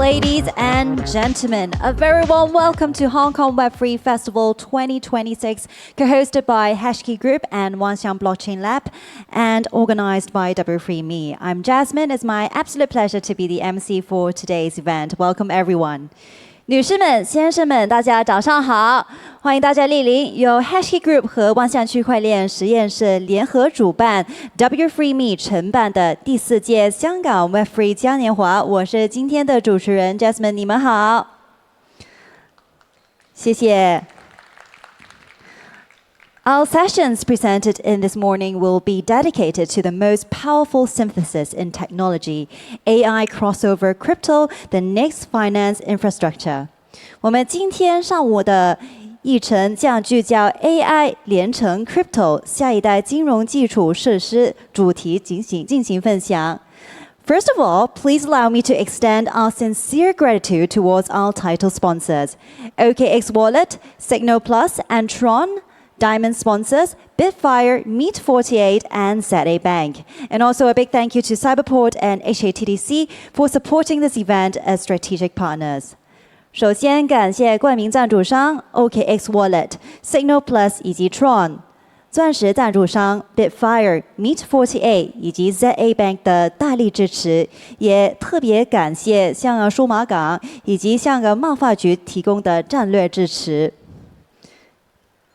ladies and gentlemen. A very warm welcome to Hong Kong Web3 Festival 2026, co-hosted by Hashkey Group and Wanxiang Blockchain Lab, and organized by W3Me. I'm Jasmine. It's my absolute pleasure to be the MC for today's event. Welcome everyone. 女士们、先生们，大家早上好！欢迎大家莅临由 Hashkey Group 和万象区块链实验室联合主办、W3Me 承办的第4届香港 Web3 嘉年华。我是今天的主持人 Jasmine， 你们好，谢谢。Our sessions presented in this morning will be dedicated to the most powerful synthesis in technology, AI crossover crypto, the next finance infrastructure. 我们今天上午的议程将聚焦 AI 连成 crypto 下一代金融基础设施主题进行分享。First of all, please allow me to extend our sincere gratitude towards our title sponsors, OKX Wallet, Signal Plus, and Tron. Diamond sponsors, Bitfire, Meet48, and ZA Bank. And also a big thank you to Cyberport and HATDC for supporting this event as strategic partners. 首先感谢冠名赞助商 OKX Wallet, Signal Plus 以及 Tron， 钻石赞助商 Bitfire, Meet48 以及 ZA Bank 的大力支持，也特别感谢香港数码港以及香港贸发局提供的战略支持。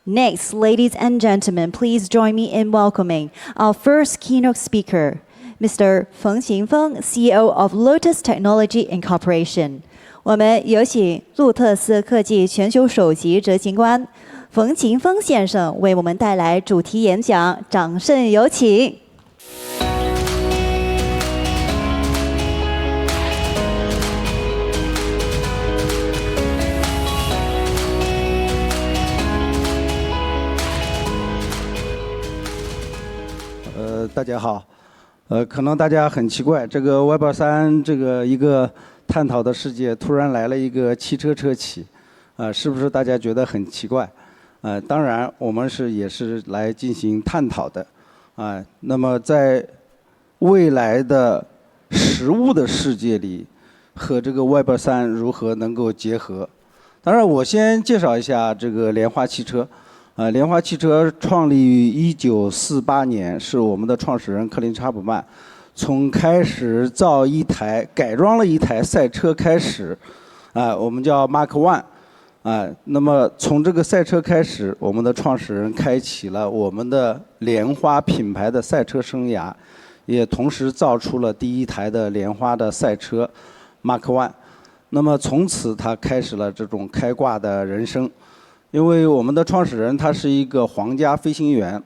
Next, ladies and gentlemen, please join me in welcoming our first keynote speaker, Mr. Feng Qingfeng, CEO of Lotus Technology Incorporation. 我们有请路特斯科技全球首席执行官冯勤峰先生为我们带来主题演讲，掌声有请。大家好，可能大家很奇怪，这个 Web3 这个一个探讨的世界，突然来了一个汽车车企，是不是大家觉得很奇怪？当然，我们也是来进行探讨的，那么在未来的实物的世界里，和这个 Web3 如何能够结合？当然，我先介绍一下这个莲花汽车。莲花汽车创立于1948年，是我们的创始人克林查普曼从开始造一台改装了一台赛车开始，我们叫 Mark One，那么从这个赛车开始，我们的创始人开启了我们的莲花品牌的赛车生涯，也同时造出了第一台的莲花的赛车 Mark One， 那么从此他开始了这种开挂的人生。因为我们的创始人他是一个皇家飞行员，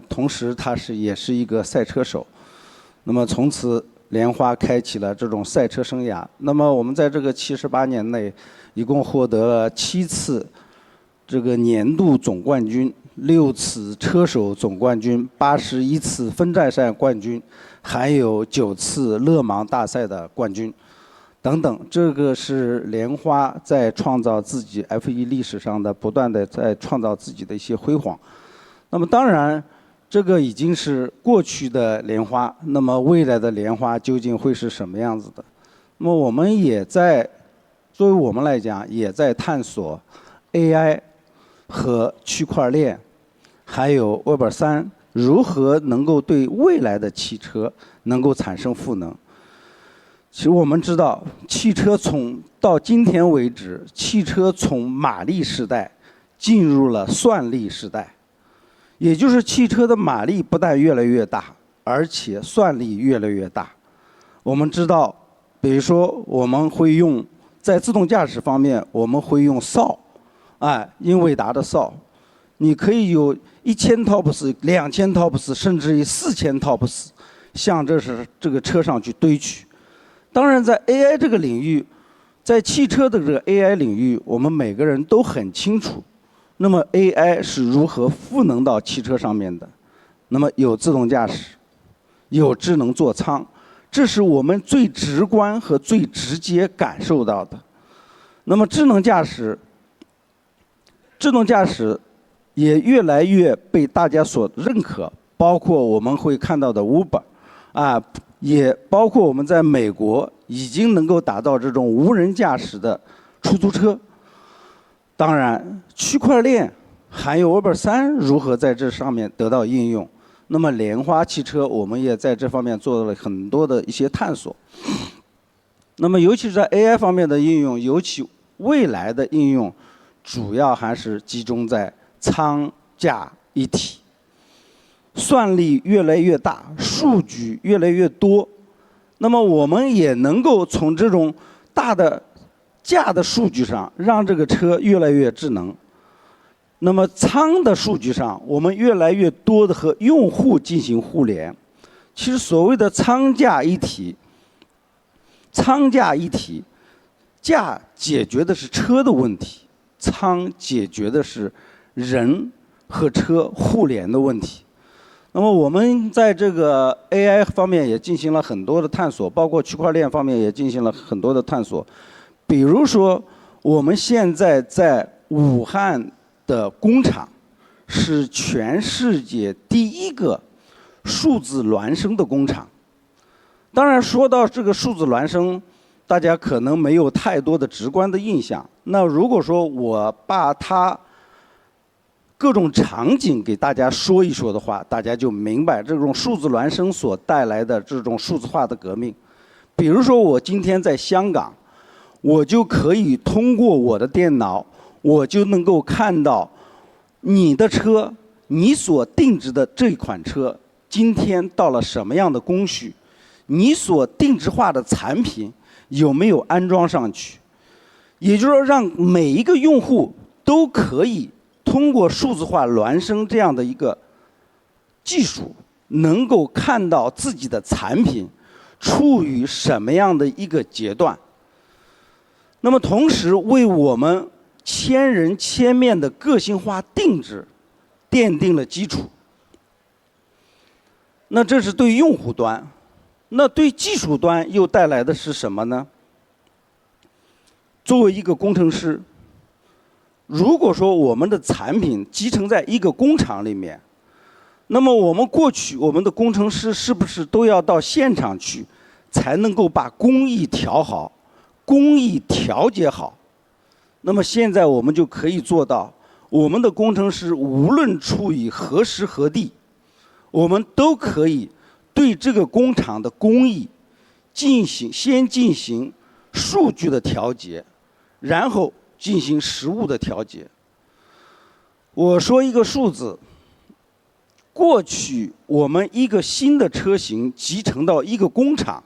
同时他也是一个赛车手，那么从此莲花开启了这种赛车生涯。那么我们在这个78年内，一共获得了7次这个年度总冠军，6次车手总冠军，81次分站赛冠军，还有9次勒芒大赛的冠军。等等，这个是莲花在创造自己 F1 历史上的不断的在创造自己的一些辉煌。那么当然，这个已经是过去的莲花，那么未来的莲花究竟会是什么样子的？那么我们作为我们来讲，也在探索 AI 和区块链，还有 Web3 如何能够对未来的汽车能够产生赋能。其实我们知道，汽车到今天为止，汽车从马力时代进入了算力时代，也就是汽车的马力不但越来越大，而且算力越来越大。我们知道，比如说我们会在自动驾驶方面，我们会用SAW，英伟达的SAW，你可以有1000 TOPS、2000 TOPS， 甚至于4000 TOPS， 向这个车上去堆取。当然，在 AI 这个领域，在汽车的这个 AI 领域，我们每个人都很清楚，那么 AI 是如何赋能到汽车上面的。那么有自动驾驶，有智能座舱，这是我们最直观和最直接感受到的。那么智能驾驶也越来越被大家所认可，包括我们会看到的 Uber，也包括我们在美国已经能够打造这种无人驾驶的出租车。当然，区块链还有 Web3如何在这上面得到应用？那么莲花汽车我们也在这方面做了很多的一些探索。那么尤其是在 AI 方面的应用，尤其未来的应用，主要还是集中在仓价一体。算力越来越大，数据越来越多，那么我们也能够从这种大的价的数据上，让这个车越来越智能。那么仓的数据上，我们越来越多的和用户进行互联。其实所谓的仓价一体，价解决的是车的问题，仓解决的是人和车互联的问题。那么我们在这个 AI 方面也进行了很多的探索，包括区块链方面也进行了很多的探索。比如说，我们现在在武汉的工厂是全世界第一个数字孪生的工厂。当然，说到这个数字孪生，大家可能没有太多的直观的印象。那如果说我把它各种场景给大家说一说的话，大家就明白这种数字孪生所带来的这种数字化的革命。比如说，我今天在香港，我就可以通过我的电脑，我就能够看到你的车，你所定制的这款车今天到了什么样的工序，你所定制化的产品有没有安装上去。也就是说，让每一个用户都可以通过数字化孪生这样的一个技术，能够看到自己的产品处于什么样的一个阶段。那么同时为我们千人千面的个性化定制奠定了基础。那这是对用户端，那对技术端又带来的是什么呢？作为一个工程师，如果说我们的产品集成在一个工厂里面，那么我们过去我们的工程师是不是都要到现场去，才能够把工艺调好，工艺调节好？那么现在我们就可以做到，我们的工程师无论处于何时何地，我们都可以对这个工厂的工艺先进行数据的调节，然后进行实物的调节。我说一个数字，过去我们一个新的车型集成到一个工厂，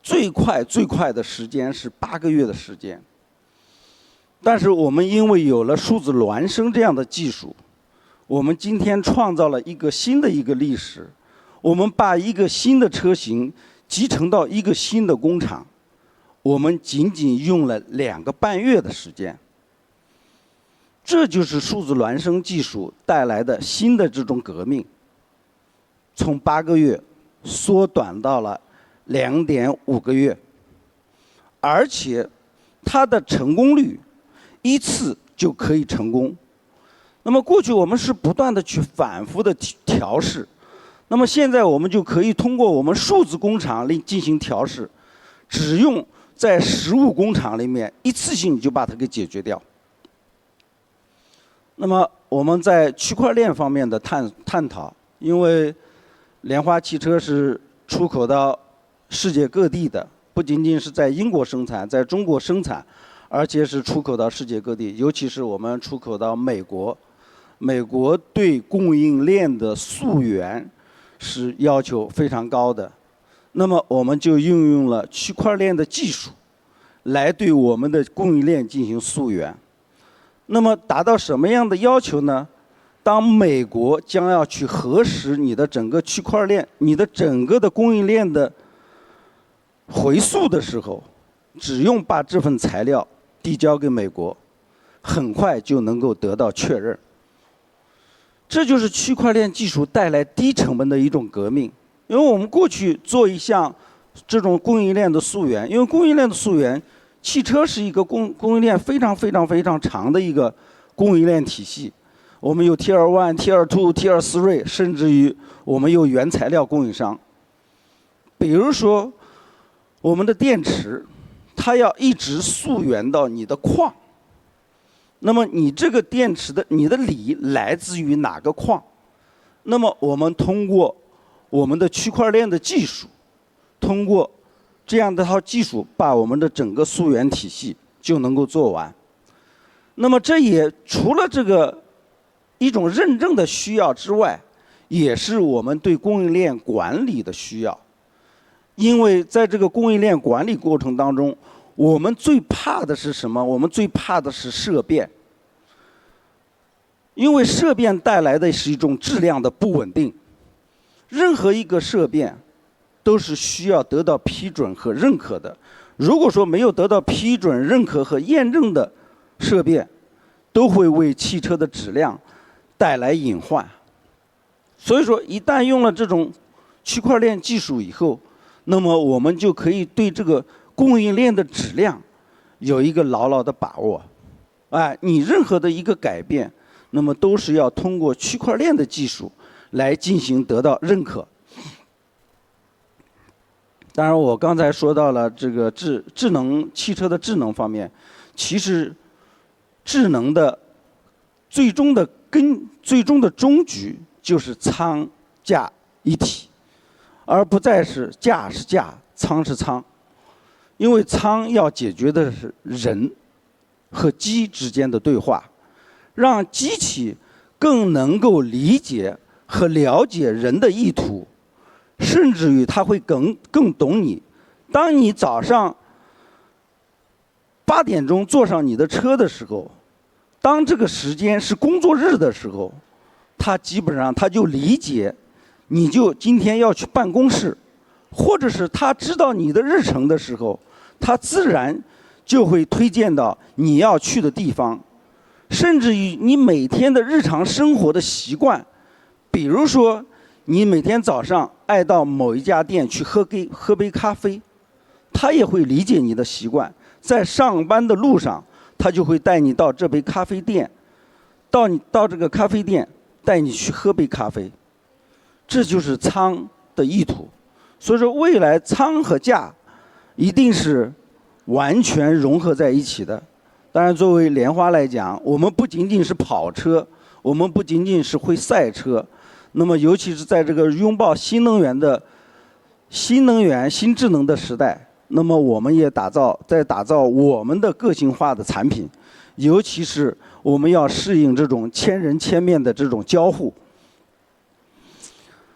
最快的时间是8个月的时间。但是我们因为有了数字孪生这样的技术，我们今天创造了一个新的历史。我们把一个新的车型集成到一个新的工厂，我们仅仅用了2个半月的时间。这就是数字孪生技术带来的新的这种革命，从8个月缩短到了2.5个月，而且它的成功率一次就可以成功。那么过去我们是不断的去反复的调试，那么现在我们就可以通过我们数字工厂里进行调试，只用在实物工厂里面一次性就把它给解决掉。那么我们在区块链方面的探讨，因为莲花汽车是出口到世界各地的，不仅仅是在英国生产，在中国生产，而且是出口到世界各地，尤其是我们出口到美国。美国对供应链的溯源是要求非常高的，那么我们就运用了区块链的技术，来对我们的供应链进行溯源。那么达到什么样的要求呢？当美国将要去核实你的整个区块链、你的整个的供应链的回溯的时候，只用把这份材料递交给美国，很快就能够得到确认。这就是区块链技术带来低成本的一种革命。因为我们过去做一项这种供应链的溯源，因为供应链的溯源，汽车是一个供应链非常长的一个供应链体系。我们有 Tier 1、Tier 2、Tier 3，甚至于我们有原材料供应商。比如说我们的电池，它要一直溯源到你的矿，那么你这个电池的你的锂来自于哪个矿？那么我们通过我们的区块链的技术，通过这样的套技术，把我们的整个溯源体系就能够做完。那么这也除了这个一种认证的需要之外，也是我们对供应链管理的需要。因为在这个供应链管理过程当中，我们最怕的是什么？我们最怕的是色变。因为色变带来的是一种质量的不稳定。任何一个色变都是需要得到批准和认可的。如果说没有得到批准、认可和验证的色变，都会为汽车的质量带来隐患。所以说，一旦用了这种区块链技术以后，那么我们就可以对这个供应链的质量有一个牢牢的把握。你任何的一个改变，那么都是要通过区块链的技术来进行得到认可。当然，我刚才说到了这个智能汽车的智能方面，其实智能的最终的终局就是仓价一体，而不再是价是价，仓是仓。因为仓要解决的是人和机之间的对话，让机器更能够理解和了解人的意图，甚至于它会更懂你。当你早上8点钟坐上你的车的时候，当这个时间是工作日的时候，它基本上它就理解你就今天要去办公室，或者是他知道你的日程的时候，他自然就会推荐到你要去的地方。甚至于你每天的日常生活的习惯，比如说你每天早上爱到某一家店去喝杯咖啡，他也会理解你的习惯，在上班的路上他就会带你到这杯咖啡店，到这个咖啡店带你去喝杯咖啡。这就是仓的意图。所以说未来仓和价一定是完全融合在一起的。当然作为莲花来讲，我们不仅仅是跑车，我们不仅仅是会赛车，那么尤其是在这个拥抱新能源、新智能的时代，那么我们也打造我们的个性化的产品，尤其是我们要适应这种千人千面的这种交互。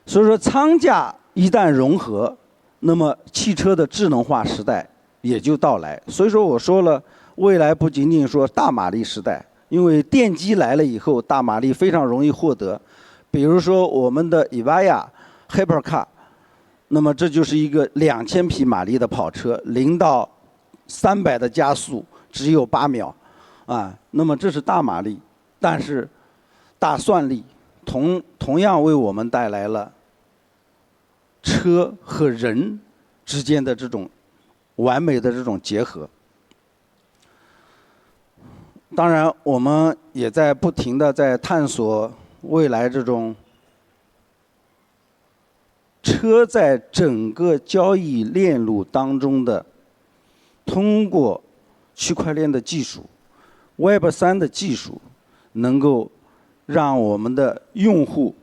所以说仓价一旦融合，那么汽车的智能化时代也就到来。所以说我说了，未来不仅仅说大马力时代，因为电机来了以后，大马力非常容易获得。比如说我们的 Evija Hypercar， 那么这就是一个2000匹马力的跑车，0到300的加速只有8秒，那么这是大马力，但是大算力同样为我们带来了车和人之间的这种完美的这种结合。当然，我们也在不停地在探索未来这种车在整个交易链路当中的，通过区块链的技术、Web3 的技术，能够让我们的用户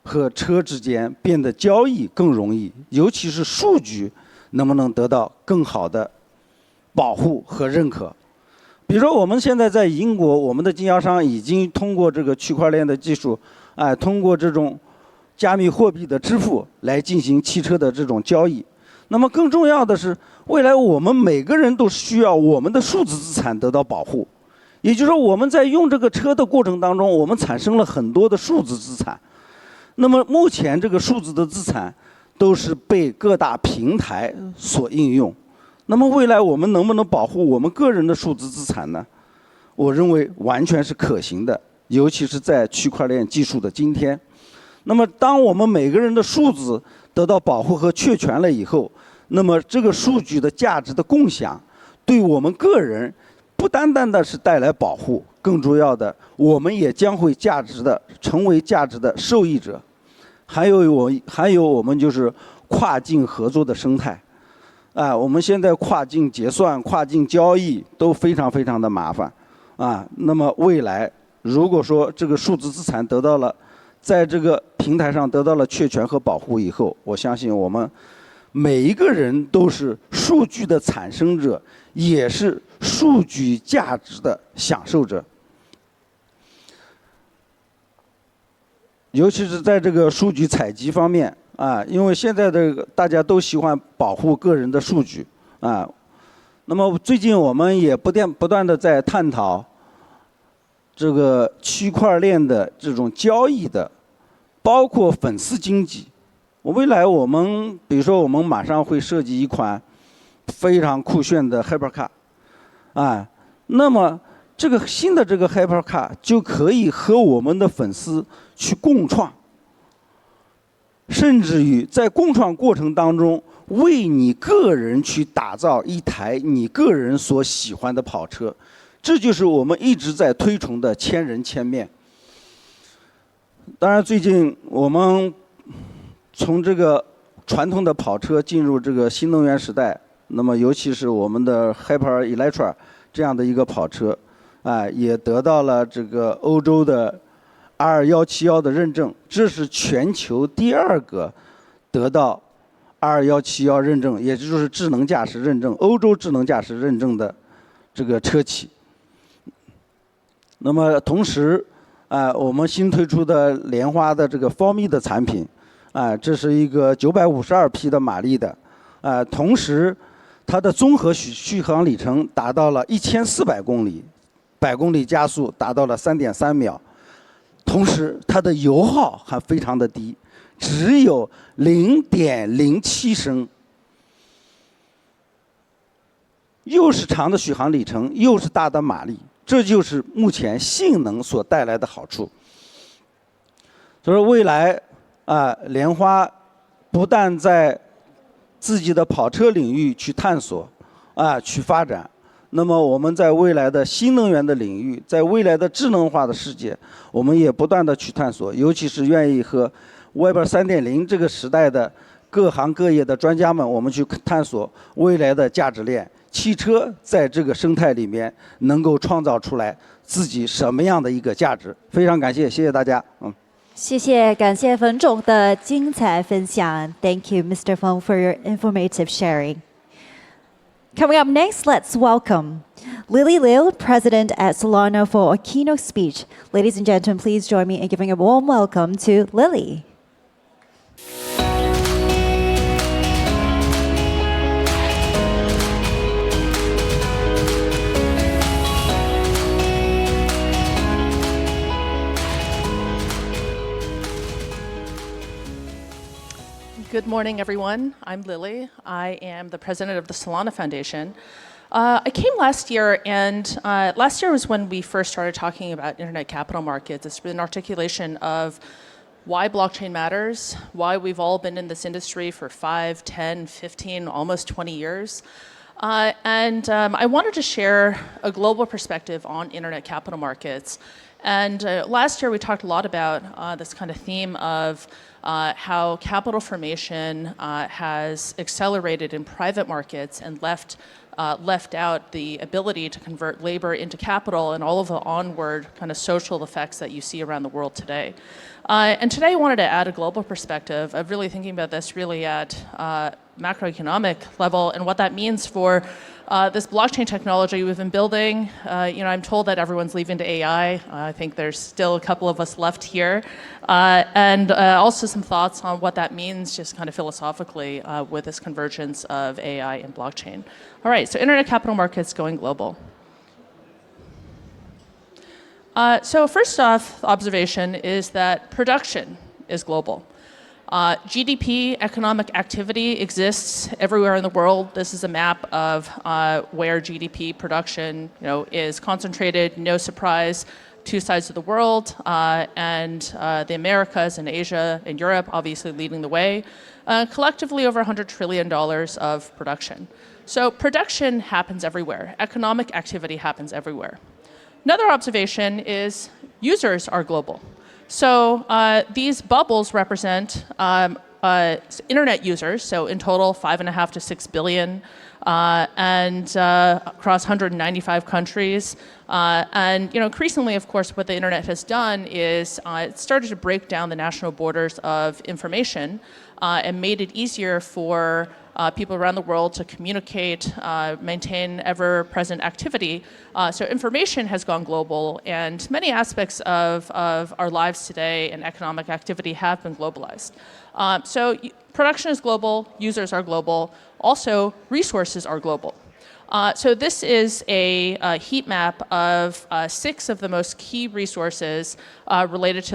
和车之间变得交易更容易，尤其是数据能不能得到更好的保护和认可。比如说我们现在在英国，我们的经销商已经通过这个区块链的技术，通过这种加密货币的支付来进行汽车的这种交易。那么更重要的是，未来我们每个人都需要我们的数字资产得到保护。也就是说，我们在用这个车的过程当中，我们产生了很多的数字资产。那么目前这个数字的资产都是被各大平台所应用。那么未来我们能不能保护我们个人的数字资产呢？我认为完全是可行的，尤其是在区块链技术的今天。那么当我们每个人的数字得到保护和确权了以后，那么这个数据的价值的共享，对我们个人不单单的是带来保护，更重要的，我们也将会成为价值的受益者。还有我们就是跨境合作的生态。我们现在跨境结算、跨境交易都非常非常的麻烦。那么未来如果说这个数字资产得到了在这个平台上得到了确权和保护以后，我相信我们每一个人都是数据的产生者，也是数据价值的享受者。尤其是在这个数据采集方面因为现在这个大家都喜欢保护个人的数据那么最近我们也不断的在探讨这个区块链的这种交易的，包括粉丝经济。未来我们比如说我们马上会设计一款非常酷炫的 Hypercar，那么这个新的这个 Hypercar 就可以和我们的粉丝去共创，甚至于在共创过程当中，为你个人去打造一台你个人所喜欢的跑车，这就是我们一直在推崇的千人千面。当然，最近我们从这个传统的跑车进入这个新能源时代，那么尤其是我们的 Hyper Electra 这样的一个跑车，也得到了这个欧洲的 R2171的认证，这是全球第2个得到 R2171认证，也就是智能驾驶认证、欧洲智能驾驶认证的这个车企。那么同时，我们新推出的莲花的这个 4Me 的产品，这是一个952匹的马力的，同时它的综合续航里程达到了1400公里，100公里加速达到了3.3秒，同时它的油耗还非常的低，只有0.07升，又是长的续航里程，又是大的马力，这就是目前性能所带来的好处。所以说未来莲花不但在自己的跑车领域去探索去发展，那么我们在未来的新能源的领域，在未来的智能化的世界，我们也不断的去探索，尤其是愿意和 Web 3.0这个时代的各行各业的专家们，我们去探索未来的价值链，汽车在这个生态里面能够创造出来自己什么样的一个价值。非常感谢，谢谢大家。谢谢，感谢冯总的精彩分享。Thank you, Mr. Feng, for your informative sharing. Coming up next, let's welcome Lily Liu, President at Solana, for a keynote speech. Ladies and gentlemen, please join me in giving a warm welcome to Lily. Good morning, everyone. I'm Lily. I am the president of the Solana Foundation. I came last year, and last year was when we first started talking about internet capital markets. It's been an articulation of why blockchain matters, why we've all been in this industry for 5, 10, 15, almost 20 years. And I wanted to share a global perspective on internet capital markets. And last year we talked a lot about this kind of theme of how capital formation has accelerated in private markets and left out the ability to convert labor into capital and all of the onward kind of social effects that you see around the world today. And today I wanted to add a global perspective of really thinking about this really at macroeconomic level and what that means for this blockchain technology we've been building. I'm told that everyone's leaving to AI. I think there's still a couple of us left here. And also some thoughts on what that means just kind of philosophically with this convergence of AI and blockchain. All right, so internet capital markets going global. So first off, the observation is that production is global. GDP, economic activity, exists everywhere in the world. This is a map of where GDP production, is concentrated. No surprise, two sides of the world, and the Americas and Asia and Europe obviously leading the way. Collectively, over $100 trillion of production. So production happens everywhere. Economic activity happens everywhere. Another observation is users are global. So these bubbles represent internet users, so in total 5.5 to 6 billion, and across 195 countries. And increasingly, of course, what the internet has done is it started to break down the national borders of information and made it easier for people around the world to communicate, maintain ever-present activity. So information has gone global, and many aspects of our lives today and economic activity have been globalized. So production is global, users are global, also resources are global. So this is a heat map of 6 of the most key resources related to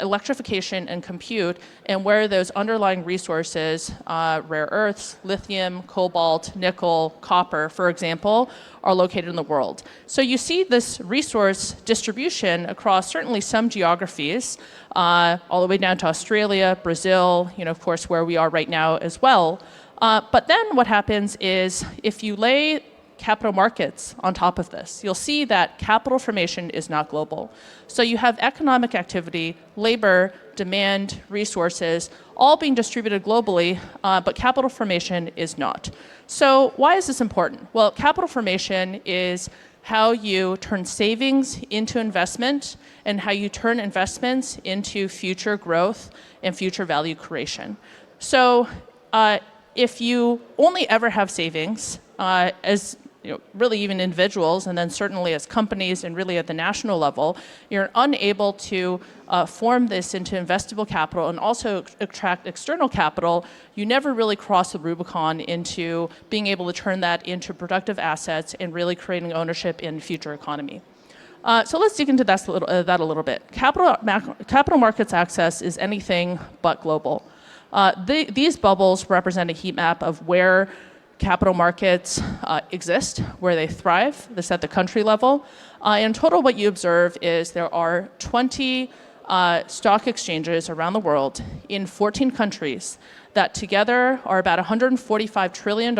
electrification and compute, and where those underlying resources, rare earths, lithium, cobalt, nickel, copper, for example, are located in the world. So you see this resource distribution across certainly some geographies, all the way down to Australia, Brazil, of course, where we are right now as well. But then what happens is if you lay capital markets on top of this, you'll see that capital formation is not global. So you have economic activity, labor, demand, resources, all being distributed globally, but capital formation is not. So why is this important? Well, capital formation is how you turn savings into investment and how you turn investments into future growth and future value creation. So if you only ever have savings, as really even individuals, and then certainly as companies and really at the national level, you're unable to form this into investable capital and also attract external capital, you never really cross the Rubicon into being able to turn that into productive assets and really creating ownership in future economy. So let's dig into that a little bit. Capital markets access is anything but global. These bubbles represent a heat map of where capital markets exist, where they thrive. This at the country level. In total, what you observe is there are 20 stock exchanges around the world in 14 countries that together are about $145 trillion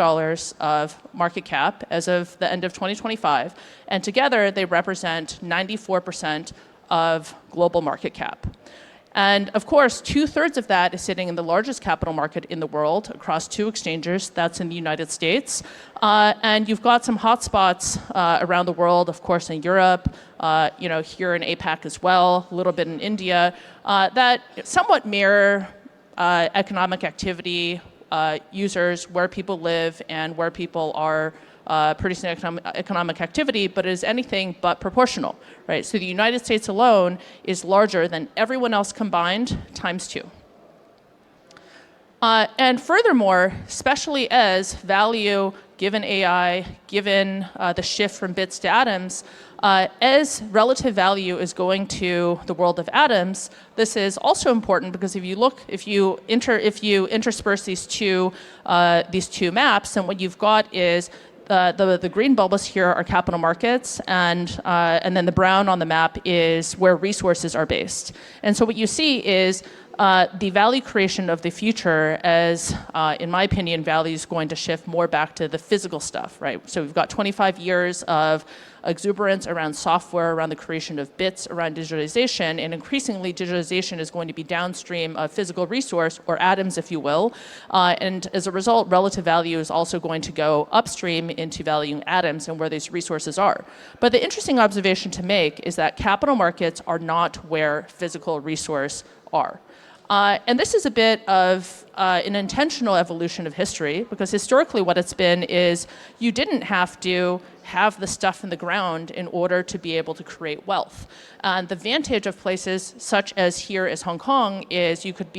of market cap as of the end of 2025. And together, they represent 94% of global market cap. And of course, 2/3 of that is sitting in the largest capital market in the world across 2 exchanges. That's in the United States. And you've got some hotspots around the world, of course, in Europe, here in APAC as well, a little bit in India, that somewhat mirror economic activity, users, where people live, and where people are producing economic activity, but it is anything but proportional, right? So the United States alone is larger than everyone else combined times 2. And furthermore, especially as value, given AI, given the shift from bits to atoms, as relative value is going to the world of atoms, this is also important because if you intersperse these two maps, then what you've got is the green bubbles here are capital markets, and then the brown on the map is where resources are based. And so what you see is the value creation of the future as, in my opinion, value is going to shift more back to the physical stuff, right? So we've got 25 years of exuberance around software, around the creation of bits, around digitalization, and increasingly digitalization is going to be downstream of physical resource, or atoms, if you will. And as a result, relative value is also going to go upstream into valuing atoms and where these resources are. But the interesting observation to make is that capital markets are not where physical resource are. And this is a bit of an intentional evolution of history, because historically what it's been is you didn't have to have the stuff in the ground in order to be able to create wealth. And the advantage of places such as here as Hong Kong is you could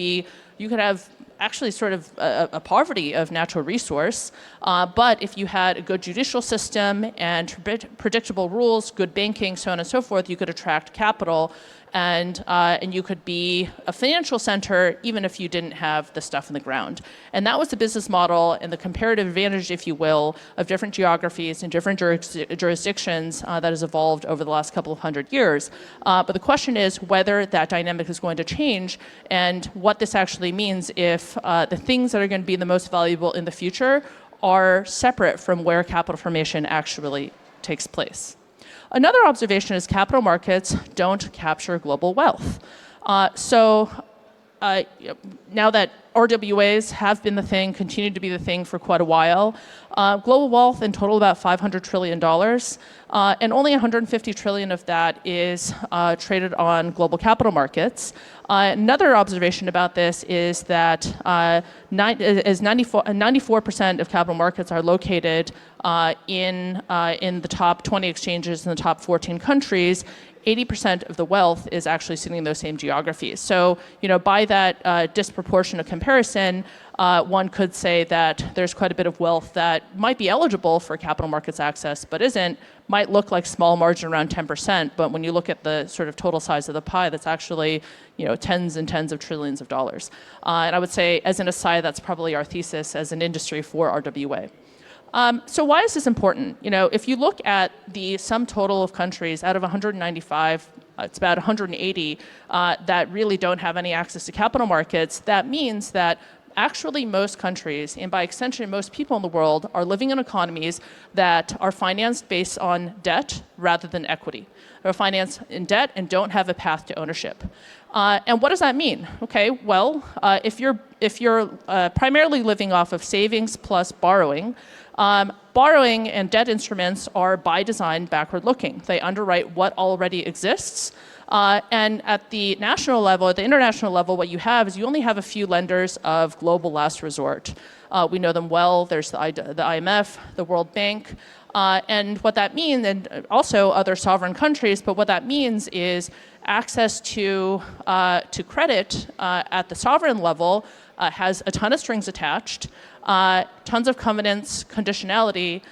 have actually sort of a poverty of natural resource, but if you had a good judicial system and predictable rules, good banking, so on and so forth, you could attract capital, and you could be a financial center even if you didn't have the stuff in the ground. And that was the business model and the comparative advantage, if you will, of different geographies and different jurisdictions that has evolved over the last couple of 100 years. But the question is whether that dynamic is going to change and what this actually means if the things that are going to be the most valuable in the future are separate from where capital formation actually takes place. Another observation is capital markets don't capture global wealth. So now that RWAs have been the thing, continue to be the thing for quite a while, global wealth in total about $500 trillion, and only 150 trillion of that is traded on global capital markets. Another observation about this is that 94% of capital markets are located in the top 20 exchanges in the top 14 countries. 80% of the wealth is actually sitting in those same geographies. So, by that disproportionate comparison, one could say that there's quite a bit of wealth that might be eligible for capital markets access, but isn't. Might look like small margin around 10%, but when you look at the sort of total size of the pie, that's actually, tens and tens of trillions of dollars. And I would say, as an aside, that's probably our thesis as an industry for RWA. So why is this important? If you look at the sum total of countries out of 195, it's about 180 that really don't have any access to capital markets. That means that actually most countries, and by extension most people in the world, are living in economies that are financed based on debt rather than equity. They're financed in debt and don't have a path to ownership. And what does that mean? Okay, well, if you're primarily living off of savings plus borrowing, borrowing and debt instruments are by design backward-looking. They underwrite what already exists. And at the national level, at the international level, what you have is you only have a few lenders of global last resort. We know them well. There's the IMF, the World Bank. And what that means, and also other sovereign countries, but what that means is access to credit at the sovereign level has a ton of strings attached, tons of covenants, conditionality,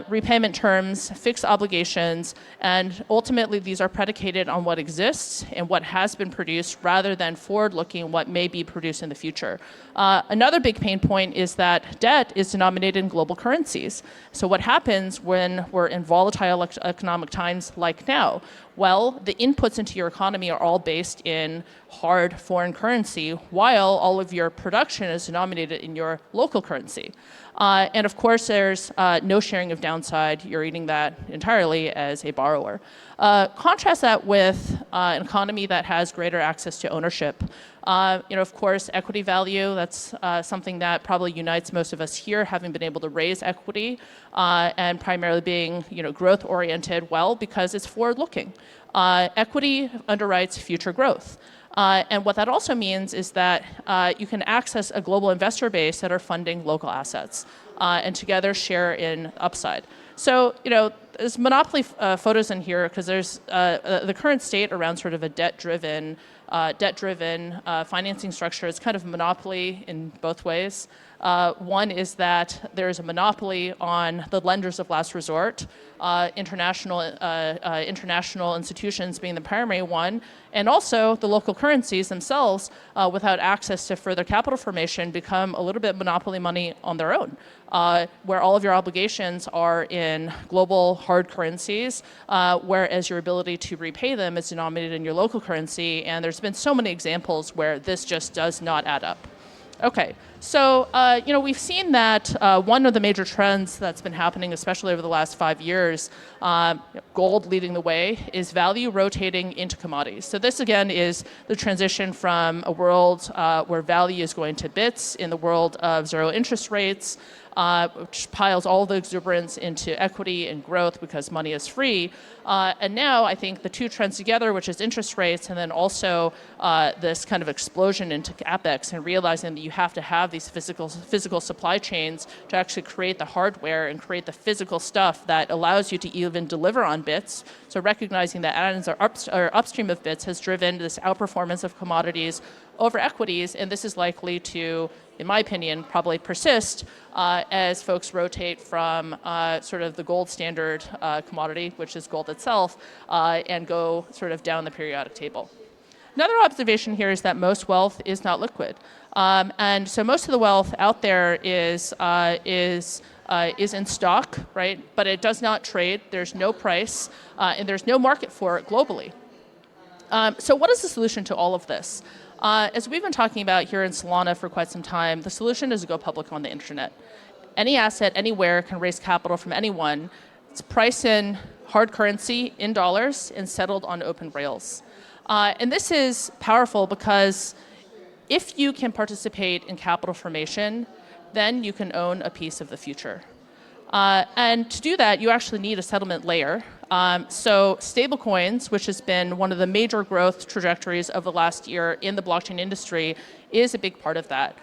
repayment terms, fixed obligations, and ultimately these are predicated on what exists and what has been produced rather than forward-looking what may be produced in the future. Another big pain point is that debt is denominated in global currencies. So what happens when we're in volatile economic times like now? Well, the inputs into your economy are all based in hard foreign currency, while all of your production is denominated in your local currency. And of course, there's no sharing of downside. You're eating that entirely as a borrower. Contrast that with an economy that has greater access to ownership. Of course, equity value, that's something that probably unites most of us here, having been able to raise equity and primarily being growth-oriented, because it's forward-looking. Equity underwrites future growth. And what that also means is that you can access a global investor base that are funding local assets and together share in upside. So, there's monopoly photos in here because there's the current state around sort of a debt-driven financing structure. It's kind of a monopoly in both ways. One is that there's a monopoly on the lenders of last resort, international institutions being the primary one, and also the local currencies themselves, without access to further capital formation, become a little bit monopoly money on their own, where all of your obligations are in global hard currencies, whereas your ability to repay them is denominated in your local currency, and there's been so many examples where this just does not add up. Okay, so we've seen that one of the major trends that's been happening, especially over the last 5 years, gold leading the way, is value rotating into commodities. So this again is the transition from a world where value is going to bits in the world of zero interest rates, which piles all the exuberance into equity and growth because money is free. And now I think the two trends together, which is interest rates and then also this kind of explosion into CapEx and realizing that you have to have these physical supply chains to actually create the hardware and create the physical stuff that allows you to even deliver on bits. So recognizing that atoms are upstream of bits has driven this outperformance of commodities over equities, and this is likely to, in my opinion, probably persist as folks rotate from sort of the gold standard commodity, which is gold itself, and go sort of down the periodic table. Another observation here is that most wealth is not liquid. And so most of the wealth out there is in stock, right? But it does not trade, there's no price, and there's no market for it globally. So what is the solution to all of this? As we've been talking about here in Solana for quite some time, the solution is to go public on the internet. Any asset, anywhere, can raise capital from anyone. It's priced in hard currency, in dollars, and settled on open rails. And this is powerful because if you can participate in capital formation, then you can own a piece of the future. And to do that, you actually need a settlement layer. So stablecoins, which has been one of the major growth trajectories of the last year in the blockchain industry, is a big part of that.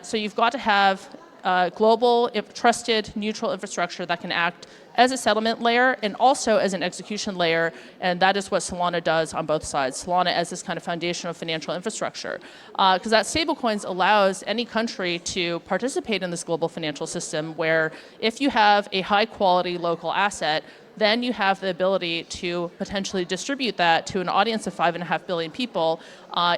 So you've got to have global, trusted, neutral infrastructure that can act as a settlement layer and also as an execution layer, and that is what Solana does on both sides. Solana as this kind of foundational financial infrastructure. Because that stablecoins allows any country to participate in this global financial system where if you have a high quality local asset, then you have the ability to potentially distribute that to an audience of 5.5 billion people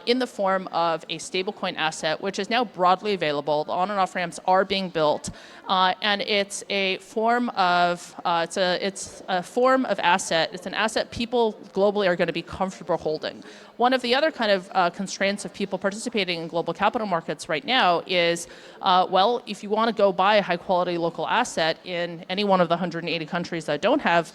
in the form of a stablecoin asset, which is now broadly available. The on and off ramps are being built, and it's a form of it's a form of asset. It's an asset people globally are going to be comfortable holding. One of the other kind of constraints of people participating in global capital markets right now is, well, if you want to go buy a high quality local asset in any one of the 180 countries that don't have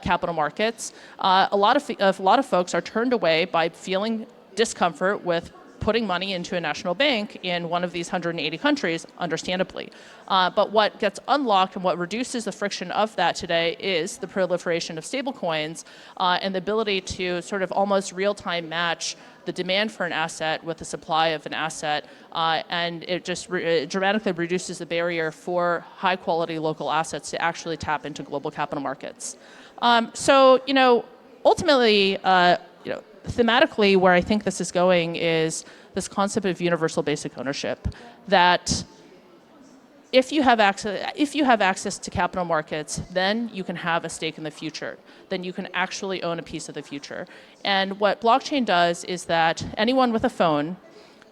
capital markets, a lot of folks are turned away by feeling discomfort with putting money into a national bank in one of these 180 countries, understandably. But what gets unlocked and what reduces the friction of that today is the proliferation of stablecoins and the ability to sort of almost real-time match the demand for an asset with the supply of an asset, and it just dramatically reduces the barrier for high-quality local assets to actually tap into global capital markets. So, ultimately, thematically, where I think this is going is this concept of universal basic ownership, that if you have access to capital markets, then you can have a stake in the future. Then you can actually own a piece of the future. And what blockchain does is that anyone with a phone,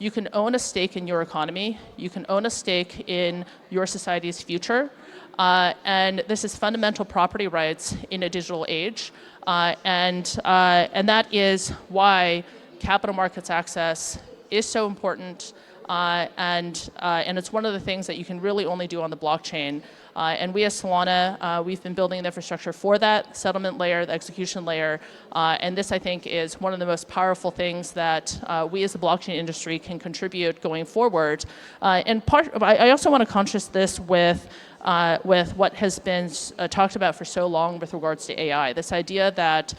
you can own a stake in your economy, you can own a stake in your society's future, and this is fundamental property rights in a digital age. And that is why capital markets access is so important, and it's one of the things that you can really only do on the blockchain. And we as Solana, we've been building the infrastructure for that settlement layer, the execution layer, and this I think is one of the most powerful things that we as the blockchain industry can contribute going forward. I also want to contrast this with what has been talked about for so long with regards to AI. This idea that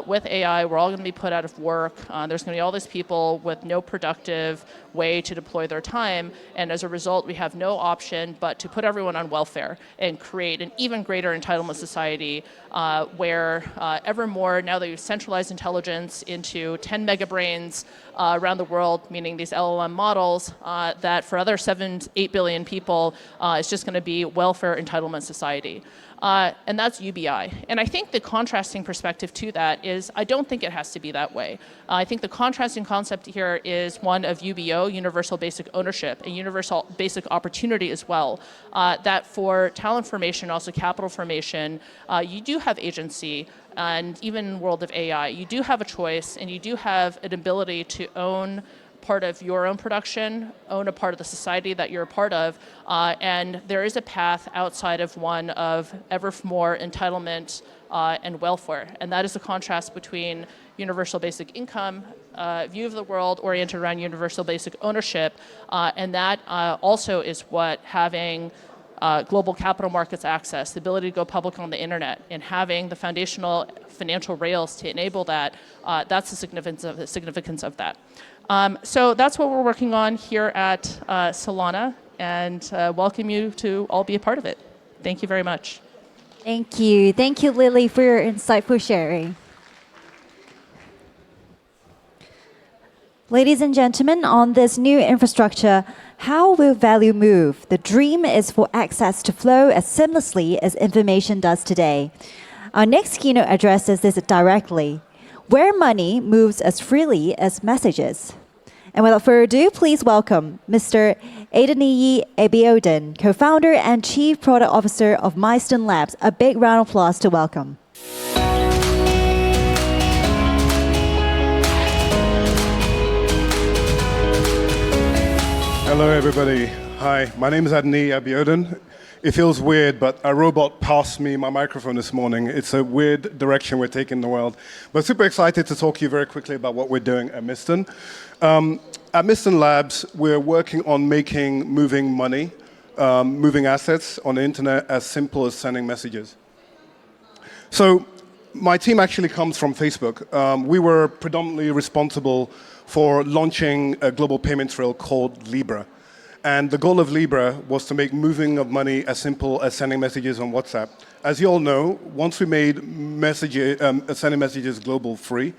with AI, we're all going to be put out of work. There's going to be all these people with no productive way to deploy their time, and as a result, we have no option but to put everyone on welfare and create an even greater entitlement society where ever more, now that you've centralized intelligence into 10 megabrains around the world, meaning these LLM models, that for other 8 billion people, it's just going to be welfare entitlement society. And that's UBI. And I think the contrasting perspective to that is I don't think it has to be that way. I think the contrasting concept here is one of UBO, universal basic ownership, and universal basic opportunity as well. That for talent formation, also capital formation, you do have agency, and even in the world of AI, you do have a choice, and you do have an ability to own part of your own production, own a part of the society that you're a part of, and there is a path outside of one of ever more entitlement and welfare. And that is the contrast between universal basic income, view of the world oriented around universal basic ownership, and that also is what having global capital markets access, the ability to go public on the internet, and having the foundational financial rails to enable that, that's the significance of that. So that's what we're working on here at Solana, and welcome you to all be a part of it. Thank you very much. Thank you. Thank you, Lily, for your insightful sharing. Ladies and gentlemen, on this new infrastructure, how will value move? The dream is for access to flow as seamlessly as information does today. Our next keynote addresses this directly, where money moves as freely as messages. And without further ado, please welcome Mr. Adeniyi Abiodun, co-founder and chief product officer of Mainstage Labs. A big round of applause to welcome. Hello, everybody. Hi, my name is Adeniyi Abiodun. It feels weird, but a robot passed me my microphone this morning. It's a weird direction we're taking the world. But super excited to talk to you very quickly about what we're doing at Miston. At Miston Labs, we're working on making moving money, moving assets on the internet as simple as sending messages. So my team actually comes from Facebook. We were predominantly responsible for launching a global payments rail called Libra. And the goal of Libra was to make moving of money as simple as sending messages on WhatsApp. As you all know, once we made sending messages global free,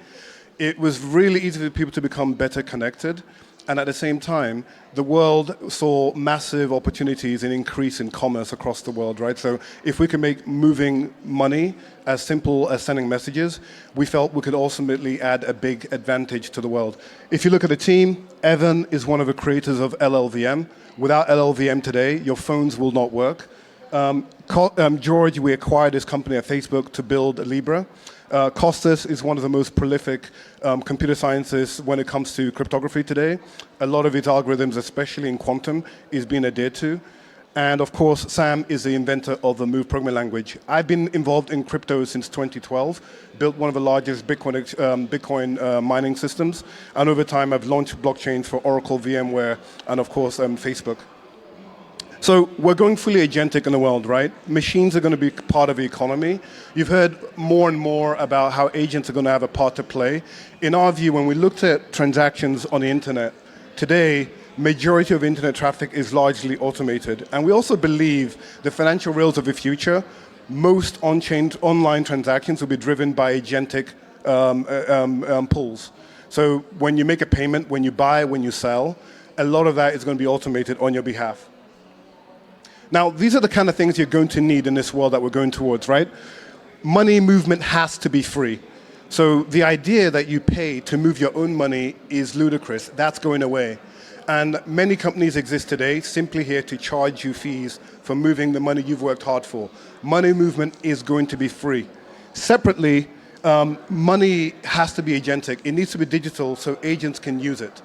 it was really easy for people to become better connected. And at the same time, the world saw massive opportunities in increase in commerce across the world, right? So if we can make moving money as simple as sending messages, we felt we could ultimately add a big advantage to the world. If you look at the team, Evan is one of the creators of LLVM. Without LLVM today, your phones will not work. George, we acquired this company at Facebook to build Libra. Costas is one of the most prolific computer scientists when it comes to cryptography today. A lot of his algorithms, especially in quantum, is being adhered to. And of course, Sam is the inventor of the Move programming language. I've been involved in crypto since 2012, built one of the largest Bitcoin mining systems. And over time, I've launched blockchains for Oracle, VMware, and of course, Facebook. So we're going fully agentic in the world, right? Machines are going to be part of the economy. You've heard more and more about how agents are going to have a part to play. In our view, when we looked at transactions on the internet, today, majority of internet traffic is largely automated. And we also believe the financial rails of the future, most on-chain online transactions will be driven by agentic pools. So when you make a payment, when you buy, when you sell, a lot of that is going to be automated on your behalf. Now, these are the kind of things you're going to need in this world that we're going towards, right? Money movement has to be free. So the idea that you pay to move your own money is ludicrous. That's going away. And many companies exist today simply here to charge you fees for moving the money you've worked hard for. Money movement is going to be free. Separately, money has to be agentic. It needs to be digital so agents can use it.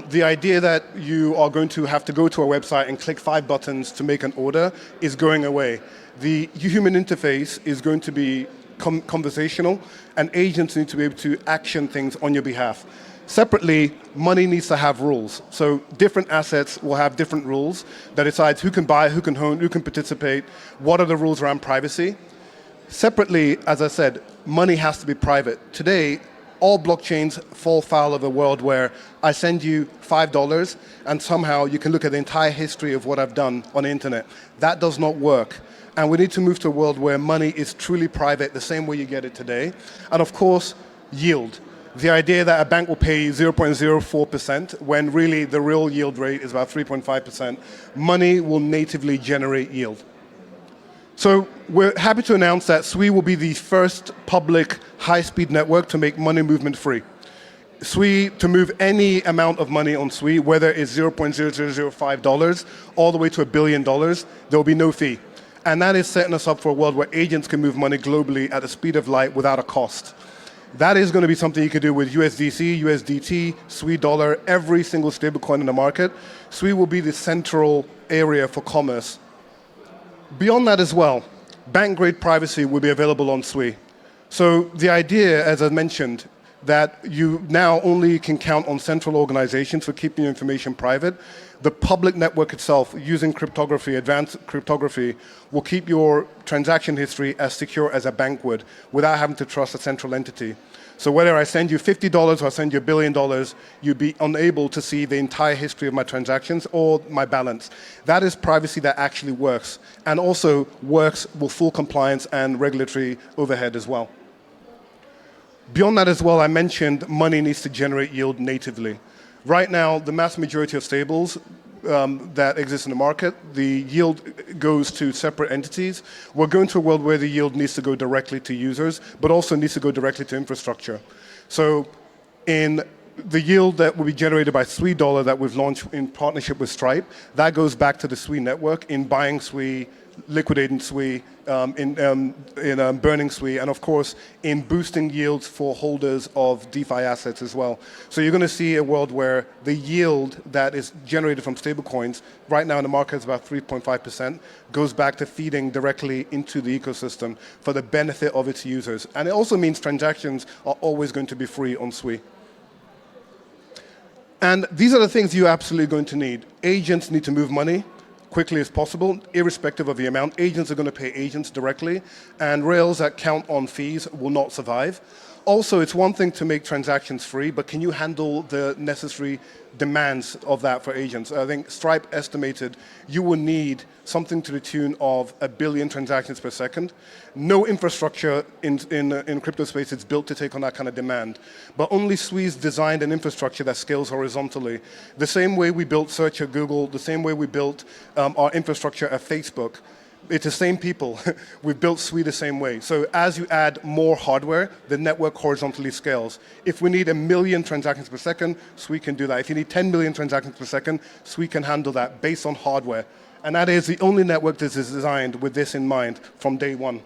The idea that you are going to have to go to a website and click 5 buttons to make an order is going away. The human interface is going to be conversational, and agents need to be able to action things on your behalf. Separately, money needs to have rules. So different assets will have different rules that decides who can buy, who can own, who can participate, what are the rules around privacy. Separately, as I said, money has to be private. Today, all blockchains fall foul of a world where I send you $5 and somehow you can look at the entire history of what I've done on the internet. That does not work. And we need to move to a world where money is truly private, the same way you get it today. And of course, yield. The idea that a bank will pay you 0.04% when really the real yield rate is about 3.5%. Money will natively generate yield. So we're happy to announce that SWI will be the first public high-speed network to make money movement free. SWI, to move any amount of money on SWI, whether it's $0.0005 all the way to $1 billion, there will be no fee. And that is setting us up for a world where agents can move money globally at the speed of light without a cost. That is going to be something you can do with USDC, USDT, SWI dollar, every single stablecoin in the market. SWI will be the central area for commerce. Beyond that as well, bank-grade privacy will be available on SWI. So the idea, as I mentioned, that you now only can count on central organizations for keeping your information private. The public network itself, using cryptography, advanced cryptography, will keep your transaction history as secure as a bank would without having to trust a central entity. So whether I send you $50 or I send you $1 billion, you'd be unable to see the entire history of my transactions or my balance. That is privacy that actually works, and also works with full compliance and regulatory overhead as well. Beyond that as well, I mentioned money needs to generate yield natively. Right now, the mass majority of stables that exist in the market, the yield goes to separate entities. We're going to a world where the yield needs to go directly to users, but also needs to go directly to infrastructure. So in the yield that will be generated by SWI dollar that we've launched in partnership with Stripe, that goes back to the SWI network in buying SWI liquidating SWI, in burning SWI, and of course in boosting yields for holders of DeFi assets as well. So you're going to see a world where the yield that is generated from stablecoins, right now in the market is about 3.5%, goes back to feeding directly into the ecosystem for the benefit of its users. And it also means transactions are always going to be free on SWI. And these are the things you're absolutely going to need. Agents need to move money quickly as possible, irrespective of the amount. Agents are going to pay agents directly, and rails that count on fees will not survive. Also, it's one thing to make transactions free, but can you handle the necessary demands of that for agents? I think Stripe estimated you will need something to the tune of 1 billion transactions per second. No infrastructure in crypto space is built to take on that kind of demand. But only SWI's designed an infrastructure that scales horizontally. The same way we built Search at Google, the same way we built our infrastructure at Facebook. It's the same people. We've built SWI the same way. So as you add more hardware, the network horizontally scales. If we need 1 million transactions per second, SWI can do that. If you need 10 million transactions per second, SWI can handle that based on hardware. And that is the only network that is designed with this in mind from day one.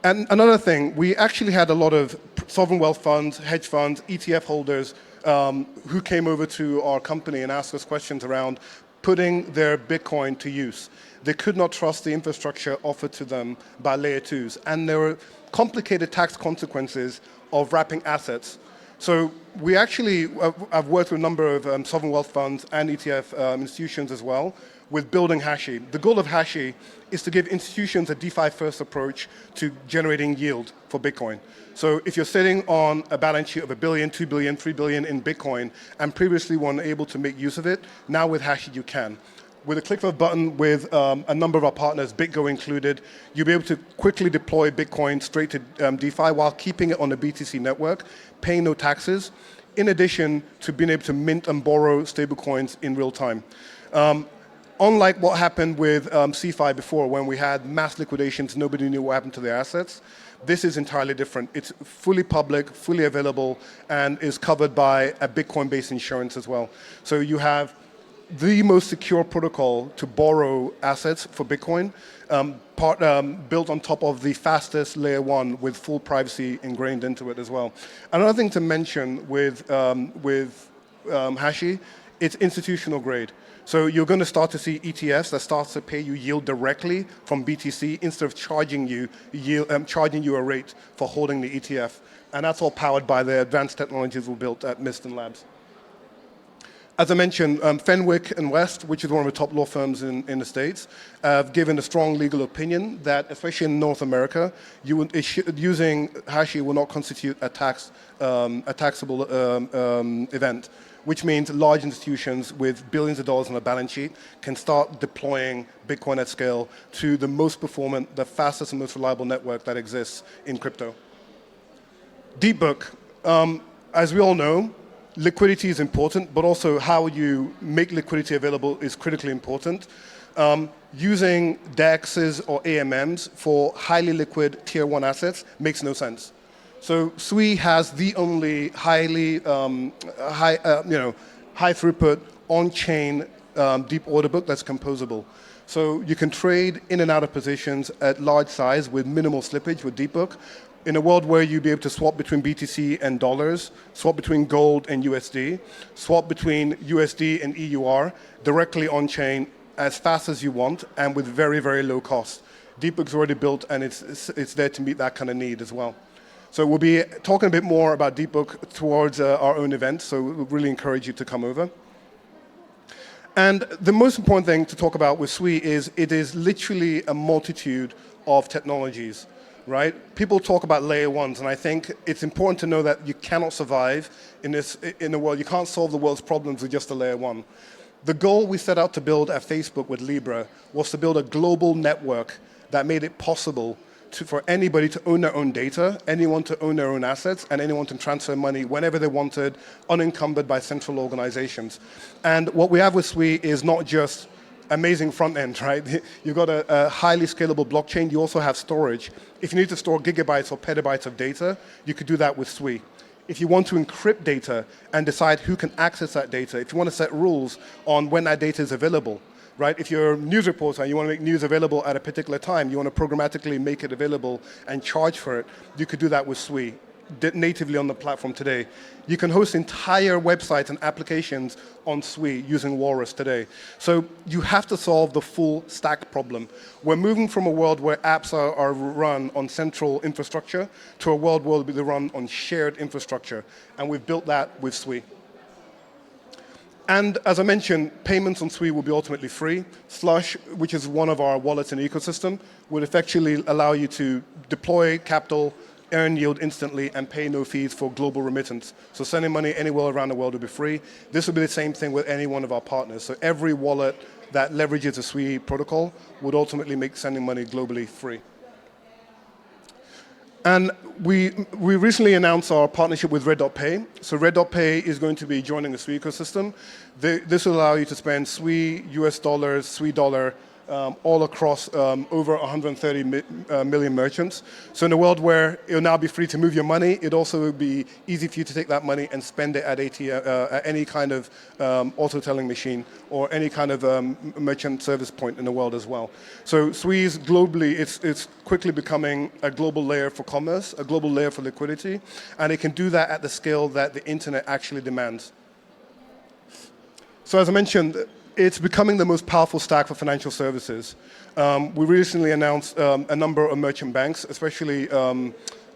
And another thing, we actually had a lot of sovereign wealth funds, hedge funds, ETF holders who came over to our company and asked us questions around putting their Bitcoin to use. They could not trust the infrastructure offered to them by layer twos. And there were complicated tax consequences of wrapping assets. So we actually, I've worked with a number of sovereign wealth funds and ETF institutions as well with building Hashi. The goal of Hashi is to give institutions a DeFi-first approach to generating yield for Bitcoin. So if you're sitting on a balance sheet of 1 billion, 2 billion, 3 billion in Bitcoin and previously weren't able to make use of it, now with Hashi you can. With a click of a button with a number of our partners, BitGo included, you'll be able to quickly deploy Bitcoin straight to DeFi while keeping it on the BTC network, paying no taxes, in addition to being able to mint and borrow stablecoins in real time. Unlike what happened with CeFi before, when we had mass liquidations, nobody knew what happened to their assets, this is entirely different. It's fully public, fully available, and is covered by a Bitcoin-based insurance as well. So you have the most secure protocol to borrow assets for Bitcoin, built on top of the fastest layer one with full privacy ingrained into it as well. Another thing to mention with Hashi, it's institutional grade. So you're going to start to see ETFs that start to pay you yield directly from BTC instead of charging you a rate for holding the ETF. And that's all powered by the advanced technologies we built at Miston Labs. As I mentioned, Fenwick and West, which is one of the top law firms in the States, have given a strong legal opinion that, especially in North America, using Hashi will not constitute a taxable event, which means large institutions with billions of dollars on a balance sheet can start deploying Bitcoin at scale to the most performant, the fastest and most reliable network that exists in crypto. Deepbook, as we all know, liquidity is important, but also how you make liquidity available is critically important. Using DEXs or AMMs for highly liquid tier one assets makes no sense. So SWI has the only high throughput on-chain deep order book that's composable. So you can trade in and out of positions at large size with minimal slippage with Deepbook. In a world where you'd be able to swap between BTC and dollars, swap between gold and USD, swap between USD and EUR directly on-chain as fast as you want and with very, very low cost. Deepbook's already built and it's there to meet that kind of need as well. So we'll be talking a bit more about Deepbook towards our own event, so we really encourage you to come over. And the most important thing to talk about with SWI is it is literally a multitude of technologies. Right? People talk about layer ones, and I think it's important to know that you cannot survive in the world. You can't solve the world's problems with just a layer one. The goal we set out to build at Facebook with Libra was to build a global network that made it possible for anybody to own their own data, anyone to own their own assets, and anyone to transfer money whenever they wanted, unencumbered by central organizations. And what we have with SWI is not just amazing front end, right? You've got a highly scalable blockchain. You also have storage. If you need to store gigabytes or petabytes of data, you could do that with SWI. If you want to encrypt data and decide who can access that data, if you want to set rules on when that data is available, right? If you're a news reporter and you want to make news available at a particular time, you want to programmatically make it available and charge for it, you could do that with Sui natively on the platform today. You can host entire websites and applications on Sui using Walrus today. So you have to solve the full stack problem. We're moving from a world where apps are run on central infrastructure to a world where they'll be run on shared infrastructure. And we've built that with Sui. And as I mentioned, payments on Sui will be ultimately free. Slush, which is one of our wallets in the ecosystem, will effectively allow you to deploy capital, earn yield instantly, and pay no fees for global remittance. So sending money anywhere around the world will be free. This will be the same thing with any one of our partners. So every wallet that leverages the Sui protocol would ultimately make sending money globally free. And we recently announced our partnership with Red.Pay. So Red.Pay is going to be joining the Sui ecosystem. This will allow you to spend Sui, US dollars, Sui dollar, all across over 130 million merchants. So in a world where it'll now be free to move your money, it also will be easy for you to take that money and spend it at any kind of auto-telling machine or any kind of merchant service point in the world as well. So Sui is globally, it's quickly becoming a global layer for commerce, a global layer for liquidity, and it can do that at the scale that the internet actually demands. So as I mentioned, it's becoming the most powerful stack for financial services. We recently announced a number of merchant banks, especially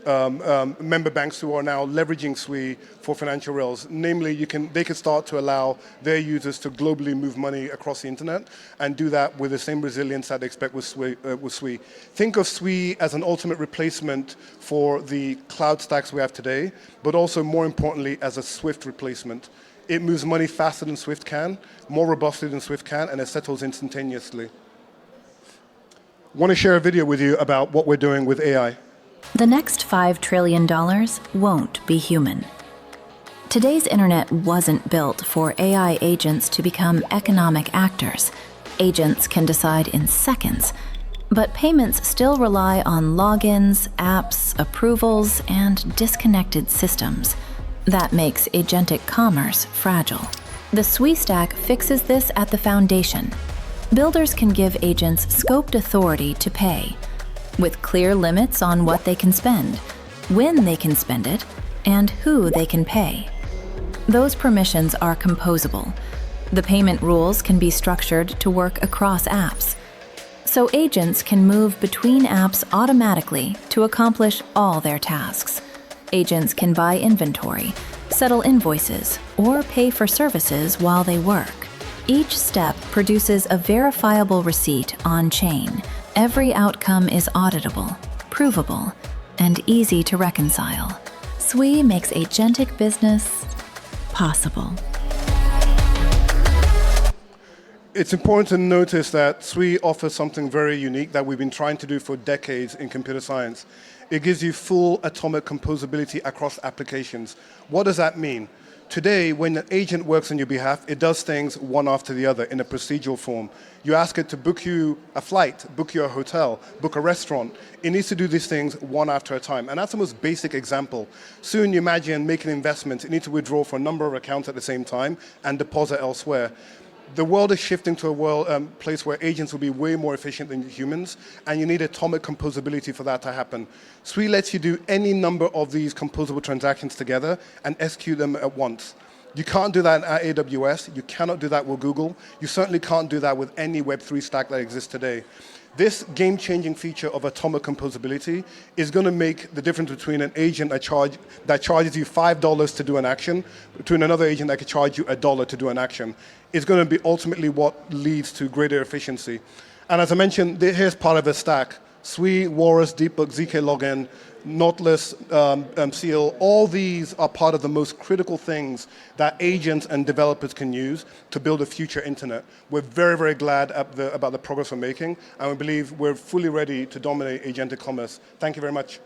member banks who are now leveraging Sui for financial rails. Namely, they can start to allow their users to globally move money across the internet and do that with the same resilience that they expect with Sui. Think of Sui as an ultimate replacement for the cloud stacks we have today, but also more importantly as a Swift replacement. It moves money faster than Swift can, more robustly than Swift can, and it settles instantaneously. I want to share a video with you about what we're doing with AI. The next $5 trillion won't be human. Today's internet wasn't built for AI agents to become economic actors. Agents can decide in seconds, but payments still rely on logins, apps, approvals, and disconnected systems. That makes agentic commerce fragile. The Sui stack fixes this at the foundation. Builders can give agents scoped authority to pay, with clear limits on what they can spend, when they can spend it, and who they can pay. Those permissions are composable. The payment rules can be structured to work across apps. So agents can move between apps automatically to accomplish all their tasks. Agents can buy inventory, settle invoices, or pay for services while they work. Each step produces a verifiable receipt on-chain. Every outcome is auditable, provable, and easy to reconcile. Sui makes agentic business possible. It's important to notice that Sui offers something very unique that we've been trying to do for decades in computer science. It gives you full atomic composability across applications. What does that mean? Today, when an agent works on your behalf, it does things one after the other in a procedural form. You ask it to book you a flight, book you a hotel, book a restaurant. It needs to do these things one after a time. And that's the most basic example. Soon you imagine making investments. You need to withdraw from a number of accounts at the same time and deposit elsewhere. The world is shifting to a place where agents will be way more efficient than humans, and you need atomic composability for that to happen. Sui lets you do any number of these composable transactions together and execute them at once. You can't do that at AWS. You cannot do that with Google. You certainly can't do that with any Web3 stack that exists today. This game-changing feature of atomic composability is going to make the difference between an agent that charges you $5 to do an action, between another agent that could charge you $1 to do an action. It's going to be ultimately what leads to greater efficiency. And as I mentioned, here's part of the stack. Sui, Walrus, Deepbook, ZK Login, Nautilus, Seal, all these are part of the most critical things that agents and developers can use to build a future internet. We're very, very glad about the progress we're making, and we believe we're fully ready to dominate agentic commerce. Thank you very much.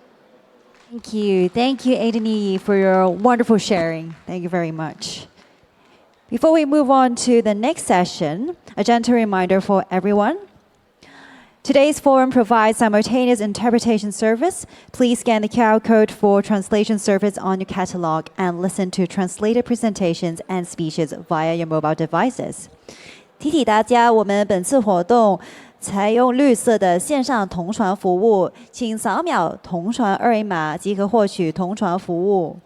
Thank you. Thank you, Aiden, for your wonderful sharing. Thank you very much. Before we move on to the next session, a gentle reminder for everyone. Today's forum provides simultaneous interpretation service. Please scan the QR code for translation service on your catalog and listen to translated presentations and speeches via your mobile devices. 提提大家，我们本次活动采用绿色的线上同传服务，请扫描同传二维码即可获取同传服务。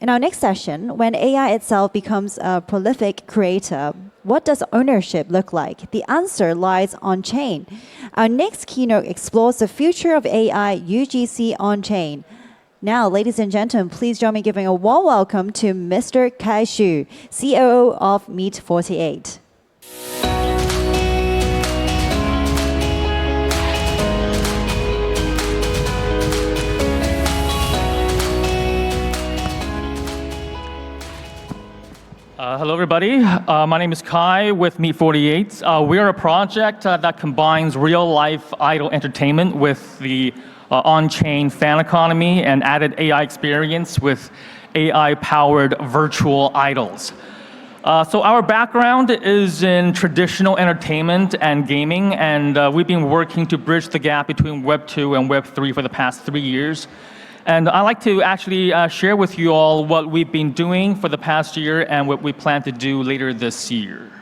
In our next session, when AI itself becomes a prolific creator, what does ownership look like? The answer lies on-chain. Our next keynote explores the future of AI UGC on-chain. Now, ladies and gentlemen, please join me giving a warm welcome to Mr. Kai Xu, COO of Meet 48. Hello, everybody. My name is Kai with Meet 48. We are a project that combines real-life idol entertainment with the on-chain fan economy and added AI experience with AI-powered virtual idols. So our background is in traditional entertainment and gaming, and we've been working to bridge the gap between Web 2 and Web 3 for the past 3 years. And I'd like to actually share with you all what we've been doing for the past year and what we plan to do later this year.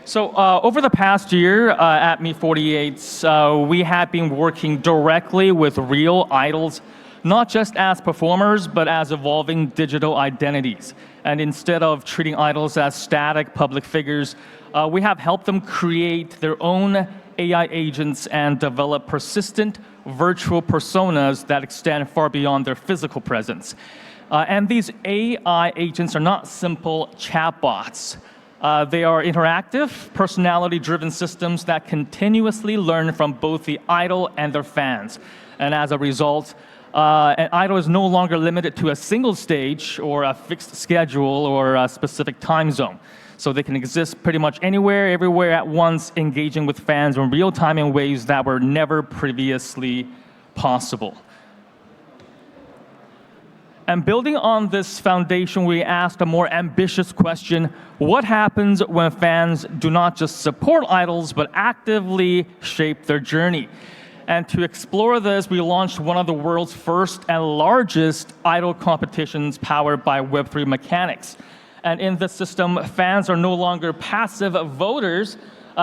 So over the past year at Meet 48, we have been working directly with real idols, not just as performers, but as evolving digital identities. And instead of treating idols as static public figures, we have helped them create their own AI agents and develop persistent virtual personas that extend far beyond their physical presence. And these AI agents are not simple chatbots. They are interactive, personality-driven systems that continuously learn from both the idol and their fans. And as a result, an idol is no longer limited to a single stage or a fixed schedule or a specific time zone. So they can exist pretty much anywhere, everywhere at once, engaging with fans in real time in ways that were never previously possible. And building on this foundation, we asked a more ambitious question: what happens when fans do not just support idols, but actively shape their journey? And to explore this, we launched one of the world's first and largest idol competitions powered by Web3 mechanics. And in this system, fans are no longer passive voters.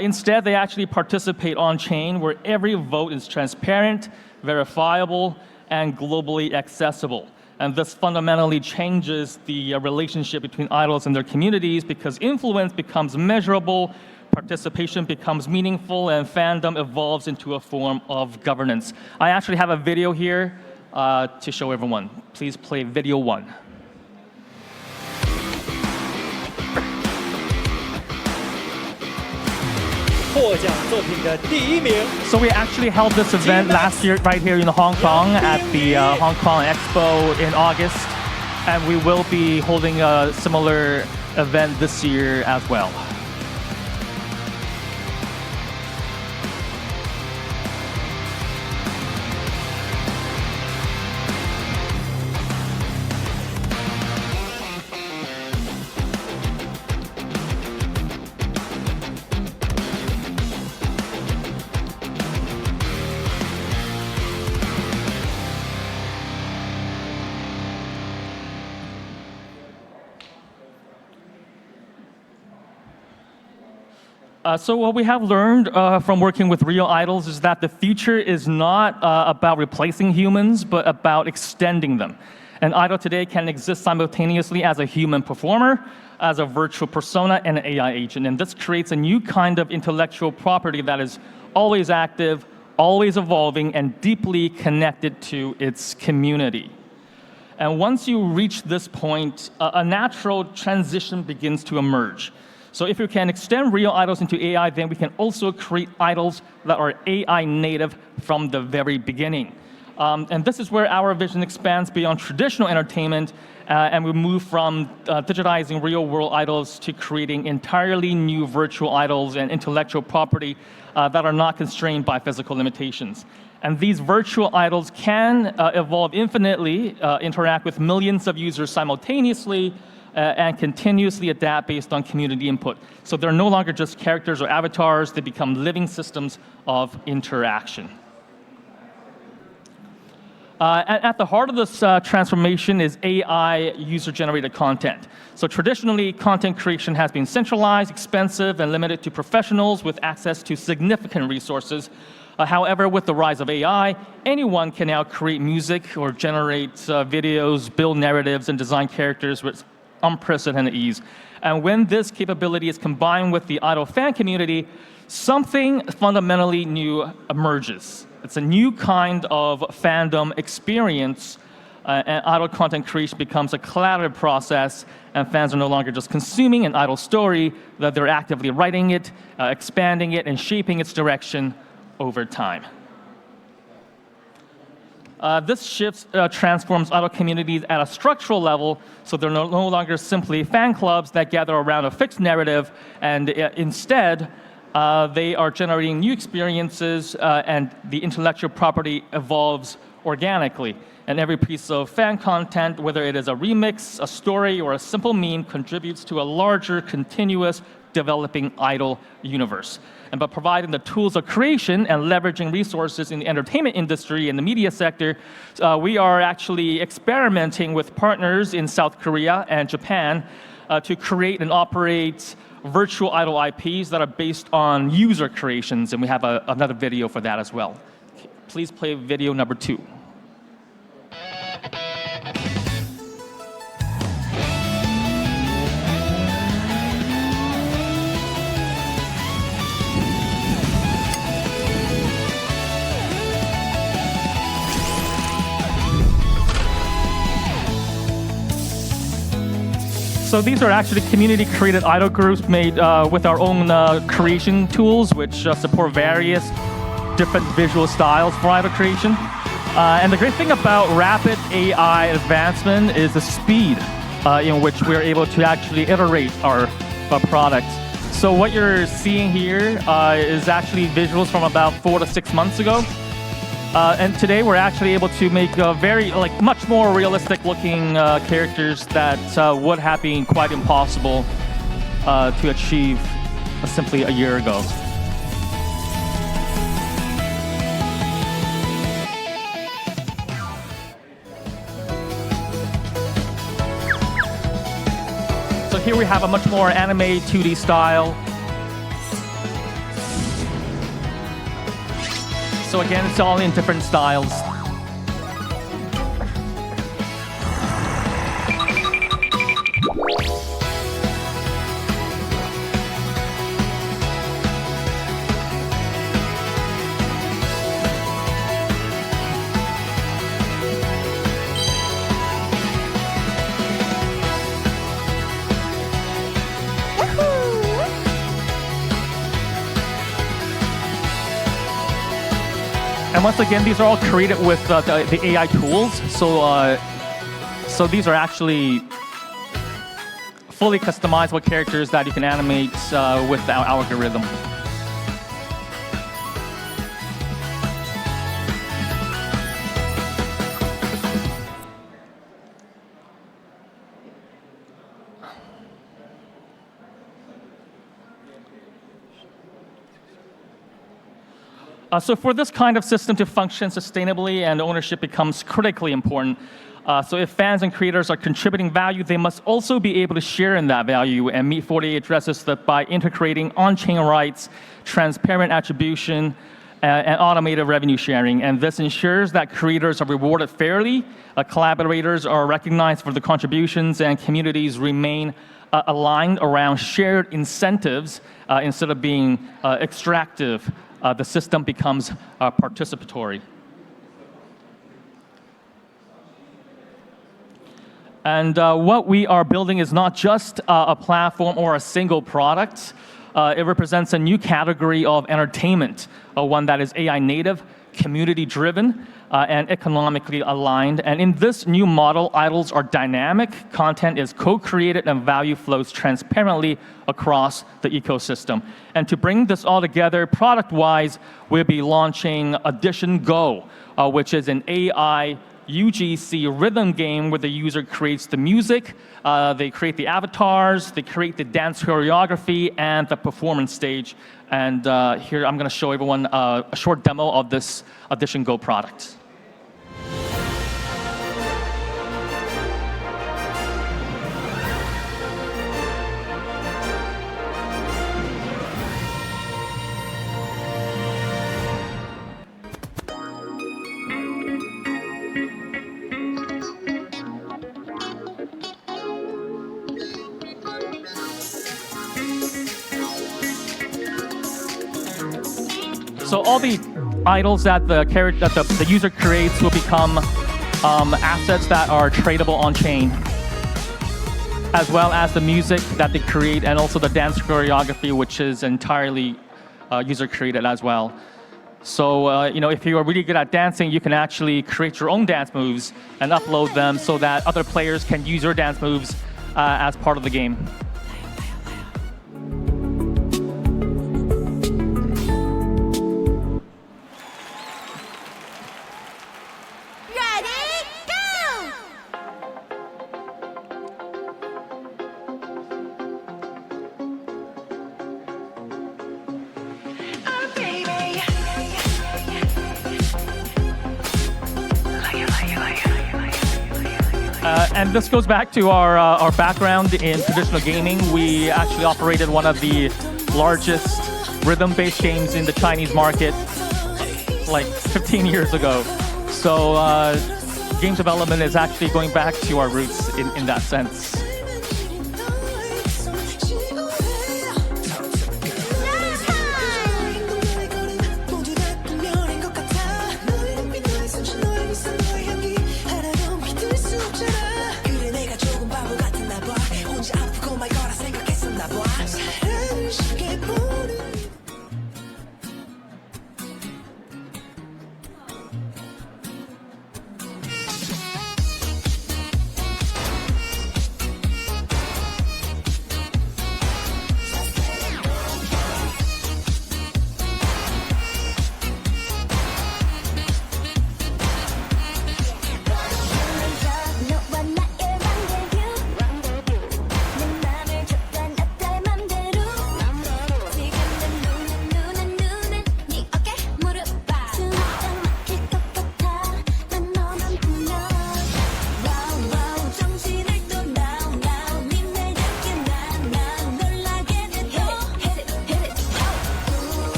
Instead, they actually participate on-chain, where every vote is transparent, verifiable, and globally accessible. And this fundamentally changes the relationship between idols and their communities, because influence becomes measurable, participation becomes meaningful, and fandom evolves into a form of governance. I actually have a video here to show everyone. Please play video 1. So we actually held this event last year right here in Hong Kong at the Hong Kong Expo in August, and we will be holding a similar event this year as well. So what we have learned from working with real idols is that the future is not about replacing humans, but about extending them. An idol today can exist simultaneously as a human performer, as a virtual persona, and an AI agent. And this creates a new kind of intellectual property that is always active, always evolving, and deeply connected to its community. And once you reach this point, a natural transition begins to emerge. So if we can extend real idols into AI, then we can also create idols that are AI native from the very beginning. And this is where our vision expands beyond traditional entertainment, and we move from digitizing real-world idols to creating entirely new virtual idols and intellectual property that are not constrained by physical limitations. And these virtual idols can evolve infinitely, interact with millions of users simultaneously, and continuously adapt based on community input. So they're no longer just characters or avatars, they become living systems of interaction. At the heart of this transformation is AI user-generated content. So traditionally, content creation has been centralized, expensive, and limited to professionals with access to significant resources. However, with the rise of AI, anyone can now create music or generate videos, build narratives, and design characters with unprecedented ease. And when this capability is combined with the idol fan community, something fundamentally new emerges. It's a new kind of fandom experience, and idol content creation becomes a collaborative process, and fans are no longer just consuming an idol story, that they're actively writing it, expanding it, and shaping its direction over time. This shift transforms idol communities at a structural level, so they're no longer simply fan clubs that gather around a fixed narrative, and instead, they are generating new experiences, and the intellectual property evolves organically. And every piece of fan content, whether it is a remix, a story, or a simple meme, contributes to a larger, continuous, developing idol universe. And by providing the tools of creation and leveraging resources in the entertainment industry and the media sector, we are actually experimenting with partners in South Korea and Japan to create and operate virtual idol IPs that are based on user creations, and we have another video for that as well. Please play video number 2. So these are actually community-created idol groups made with our own creation tools, which support various different visual styles for idol creation. And the great thing about rapid AI advancement is the speed in which we're able to actually iterate our products. So what you're seeing here is actually visuals from about 4 to 6 months ago. And today we're actually able to make much more realistic looking characters that would have been quite impossible to achieve simply a year ago. So here we have a much more anime 2D style. So again, it's all in different styles. And once again, these are all created with the AI tools. So these are actually fully customizable characters that you can animate with our algorithm. So for this kind of system to function sustainably, and ownership becomes critically important. So if fans and creators are contributing value, they must also be able to share in that value, and Meet 48 addresses that by integrating on-chain rights, transparent attribution, and automated revenue sharing. And this ensures that creators are rewarded fairly, collaborators are recognized for the contributions, and communities remain aligned around shared incentives instead of being extractive. The system becomes participatory. And what we are building is not just a platform or a single product. It represents a new category of entertainment, one that is AI native, community driven, and economically aligned. And in this new model, idols are dynamic, content is co-created, and value flows transparently across the ecosystem. And to bring this all together, product-wise, we'll be launching Audition Go, which is an AI UGC rhythm game where the user creates the music, they create the avatars, they create the dance choreography, and the performance stage. And here I'm going to show everyone a short demo of this Audition Go product. So all the idols that the user creates will become assets that are tradable on chain, as well as the music that they create and also the dance choreography, which is entirely user created as well. So if you are really good at dancing, you can actually create your own dance moves and upload them so that other players can use your dance moves as part of the game. And this goes back to our background in traditional gaming. We actually operated one of the largest rhythm-based games in the Chinese market like 15 years ago. So game development is actually going back to our roots in that sense.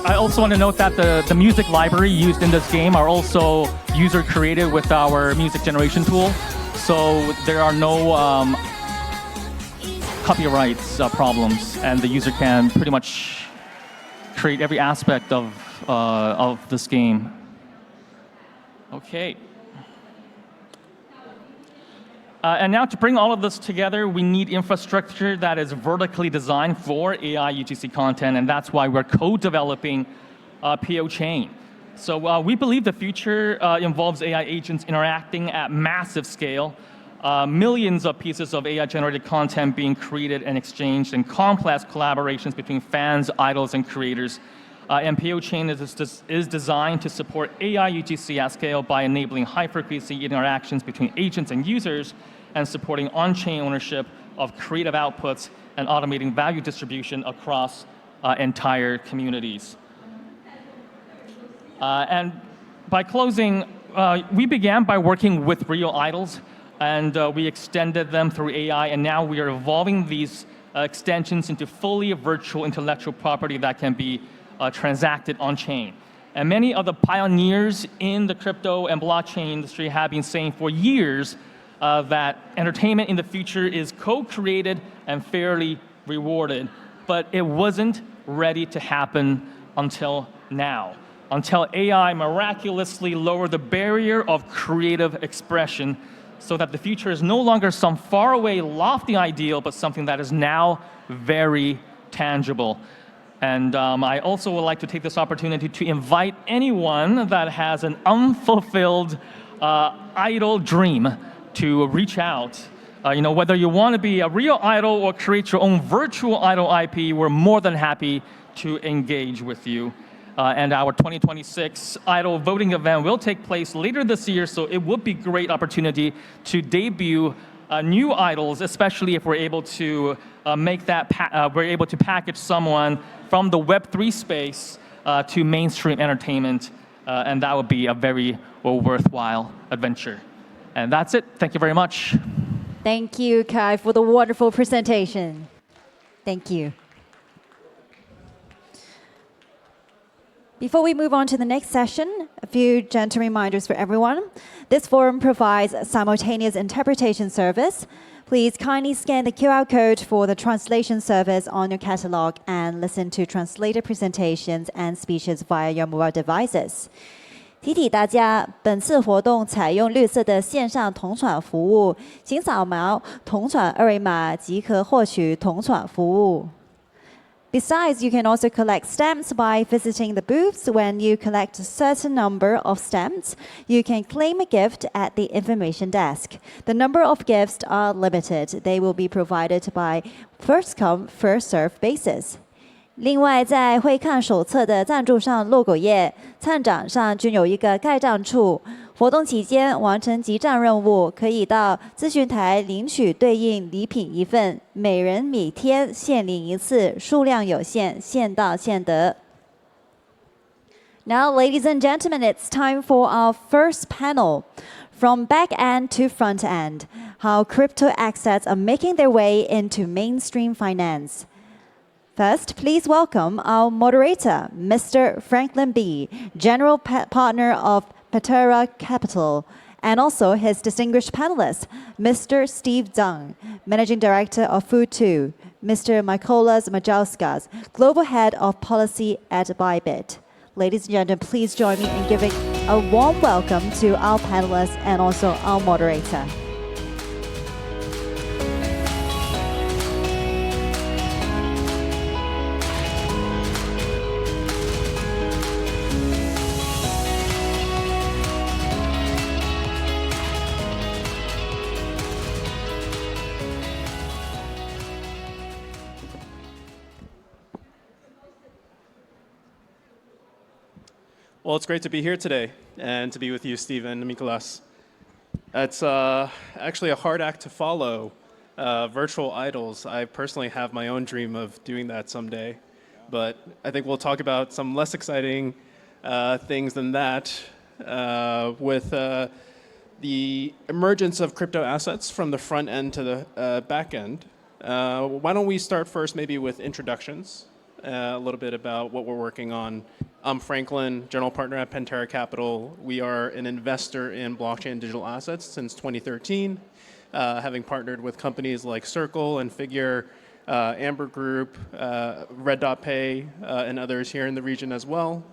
I also want to note that the music library used in this game are also user created with our music generation tool. So there are no copyrights problems, and the user can pretty much create every aspect of this game. Okay. And now to bring all of this together, we need infrastructure that is vertically designed for AI UGC content, and that's why we're co-developing PO Chain. So we believe the future involves AI agents interacting at massive scale, millions of pieces of AI-generated content being created and exchanged, and complex collaborations between fans, idols, and creators. And PO Chain is designed to support AI UGC at scale by enabling high-frequency interactions between agents and users, and supporting on-chain ownership of creative outputs and automating value distribution across entire communities. And by closing, we began by working with real idols, and we extended them through AI, and now we are evolving these extensions into fully virtual intellectual property that can be transacted on-chain. And many of the pioneers in the crypto and blockchain industry have been saying for years that entertainment in the future is co-created and fairly rewarded, but it wasn't ready to happen until now, until AI miraculously lowered the barrier of creative expression so that the future is no longer some faraway, lofty ideal, but something that is now very tangible. And I also would like to take this opportunity to invite anyone that has an unfulfilled idol dream to reach out. Whether you want to be a real idol or create your own virtual idol IP, we're more than happy to engage with you. And our 2026 idol voting event will take place later this year, so it would be a great opportunity to debut new idols, especially if we're able to we're able to package someone from the Web3 space to mainstream entertainment, and that would be a very worthwhile adventure. And that's it. Thank you very much. Thank you, Kai, for the wonderful presentation. Thank you. Before we move on to the next session, a few gentle reminders for everyone. This forum provides simultaneous interpretation service. Please kindly scan the QR code for the translation service on your catalog and listen to translated presentations and speeches via your mobile devices. 提提大家，本次活动采用绿色的线上同传服务，请扫描同传二维码即可获取同传服务。Besides, you can also collect stamps by visiting the booths. When you collect a certain number of stamps, you can claim a gift at the information desk. The number of gifts are limited. They will be provided by first come, first serve basis. 另外，在会看手册的赞助上 logo 页、参展上均有一个盖章处。活动期间完成集章任务，可以到咨询台领取对应礼品一份，每人每天限领一次，数量有限，现到现得。Now, ladies and gentlemen, it's time for our first panel. From back end to front end, how crypto assets are making their way into mainstream finance. First, please welcome our moderator, Mr. Franklin B., General Partner of Patera Capital, and also his distinguished panelists, Mr. Steve Zhang, Managing Director of Food2, Mr. Mykolas Majauskas, Global Head of Policy at Bybit. Ladies and gentlemen, please join me in giving a warm welcome to our panelists and also our moderator. Well, it's great to be here today and to be with you, Stephen and Mikolas. It's actually a hard act to follow, virtual idols. I personally have my own dream of doing that someday, but I think we'll talk about some less exciting things than that with the emergence of crypto assets from the front end to the back end. Why don't we start first maybe with introductions, a little bit about what we're working on. I'm Franklin, General Partner at Patera Capital. We are an investor in blockchain and digital assets since 2013, having partnered with companies like Circle and Figure, Amber Group, Red Dot Pay, and others here in the region as well.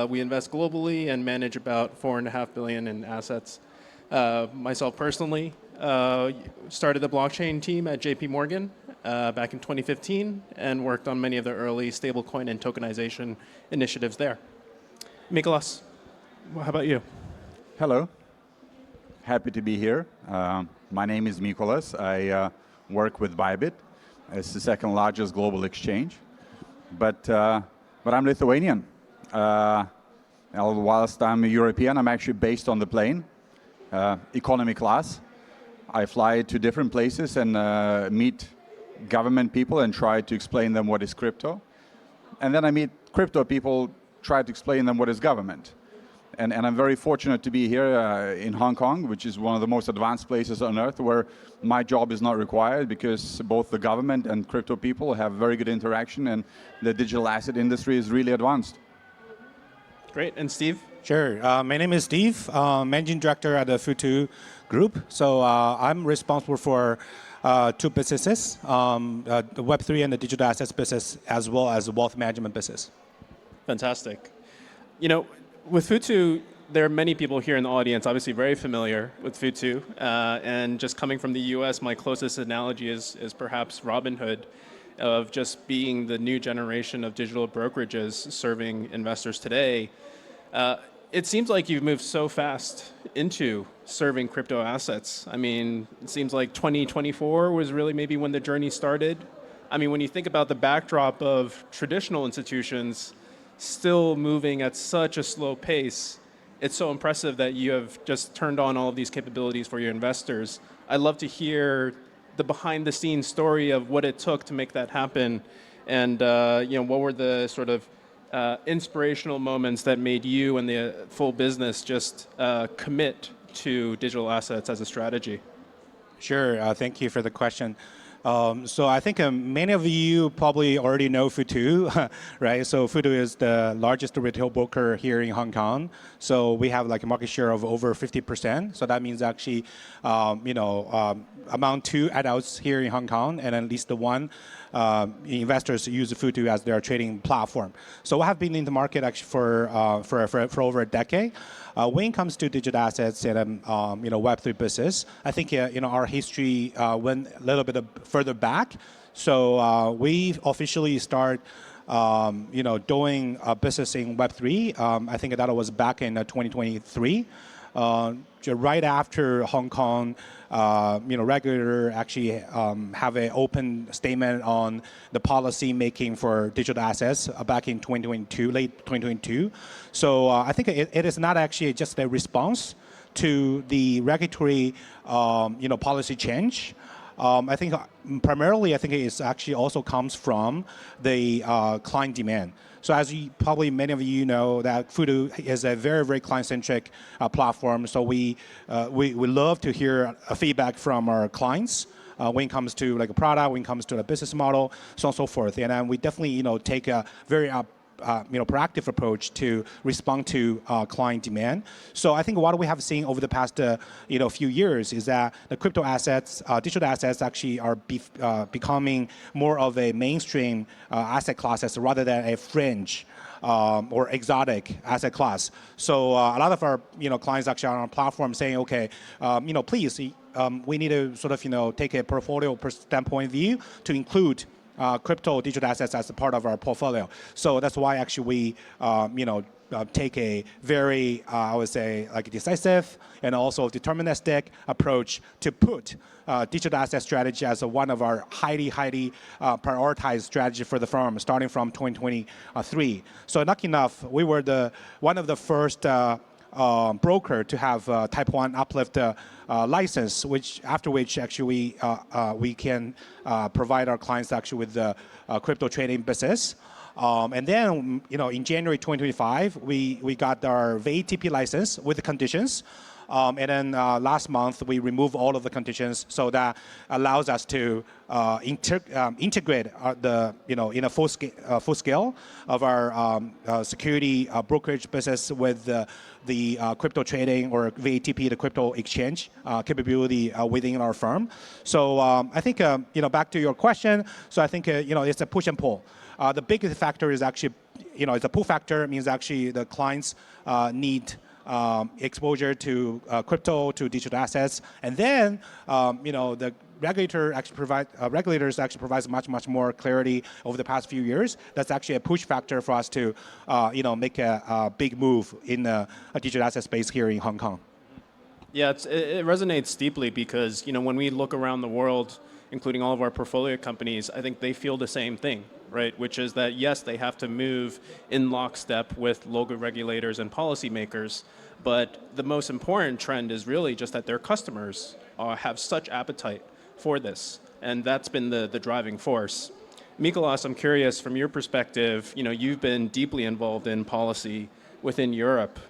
We invest globally and manage about $4.5 billion in assets. Myself personally started the blockchain team at JP Morgan back in 2015 and worked on many of the early stablecoin and tokenization initiatives there. Mikolas, how about you? Hello. Happy to be here. My name is Mikolas. I work with Bybit. It's the second largest global exchange. But I'm Lithuanian. Whilst I'm a European, I'm actually based on the plane, economy class. I fly to different places and meet government people and try to explain them what is crypto. And then I meet crypto people, try to explain them what is government. And I'm very fortunate to be here in Hong Kong, which is one of the most advanced places on earth where my job is not required because both the government and crypto people have very good interaction and the digital asset industry is really advanced. Great. And Steve? Sure. My name is Steve, Managing Director at the Food2 Group. So I'm responsible for two businesses, the Web3 and the digital assets business, as well as the wealth management business. Fantastic. You know, with Food2, there are many people here in the audience obviously very familiar with Food2. And just coming from the US, my closest analogy is perhaps Robinhood, of just being the new generation of digital brokerages serving investors today. It seems like you've moved so fast into serving crypto assets. I mean, it seems like 2024 was really maybe when the journey started. I mean, when you think about the backdrop of traditional institutions still moving at such a slow pace, it's so impressive that you have just turned on all of these capabilities for your investors. I'd love to hear the behind-the-scenes story of what it took to make that happen, and what were the sort of inspirational moments that made you and the full business just commit to digital assets as a strategy? Sure. Thank you for the question. So I think many of you probably already know Futu, right? So Futu is the largest retail broker here in Hong Kong. So we have like a market share of over 50%. So that means actually, among 2 adults here in Hong Kong, and at least the one investors use Futu as their trading platform. So we have been in the market actually for over a decade. When it comes to digital assets and Web3 business, I think our history went a little bit further back. So we officially start doing business in Web3. I think that was back in 2023. Right after Hong Kong, regulator actually have an open statement on the policy making for digital assets back in 2022, late 2022. So I think it is not actually just a response to the regulatory, policy change. I think primarily, I think it actually also comes from the client demand. So as probably many of you know, that Futu is a very, very client-centric platform. So we love to hear feedback from our clients when it comes to like a product, when it comes to the business model, so on and so forth. And then we definitely take a very proactive approach to respond to client demand. So I think what we have seen over the past few years is that the crypto assets, digital assets actually are becoming more of a mainstream asset classes rather than a fringe or exotic asset class. So a lot of our clients actually are on our platform saying, okay, please, we need to sort of take a portfolio standpoint view to include crypto digital assets as a part of our portfolio. So that's why actually we, take a very, I would say, like decisive and also deterministic approach to put digital asset strategy as one of our highly prioritized strategy for the firm, starting from 2023. So lucky enough, we were one of the first broker to have Type 1 uplift license, after which actually we can provide our clients actually with the crypto trading business. And then in January 2025, we got our VATP license with the conditions. And then last month, we removed all of the conditions, so that allows us to integrate in a full scale of our security brokerage business with the crypto trading or VATP, the crypto exchange capability within our firm. So I think back to your question. So I think it's a push and pull. The biggest factor is actually it's a pull factor. It means actually the clients need exposure to crypto, to digital assets, and then the regulators actually provides much more clarity over the past few years. That's actually a push factor for us to make a big move in a digital asset space here in Hong Kong. Yeah, it resonates deeply because when we look around the world, including all of our portfolio companies, I think they feel the same thing, right? Which is that yes, they have to move in lockstep with local regulators and policymakers, but the most important trend is really just that their customers have such appetite for this, and that's been the driving force. Mikolas, I'm curious from your perspective. You've been deeply involved in policy within Europe.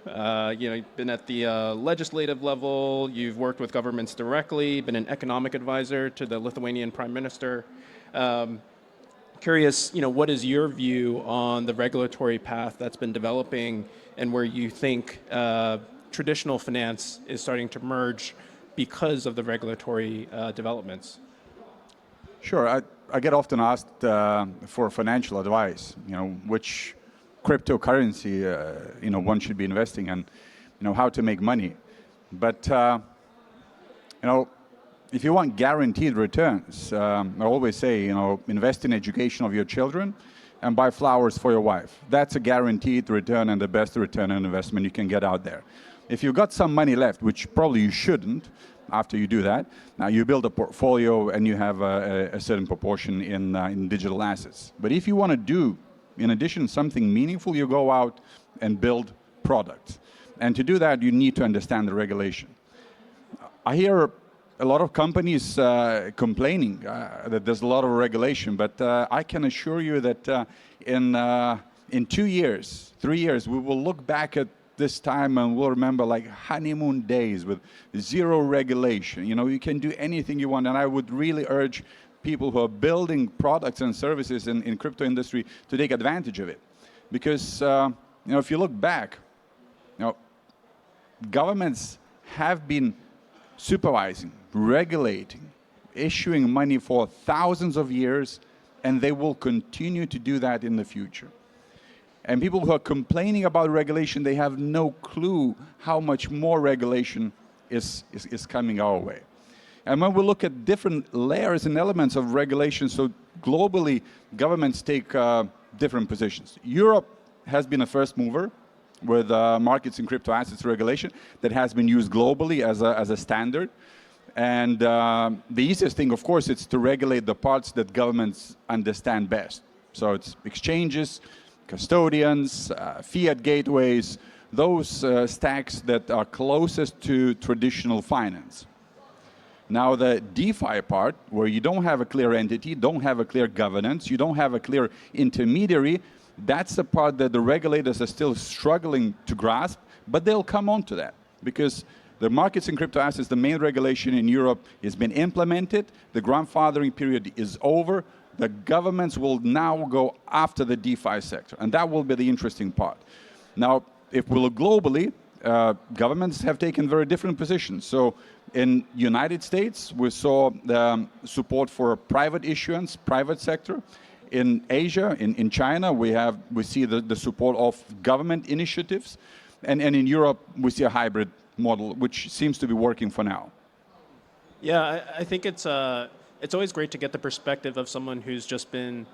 You've been at the legislative level. You've worked with governments directly. Been an economic advisor to the Lithuanian Prime Minister. Curious, what is your view on the regulatory path that's been developing, and where you think traditional finance is starting to merge because of the regulatory developments? Sure. I get often asked for financial advice, which cryptocurrency one should be investing in, how to make money. But if you want guaranteed returns, I always say, invest in education of your children and buy flowers for your wife. That's a guaranteed return and the best return on investment you can get out there. If you've got some money left, which probably you shouldn't, after you do that, now you build a portfolio and you have a certain proportion in digital assets. But if you want to do, in addition, something meaningful, you go out and build products. And to do that, you need to understand the regulation. I hear a lot of companies complaining that there's a lot of regulation, but I can assure you that in 2 years, 3 years, we will look back at this time and we'll remember like honeymoon days with zero regulation. You can do anything you want, and I would really urge people who are building products and services in crypto industry to take advantage of it. Because if you look back, governments have been supervising, regulating, issuing money for thousands of years, and they will continue to do that in the future. And people who are complaining about regulation, they have no clue how much more regulation is coming our way. And when we look at different layers and elements of regulation, so globally, governments take different positions. Europe has been a first mover with markets in crypto assets regulation that has been used globally as a standard. And the easiest thing, of course, is to regulate the parts that governments understand best. So it's exchanges, custodians, fiat gateways, those stacks that are closest to traditional finance. Now the DeFi part, where you don't have a clear entity, don't have a clear governance, you don't have a clear intermediary, that's the part that the regulators are still struggling to grasp, but they'll come on to that. Because the markets in crypto assets, the main regulation in Europe has been implemented, the grandfathering period is over, the governments will now go after the DeFi sector, and that will be the interesting part. Now, if we look globally, governments have taken very different positions. So in United States, we saw the support for private issuance, private sector. In Asia, in China, we see the support of government initiatives. And in Europe, we see a hybrid model, which seems to be working for now. Yeah, I think it's always great to get the perspective of someone who's just been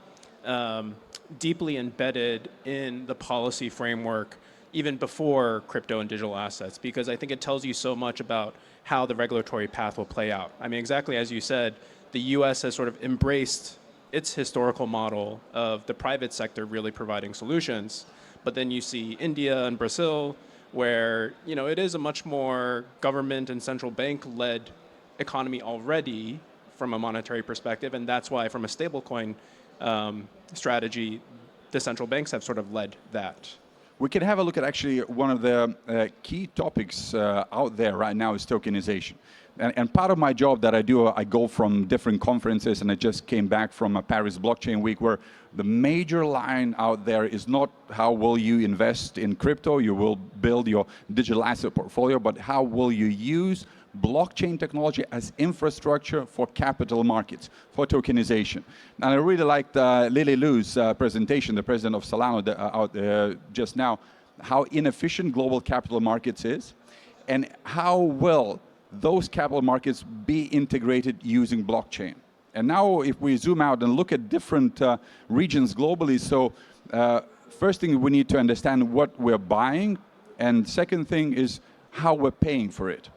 deeply embedded in the policy framework even before crypto and digital assets, because I think it tells you so much about how the regulatory path will play out. I mean, exactly as you said, the US has sort of embraced its historical model of the private sector really providing solutions, but then you see India and Brazil, where it is a much more government and central bank-led economy already from a monetary perspective, and that's why from a stablecoin strategy, the central banks have sort of led that. We can have a look at actually one of the key topics out there right now is tokenization. And part of my job that I do, I go from different conferences, and I just came back from a Paris Blockchain Week, where the major line out there is not how will you invest in crypto, you will build your digital asset portfolio, but how will you use blockchain technology as infrastructure for capital markets, for tokenization. And I really liked Lily Liu's presentation, the president of Solana, out just now, how inefficient global capital markets is, and how will those capital markets be integrated using blockchain. And now if we zoom out and look at different regions globally, so first thing we need to understand what we're buying, and second thing is how we're paying for it.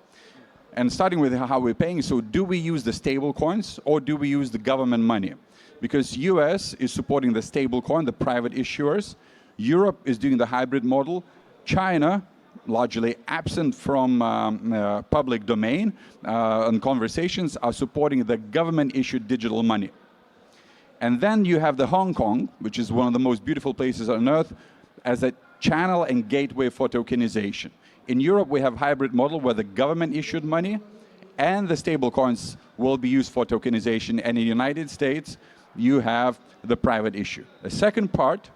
And starting with how we're paying, so do we use the stable coins or do we use the government money? Because US is supporting the stable coin, the private issuers. Europe is doing the hybrid model. China, largely absent from public domain and conversations, are supporting the government-issued digital money. And then you have the Hong Kong, which is one of the most beautiful places on earth, as a channel and gateway for tokenization. In Europe, we have a hybrid model where the government issued money and the stable coins will be used for tokenization. And in the United States, you have the private issue. The second part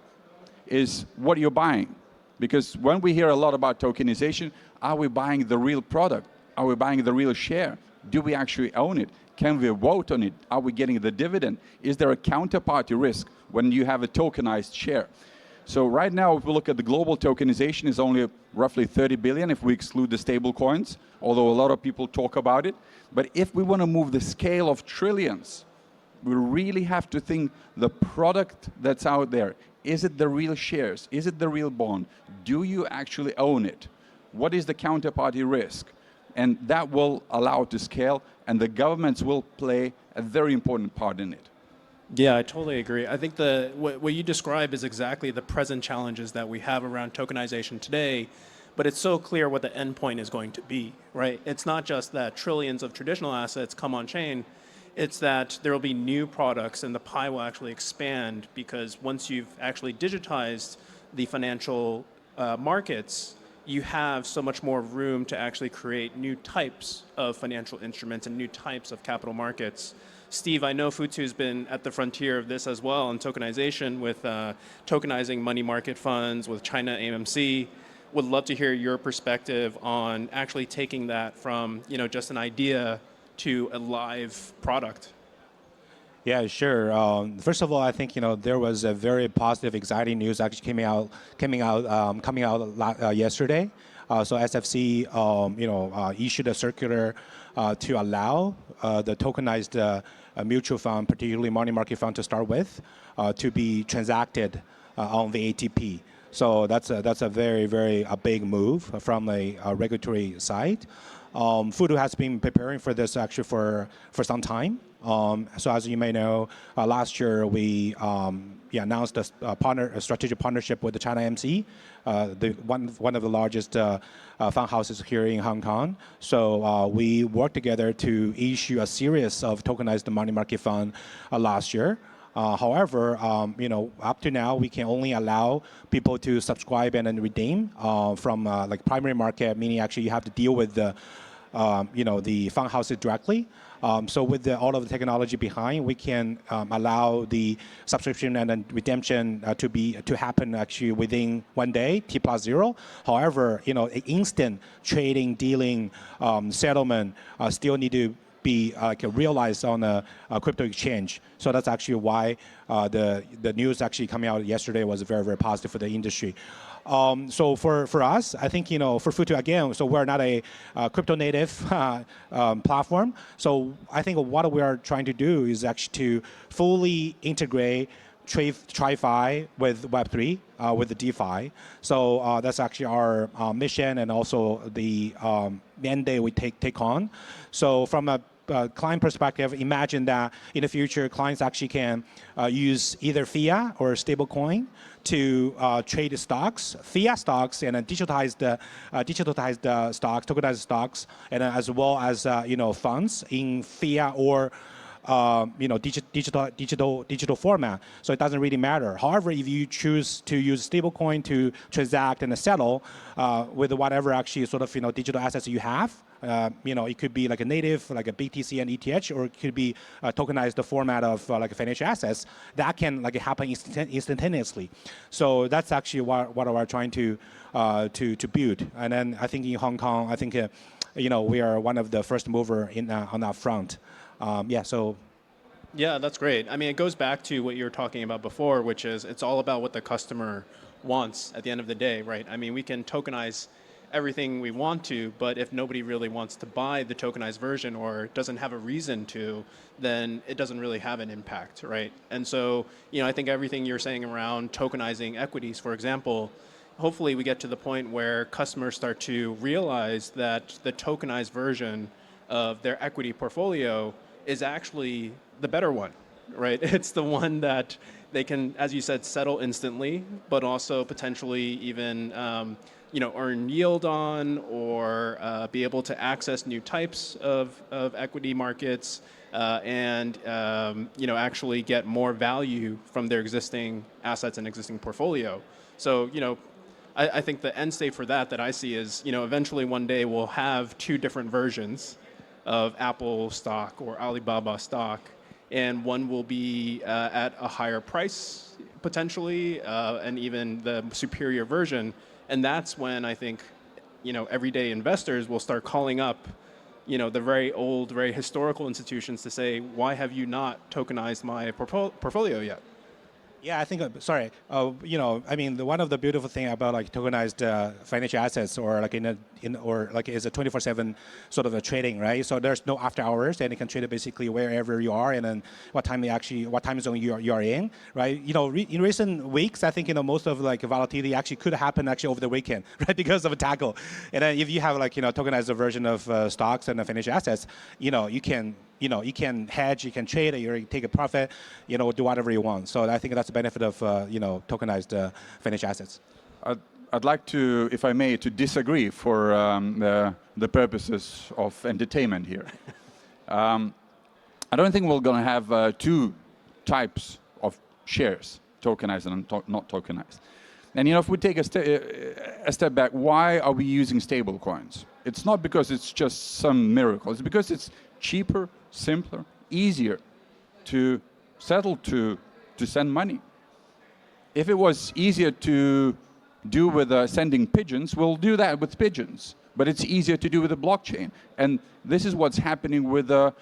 is what you're buying. Because when we hear a lot about tokenization, are we buying the real product? Are we buying the real share? Do we actually own it? Can we vote on it? Are we getting the dividend? Is there a counterparty risk when you have a tokenized share? So right now, if we look at the global tokenization, is only roughly 30 billion if we exclude the stable coins, although a lot of people talk about it. But if we want to move the scale of trillions, we really have to think the product that's out there. Is it the real shares? Is it the real bond? Do you actually own it? What is the counterparty risk? And that will allow it to scale, and the governments will play a very important part in it. Yeah, I totally agree. I think what you describe is exactly the present challenges that we have around tokenization today, but it's so clear what the endpoint is going to be, right? It's not just that trillions of traditional assets come on chain, it's that there will be new products and the pie will actually expand, because once you've actually digitized the financial markets, you have so much more room to actually create new types of financial instruments and new types of capital markets. Steve, I know Futu's been at the frontier of this as well in tokenization with tokenizing money market funds with China AMC. Would love to hear your perspective on actually taking that from just an idea to a live product. Yeah, sure. First of all, I think there was a very positive, exciting news actually coming out yesterday. So SFC, issued a circular to allow the tokenized mutual fund, particularly money market fund to start with, to be transacted on the ATP. So that's a very, very big move from a regulatory side. Futu has been preparing for this actually for some time. So as you may know, last year we announced a strategic partnership with the China AMC, one of the largest fund houses here in Hong Kong. So we worked together to issue a series of tokenized money market fund last year. However, up to now, we can only allow people to subscribe and then redeem from like primary market, meaning actually you have to deal with the fund houses directly. So with all of the technology behind, we can allow the subscription and then redemption to happen actually within 1 day, T+0. However, instant trading, dealing, settlement still need to be realized on a crypto exchange. So that's actually why the news actually coming out yesterday was very, very positive for the industry. So for us, I think, for Futu, again, so we're not a crypto native platform. So I think what we are trying to do is actually to fully integrate TradFi with Web3, with the DeFi. So that's actually our mission and also the mandate we take on. So from a client perspective, imagine that in the future, clients actually can use either fiat or stablecoin to trade stocks, fiat stocks, and digitized stocks, tokenized stocks, and as well as funds in fiat or digital format. So it doesn't really matter. However, if you choose to use stablecoin to transact and settle with whatever actually sort of digital assets you have, it could be like a native, like a BTC and ETH, or it could be a tokenized format of like financial assets that can happen instantaneously. So that's actually what we're trying to build. And then I think in Hong Kong, I think we are one of the first mover on that front. Yeah, that's great. I mean, it goes back to what you were talking about before, which is it's all about what the customer wants at the end of the day, right? I mean, we can tokenize everything we want to, but if nobody really wants to buy the tokenized version or doesn't have a reason to, then it doesn't really have an impact, right? And so, I think everything you're saying around tokenizing equities, for example, hopefully we get to the point where customers start to realize that the tokenized version of their equity portfolio is actually the better one, right? It's the one that they can, as you said, settle instantly, but also potentially even earn yield on or be able to access new types of equity markets and actually get more value from their existing assets and existing portfolio. So, I think the end state for that I see is, eventually one day we'll have two different versions of Apple stock or Alibaba stock, and one will be at a higher price potentially, and even the superior version. And that's when I think, everyday investors will start calling up, the very old, very historical institutions to say, why have you not tokenized my portfolio yet? Yeah, I think, one of the beautiful thing about tokenized financial assets or is a 24/7 sort of a trading, right? So there's no after hours, and you can trade it basically wherever you are and then what time zone you are in, right? In recent weeks, I think most of volatility actually could happen actually over the weekend, right? Because of a tackle. And then if you have tokenized version of stocks and financial assets, you can hedge, you can trade, you take a profit, do whatever you want. So I think that's the benefit of tokenized financial assets. I'd like to, if I may, to disagree for the purposes of entertainment here. I don't think we're going to have two types of shares, tokenized and not tokenized. And if we take a step back, why are we using stable coins? It's not because it's just some miracle. It's because it's cheaper, simpler, easier to settle, to send money. If it was easier to do with sending pigeons, we'll do that with pigeons. But it's easier to do with the blockchain. And this is what's happening with the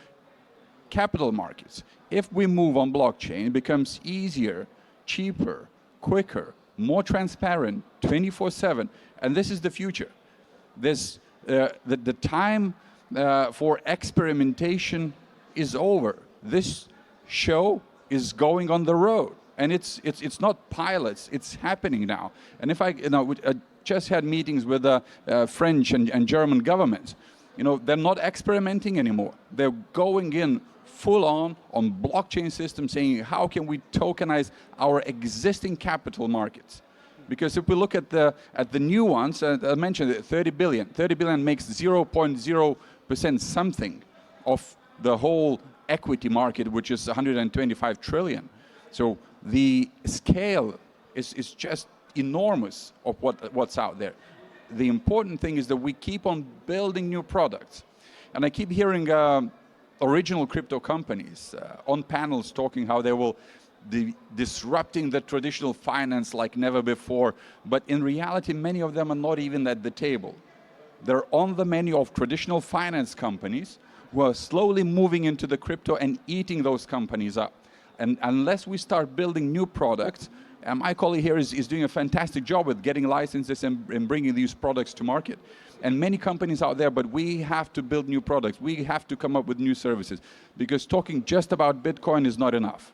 capital markets. If we move on blockchain, it becomes easier, cheaper, quicker, more transparent, 24/7. And this is the future. The time for experimentation is over. This show is going on the road. And it's not pilots, it's happening now. And if I just had meetings with the French and German governments, they're not experimenting anymore. They're going in full on blockchain systems, saying how can we tokenize our existing capital markets? Because if we look at the new ones, I mentioned it, 30 billion. 30 billion makes 0.0% something of the whole equity market, which is 125 trillion. So the scale is just enormous of what's out there. The important thing is that we keep on building new products. And I keep hearing original crypto companies on panels talking how they will be disrupting the traditional finance like never before. But in reality, many of them are not even at the table. They're on the menu of traditional finance companies who are slowly moving into the crypto and eating those companies up. And unless we start building new products, and my colleague here is doing a fantastic job with getting licenses and bringing these products to market. And many companies out there, but we have to build new products. We have to come up with new services, because talking just about Bitcoin is not enough.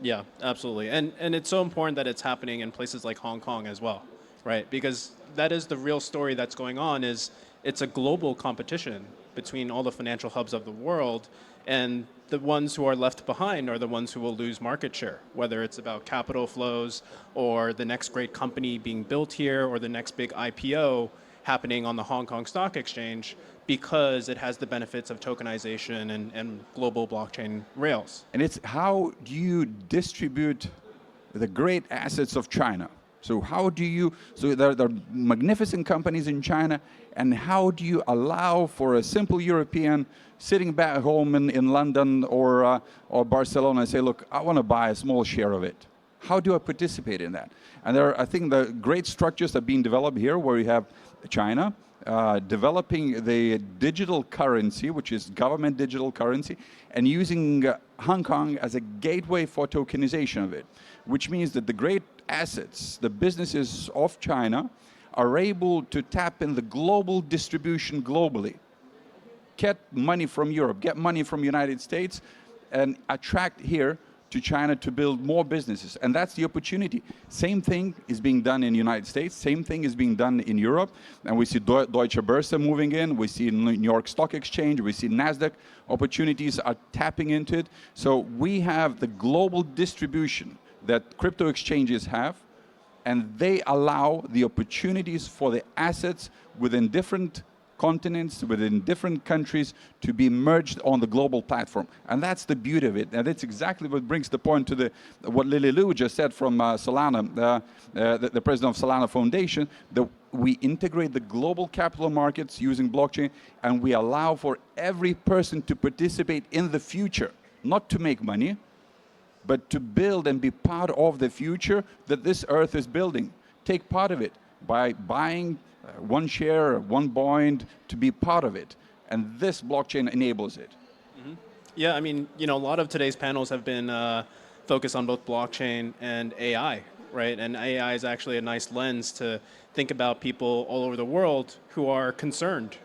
Yeah, absolutely. And it's so important that it's happening in places like Hong Kong as well, right? Because that is the real story that's going on, is it's a global competition between all the financial hubs of the world, and the ones who are left behind are the ones who will lose market share, whether it's about capital flows or the next great company being built here or the next big IPO happening on the Hong Kong Stock Exchange, because it has the benefits of tokenization and global blockchain rails. And it's how do you distribute the great assets of China? So how do you, so there are magnificent companies in China, and how do you allow for a simple European sitting back home in London or Barcelona and say, look, I want to buy a small share of it. How do I participate in that? And there are, I think, the great structures are being developed here, where you have China developing the digital currency, which is government digital currency, and using Hong Kong as a gateway for tokenization of it, which means that the great assets, the businesses of China, are able to tap in the global distribution globally, get money from Europe, get money from the United States, and attract here to China to build more businesses. And that's the opportunity. Same thing is being done in the United States, same thing is being done in Europe, and we see Deutsche Börse moving in, we see New York Stock Exchange, we see NASDAQ opportunities are tapping into it. So we have the global distribution that crypto exchanges have, and they allow the opportunities for the assets within different continents, within different countries, to be merged on the global platform. And that's the beauty of it. And that's exactly what brings the point to what Lily Liu just said from Solana, the president of Solana Foundation, that we integrate the global capital markets using blockchain, and we allow for every person to participate in the future, not to make money, but to build and be part of the future that this earth is building. Take part of it by buying one share, one bond, to be part of it. And this blockchain enables it. Mm-hmm. Yeah, I mean, a lot of today's panels have been focused on both blockchain and AI, right? And AI is actually a nice lens to think about people all over the world who are concerned.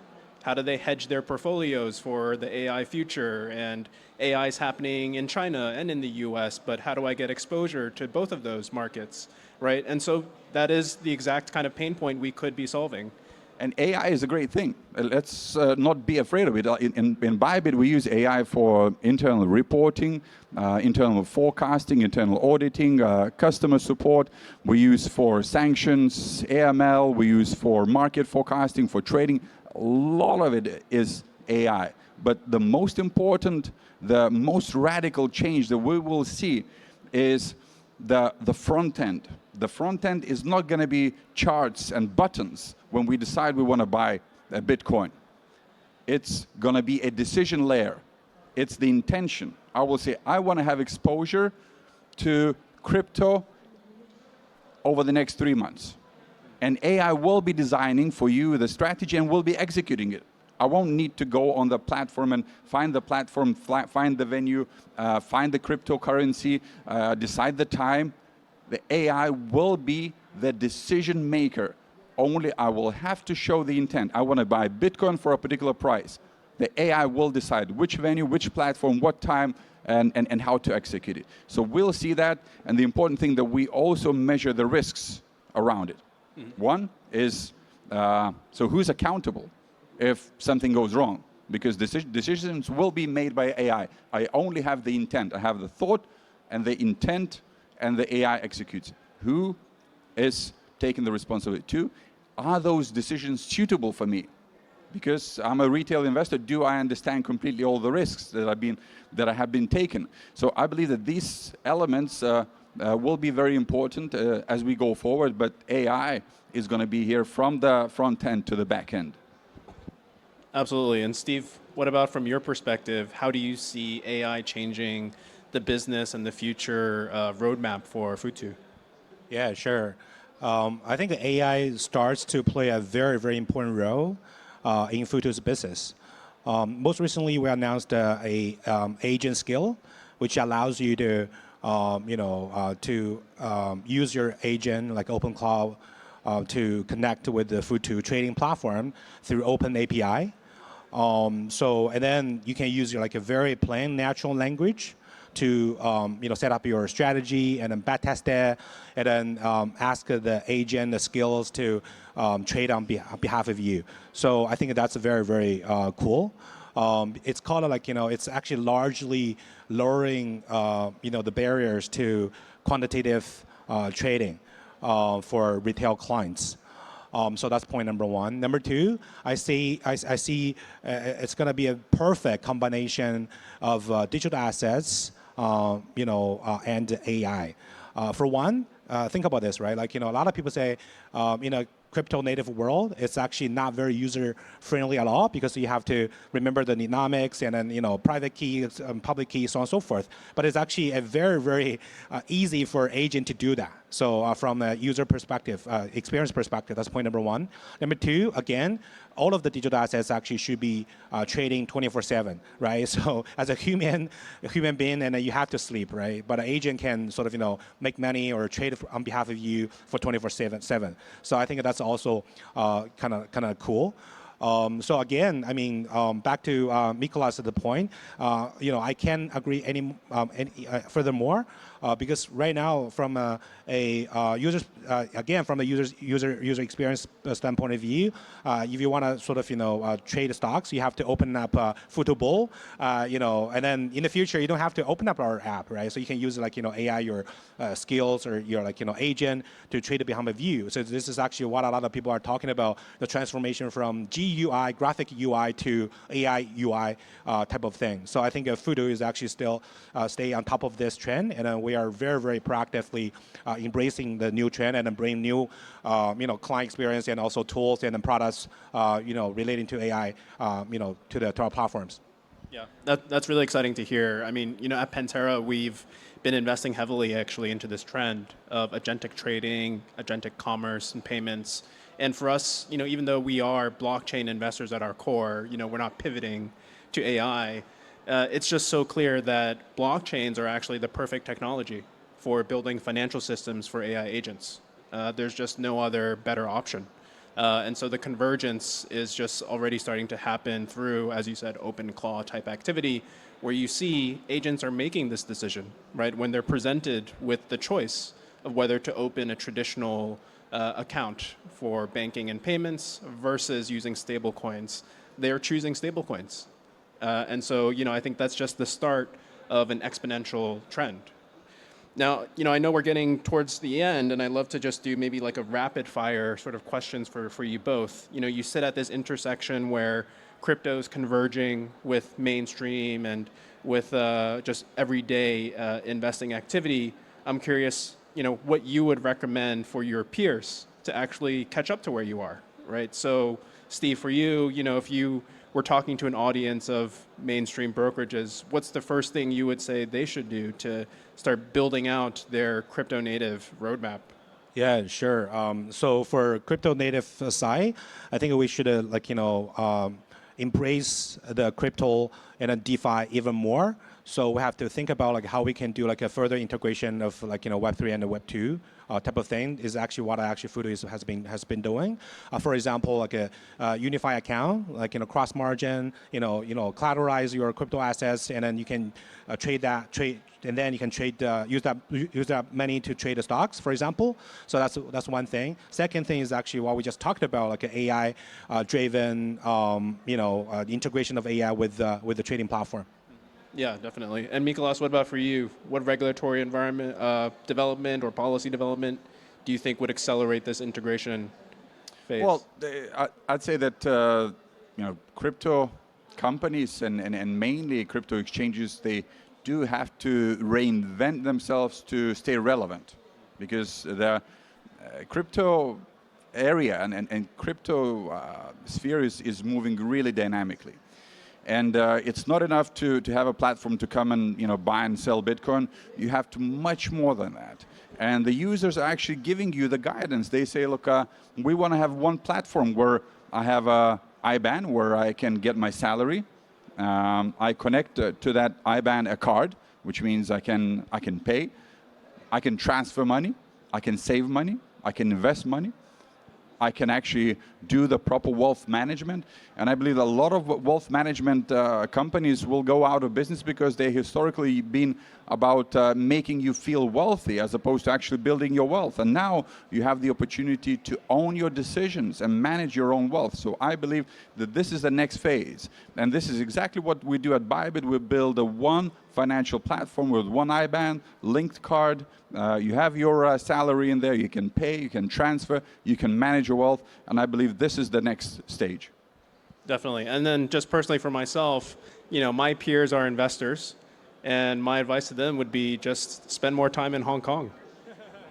How do they hedge their portfolios for the AI future? And AI is happening in China and in the US, but how do I get exposure to both of those markets, right? And so that is the exact kind of pain point we could be solving. And AI is a great thing. Let's not be afraid of it. In Bybit, we use AI for internal reporting, internal forecasting, internal auditing, customer support. We use for sanctions, AML. We use for market forecasting, for trading. A lot of it is AI. But the most important, the most radical change that we will see is the front end. The front end is not going to be charts and buttons when we decide we want to buy a Bitcoin. It's going to be a decision layer. It's the intention. I will say, I want to have exposure to crypto over the next 3 months. And AI will be designing for you the strategy and will be executing it. I won't need to go on the platform and find the platform, find the venue, find the cryptocurrency, decide the time. The AI will be the decision maker. Only I will have to show the intent. I want to buy Bitcoin for a particular price. The AI will decide which venue, which platform, what time, and how to execute it. So we'll see that. And the important thing that we also measure the risks around it. One is, so who's accountable if something goes wrong? Because decisions will be made by AI. I only have the intent. I have the thought and the intent, and the AI executes. Who is taking the responsibility? Two, are those decisions suitable for me? Because I'm a retail investor, do I understand completely all the risks that have been taken? So I believe that these elements will be very important as we go forward, but AI is going to be here from the front end to the back end. Absolutely. And Steve, what about from your perspective, how do you see AI changing the business and the future roadmap for Futu? Yeah, sure. I think the AI starts to play a very, very important role in Futu's business. Most recently, we announced a agent skill, which allows you to, use your agent like OpenCloud to connect with the Futu trading platform through Open API. And then you can use like a very plain natural language to set up your strategy and then backtest it, and then ask the agent the skills to trade on behalf of you. So I think that's very, very cool. It's called it's actually largely lowering the barriers to quantitative trading for retail clients. So that's point number one. Number two, I see it's going to be a perfect combination of digital assets, and AI. For one, think about this, right? Like, a lot of people say, in a crypto native world, it's actually not very user friendly at all because you have to remember the dynamics and then, private keys, public keys, so on and so forth. But it's actually a very, very easy for agent to do that. So from a user perspective, experience perspective, that's point number one. Number two, again, all of the digital assets actually should be trading 24/7, right? So as a human being, and you have to sleep, right? But an agent can sort of, make money or trade on behalf of you for 24/7. So I think that's also kind of cool. So again, I mean, back to Mikolas at the point, I can't agree any furthermore, because right now, from a user experience standpoint of view, if you want to sort of trade stocks, you have to open up Futu Bull, and then in the future you don't have to open up our app, right? So you can use AI, your skills or your agent to trade behind a view. So this is actually what a lot of people are talking about, the transformation from GUI, graphic UI, to AI UI type of thing. So I think Futu is actually still stay on top of this trend, and we are very, very proactively embracing the new trend and then bring new client experience and also tools and then products relating to AI to our platforms. Yeah, that's really exciting to hear. I mean, at Pantera, we've been investing heavily actually into this trend of agentic trading, agentic commerce and payments. And for us, even though we are blockchain investors at our core, we're not pivoting to AI. It's just so clear that blockchains are actually the perfect technology for building financial systems for AI agents. There's just no other better option. And so the convergence is just already starting to happen through, as you said, open claw type activity, where you see agents are making this decision, right? When they're presented with the choice of whether to open a traditional account for banking and payments versus using stablecoins, they're choosing stablecoins. And so, I think that's just the start of an exponential trend. Now, I know we're getting towards the end, and I'd love to just do maybe like a rapid fire sort of questions for you both. You sit at this intersection where crypto's converging with mainstream and with just everyday investing activity. I'm curious, what you would recommend for your peers to actually catch up to where you are, right? So, Steve, for you, if you were talking to an audience of mainstream brokerages, what's the first thing you would say they should do to start building out their crypto native roadmap? Yeah, sure. So for crypto native side, I think we should embrace the crypto and then DeFi even more. So we have to think about how we can do a further integration of Web3 and the Web2 type of thing is actually what Futu has been doing. For example, a unified account, cross margin, collateralize your crypto assets, and then you can trade, and then you can use that money to trade the stocks, for example. So that's one thing. Second thing is actually what we just talked about, an AI driven, integration of AI with the trading platform. Yeah, definitely. And Mikolas, what about for you? What regulatory environment development or policy development do you think would accelerate this integration phase? Well, I'd say that crypto companies and mainly crypto exchanges, they do have to reinvent themselves to stay relevant, because the crypto area and crypto sphere is moving really dynamically. And it's not enough to have a platform to come and buy and sell Bitcoin. You have to much more than that. And the users are actually giving you the guidance. They say, look, we want to have one platform where I have a IBAN where I can get my salary. I connect to that IBAN a card, which means I can pay, I can transfer money, I can save money, I can invest money. I can actually do the proper wealth management. And I believe a lot of wealth management companies will go out of business because they historically been about making you feel wealthy as opposed to actually building your wealth. And now you have the opportunity to own your decisions and manage your own wealth. So I believe that this is the next phase. And this is exactly what we do at Bybit. We build a one financial platform with one IBAN, linked card. You have your salary in there. You can pay, you can transfer, you can manage your wealth. And I believe this is the next stage. Definitely. And then just personally for myself, my peers are investors. And my advice to them would be just spend more time in Hong Kong.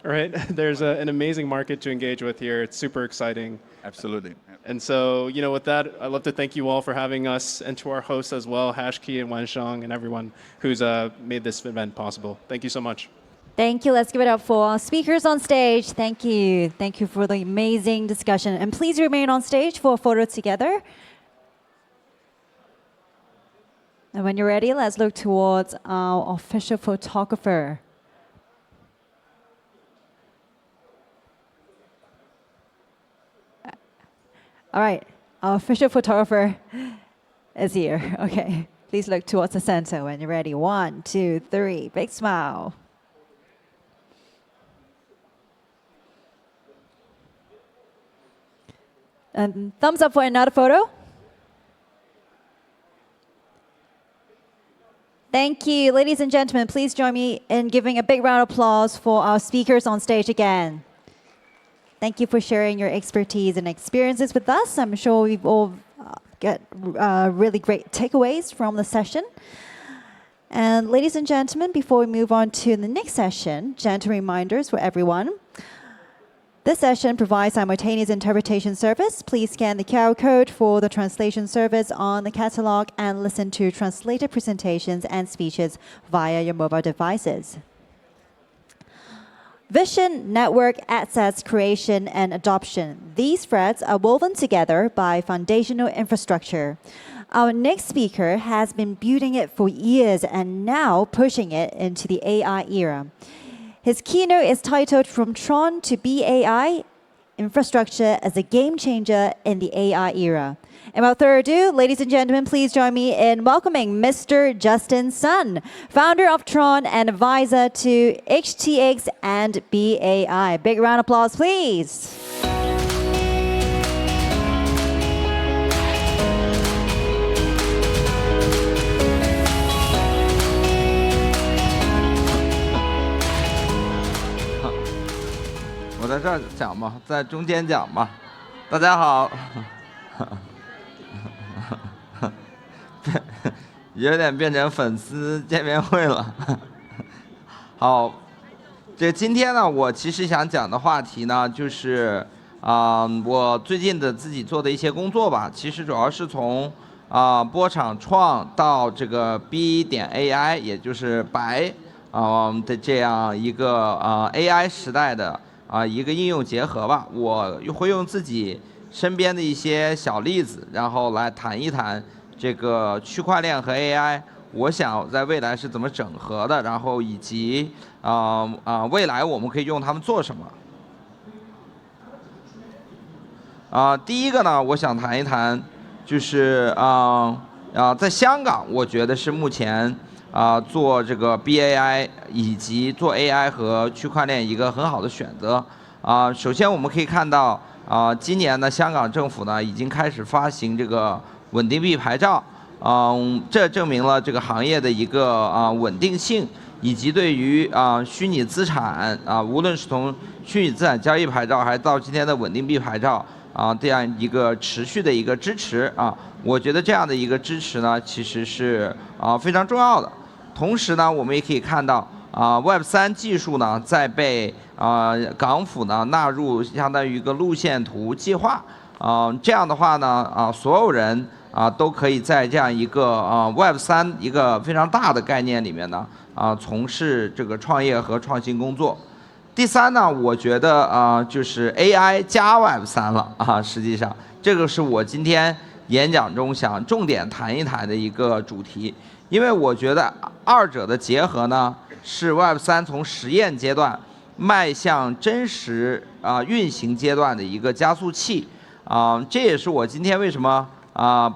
Right? There's an amazing market to engage with here. It's super exciting. Absolutely. And so, with that, I'd love to thank you all for having us, and to our hosts as well, Hashkey and Wensheng, and everyone who's made this event possible. Thank you so much. Thank you. Let's give it up for our speakers on stage. Thank you. Thank you for the amazing discussion. And please remain on stage for a photo together. And when you're ready, let's look towards our official photographer. All right, our official photographer is here. Okay, please look towards the center when you're ready. 1, 2, 3, big smile. And thumbs up for another photo. Thank you. Ladies and gentlemen, please join me in giving a big round of applause for our speakers on stage again. Thank you for sharing your expertise and experiences with us. I'm sure we've all got really great takeaways from the session. And ladies and gentlemen, before we move on to the next session, gentle reminders for everyone. This session provides simultaneous interpretation service. Please scan the QR code for the translation service on the catalog and listen to translated presentations and speeches via your mobile devices. Vision, network, assets, creation, and adoption. These threads are woven together by foundational infrastructure. Our next speaker has been building it for years and now pushing it into the AI era. His keynote is titled From Tron to BAI, Infrastructure as a Game Changer in the AI Era. And without further ado, ladies and gentlemen, please join me in welcoming Mr. Justin Sun, founder of Tron and advisor to HTX and BAI. Big round of applause, please.我在这儿讲吗？在中间讲吗？大家好，有点变成粉丝见面会了。好，这今天呢，我其实想讲的话题呢，就是我最近的自己做的一些工作吧。其实主要是从波场创到这个 B.AI， 也就是白的这样一个AI 时代的一个应用结合吧。我会用自己身边的一些小例子，然后来谈一谈这个区块链和 AI。我想在未来是怎么整合的，然后以及未来我们可以用它们做什么。第一个呢，我想谈一谈，就是在香港，我觉得是目前做这个 BAI 以及做 AI 和区块链一个很好的选择。首先我们可以看到，今年呢，香港政府呢已经开始发行这个稳定币牌照。这证明了这个行业的一个稳定性，以及对于虚拟资产无论是从虚拟资产交易牌照，还是到今天的稳定币牌照这样一个持续的一个支持我觉得这样的一个支持呢，其实是非常重要的。同时呢，我们也可以看到Web3 技术呢在被港府呢纳入相当于一个路线图计划这样的话呢所有人都可以在这样一个Web3 一个非常大的概念里面呢从事这个创业和创新工作。第三呢，我觉得就是 AI 加 Web3 了实际上这个是我今天演讲中想重点谈一谈的一个主题，因为我觉得二者的结合呢是 Web3 从实验阶段迈向真实运行阶段的一个加速器这也是我今天为什么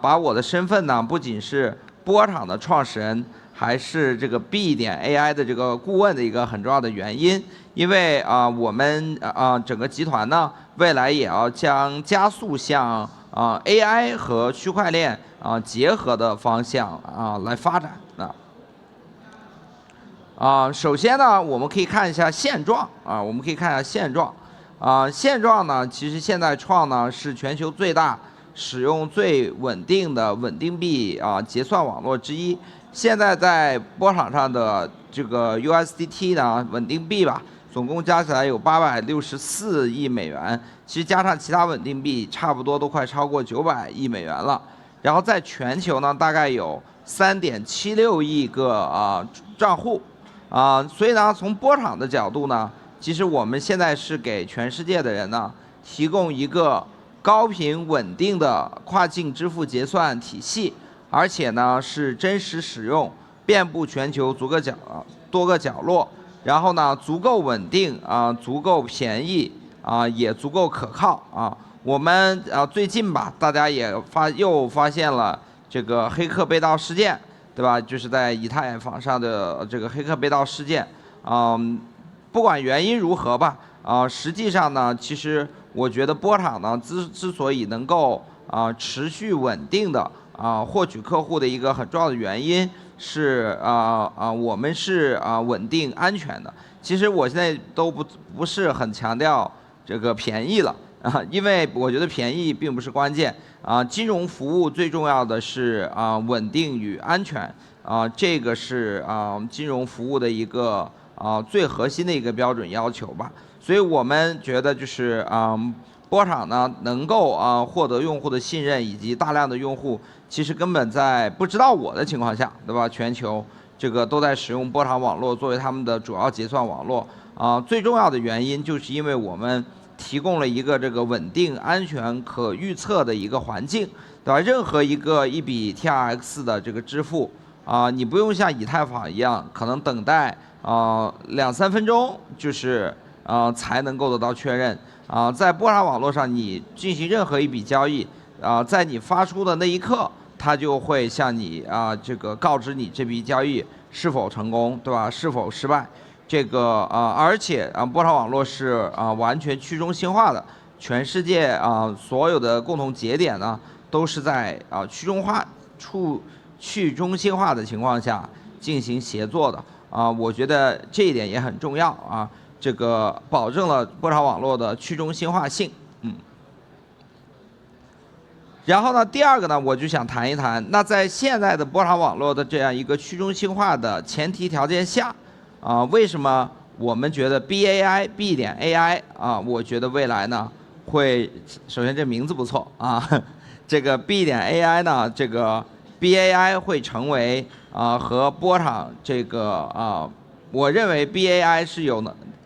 把我的身份呢，不仅是波场的创始人，还是这个 B.AI 的这个顾问的一个很重要的原因。因为我们整个集团呢，未来也要将加速向AI 和区块链结合的方向来发展首先呢，我们可以看一下现状现状呢，其实现在创呢是全球最大使用最稳定的稳定币结算网络之一。现在在波场上的这个 USDT 呢稳定币吧，总共加起来有864亿美元，其实加上其他稳定币，差不多都快超过900亿美元了。然后在全球呢，大概有3.76亿个账户所以呢，从波场的角度呢，其实我们现在是给全世界的人呢提供一个高频稳定的跨境支付结算体系，而且呢是真实使用，遍布全球多个角落，然后呢足够稳定足够便宜也足够可靠我们最近吧，大家也又发现了这个黑客被盗事件，对吧？就是在以太坊上的这个黑客被盗事件不管原因如何吧实际上呢，其实我觉得波场呢之所以能够持续稳定的获取客户的一个很重要的原因是我们是稳定安全的。其实我现在都不是很强调这个便宜了因为我觉得便宜并不是关键金融服务最重要的是稳定与安全这个是金融服务的一个最核心的一个标准要求吧。所以我们觉得就是波场呢能够获得用户的信任以及大量的用户，其实根本在不知道我的情况下，对吧？全球这个都在使用波场网络作为他们的主要结算网络最重要的原因就是因为我们提供了一个这个稳定、安全、可预测的一个环境，对吧？任何一笔 TRX 的这个支付你不用像以太坊一样，可能等待2-3分钟就是才能够得到确认在波场网络上，你进行任何一笔交易在你发出的那一刻，它就会向你这个告知你这笔交易是否成功，对吧？是否失败。这个而且波场网络是完全去中心化的，全世界所有的共同节点呢都是在去中心化的情况下进行协作的我觉得这一点也很重要这个保证了波场网络的去中心化性然后呢，第二个呢，我就想谈一谈，那在现在的波场网络的这样一个去中心化的前提条件下为什么我们觉得 BAI B 点 AI 啊，我觉得未来呢会，首先这名字不错啊，这个 B 点 AI 呢，这个 BAI 会成为和波场这个我认为 BAI 是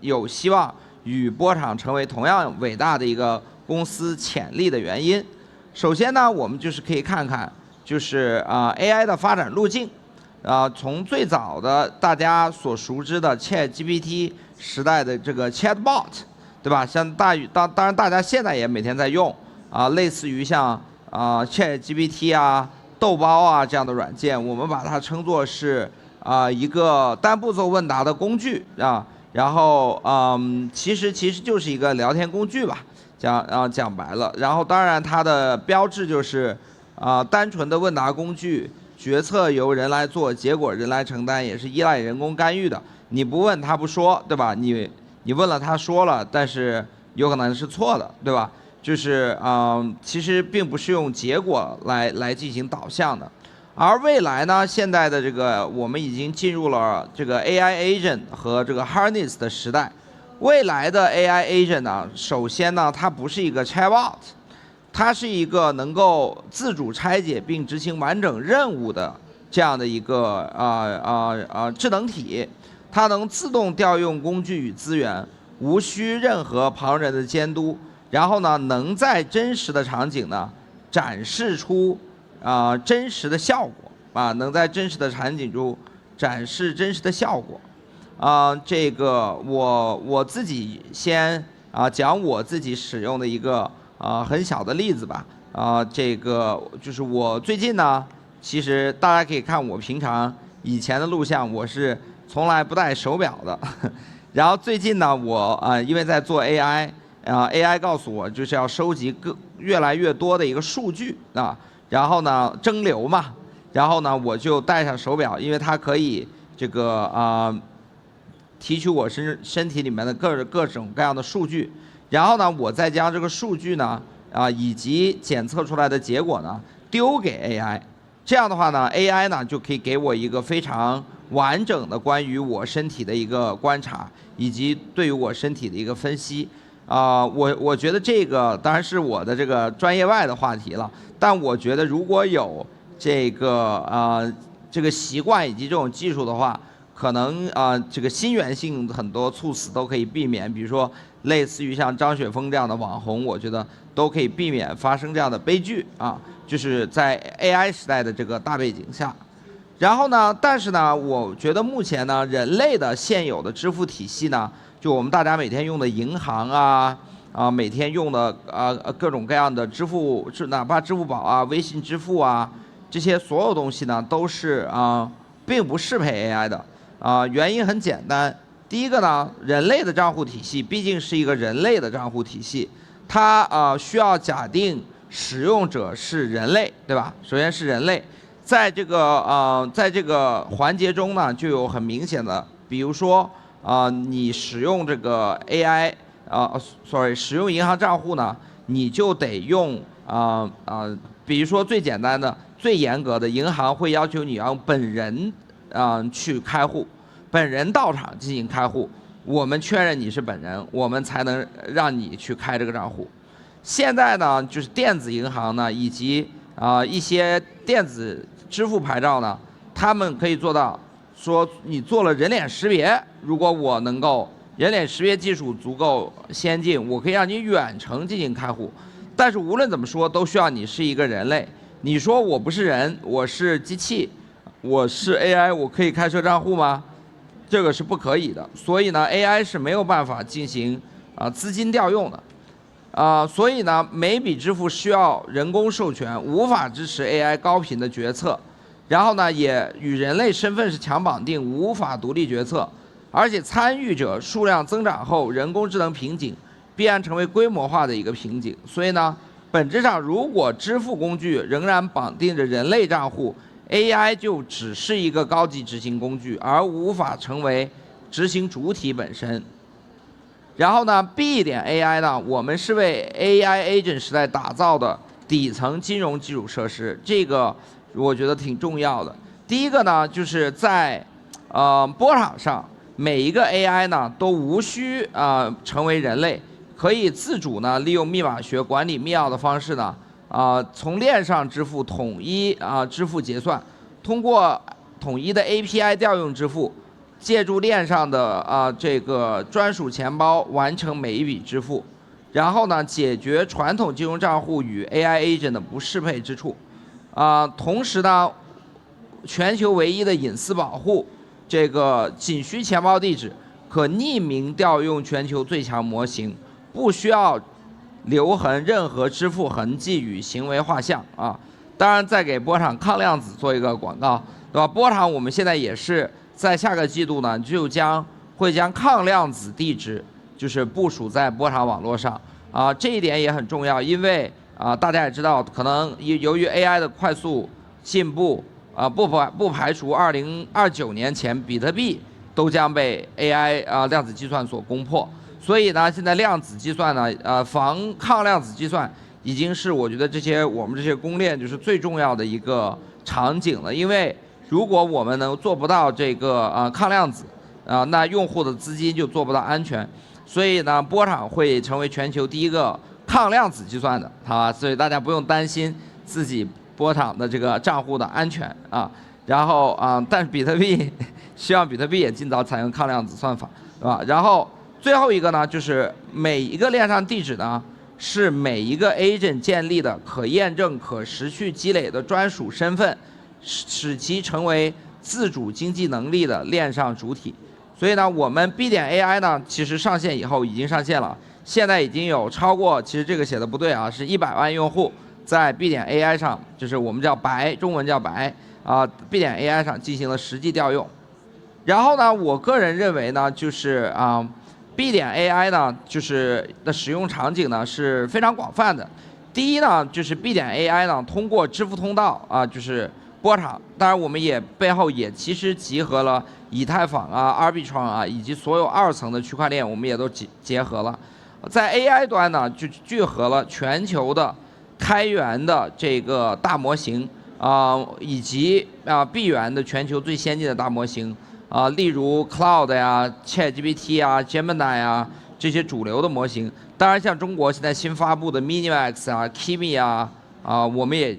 有希望与波场成为同样伟大的一个公司潜力的原因。首先呢，我们就是可以看看就是AI 的发展路径。从最早的大家所熟知的 ChatGPT 时代的这个 Chatbot， 对吧？像当然大家现在也每天在用类似于像ChatGPT 啊、豆包啊这样的软件，我们把它称作是一个单步骤问答的工具啊。然后其实就是一个聊天工具吧，讲白了。然后当然它的标志就是单纯的问答工具。决策由人来做，结果人来承担，也是依赖人工干预的。你不问他不说，对吧？你问了他说了，但是有可能是错的，对吧？就是其实并不是用结果来进行导向的。而未来呢，现在的这个我们已经进入了这个 AI agent 和这个 harness 的时代。未来的 AI agent 呢，首先呢，它不是一个 chatbot。它是一个能够自主拆解并执行完整任务的这样的一个智能体，它能自动调用工具与资源，无需任何旁人的监督，然后呢，能在真实的场景呢展示出真实的效果能在真实的场景中展示真实的效果这个我自己先讲我自己使用的一个。很小的例子吧，这个就是我最近呢，其实大家可以看我平常以前的录像，我是从来不戴手表的。然后最近呢，我因为在做 AI，AI 告诉我就是要收集越来越多的一个数据然后呢蒸馏嘛，然后呢我就戴上手表，因为它可以这个提取我身体里面的各种各样的数据。然后呢，我再将这个数据呢，以及检测出来的结果呢，丢给 AI。这样的话呢 ，AI 呢就可以给我一个非常完整的关于我身体的一个观察，以及对于我身体的一个分析。我觉得这个当然是我的这个专业外的话题了。但我觉得如果有这个习惯以及这种技术的话，可能这个心源性很多猝死都可以避免，比如说类似于像张雪峰这样的网红，我觉得都可以避免发生这样的悲剧就是在 AI 时代的这个大背景下。然后呢，但是呢，我觉得目前呢，人类的现有的支付体系呢，就我们大家每天用的银行每天用的各种各样的支付，哪怕支付宝微信支付这些所有东西呢，都是并不适配 AI 的。原因很简单，第一个呢，人类的账户体系毕竟是一个人类的账户体系，它需要假定使用者是人类，对吧？首先是人类，在这个环节中呢，就有很明显的，比如说你使用这个 AI使用银行账户呢，你就得用比如说最简单的、最严格的，银行会要求你要本人去开户，本人到场进行开户，我们确认你是本人，我们才能让你去开这个账户。现在呢，就是电子银行呢，以及一些电子支付牌照呢，他们可以做到说你做了人脸识别，如果我能够人脸识别技术足够先进，我可以让你远程进行开户。但是无论怎么说，都需要你是一个人类。你说我不是人，我是机器，我是 AI， 我可以开设账户吗？这个是不可以的。所以呢 ，AI 是没有办法进行资金调用的。所以呢，每笔支付需要人工授权，无法支持 AI 高频的决策。然后呢，也与人类身份是强绑定，无法独立决策。而且参与者数量增长后，人工智能瓶颈必然成为规模化的一个瓶颈。所以呢，本质上，如果支付工具仍然绑定着人类账户， AI 就只是一个高级执行工具，而无法成为执行主体本身。然后呢 ，B 点 AI 呢，我们是为 AI agent 时代打造的底层金融基础设施，这个我觉得挺重要的。第一个呢，就是在波场上，每一个 AI 呢都无需成为人类，可以自主呢利用密码学管理密钥的方式呢从链上支付统一支付结算，通过统一的 API 调用支付，借助链上的这个专属钱包完成每一笔支付，然后呢解决传统金融账户与 AI agent 的不适配之处，同时呢全球唯一的隐私保护。这个仅需钱包地址，可匿名调用全球最强模型，不需要留痕任何支付痕迹与行为画像当然，再给波场抗量子做一个广告，对吧？波场我们现在也是在下个季度呢，会将抗量子地址就是部署在波场网络上这一点也很重要，因为大家也知道，可能由于 AI 的快速进步。不排除2029年前比特币都将被 AI 量子计算所攻破，所以呢，现在量子计算呢，抗量子计算已经是我觉得我们这些公链就是最重要的一个场景了，因为如果我们能做不到这个抗量子那用户的资金就做不到安全，所以呢，波场会成为全球第一个抗量子计算的，好吧？所以大家不用担心自己。波场的这个账户的安全然后但是比特币希望比特币也尽早采用抗量子算法，对吧？然后最后一个呢，就是每一个链上地址呢是每一个 agent 建立的可验证、可持续积累的专属身份，使其成为自主经济能力的链上主体。所以呢，我们 B 点 AI 呢，其实上线以后已经上线了，现在已经有超过，其实这个写的不对是100万用户。在 B 点 AI 上，就是我们叫白，中文叫白B 点 AI 上进行了实际调用。然后呢，我个人认为呢，就是B 点 AI 呢，就是的使用场景呢是非常广泛的。第一呢，就是 B 点 AI 呢通过支付通道就是波场，当然我们背后也其实集合了以太坊Arbitrum以及所有2层的区块链，我们也都结合了。在 AI 端呢，就聚合了全球的。开源的这个大模型以及闭源的全球最先进的大模型例如 Cloud ChatGPT Gemini 这些主流的模型。当然，像中国现在新发布的 Minimax Kimi 我们也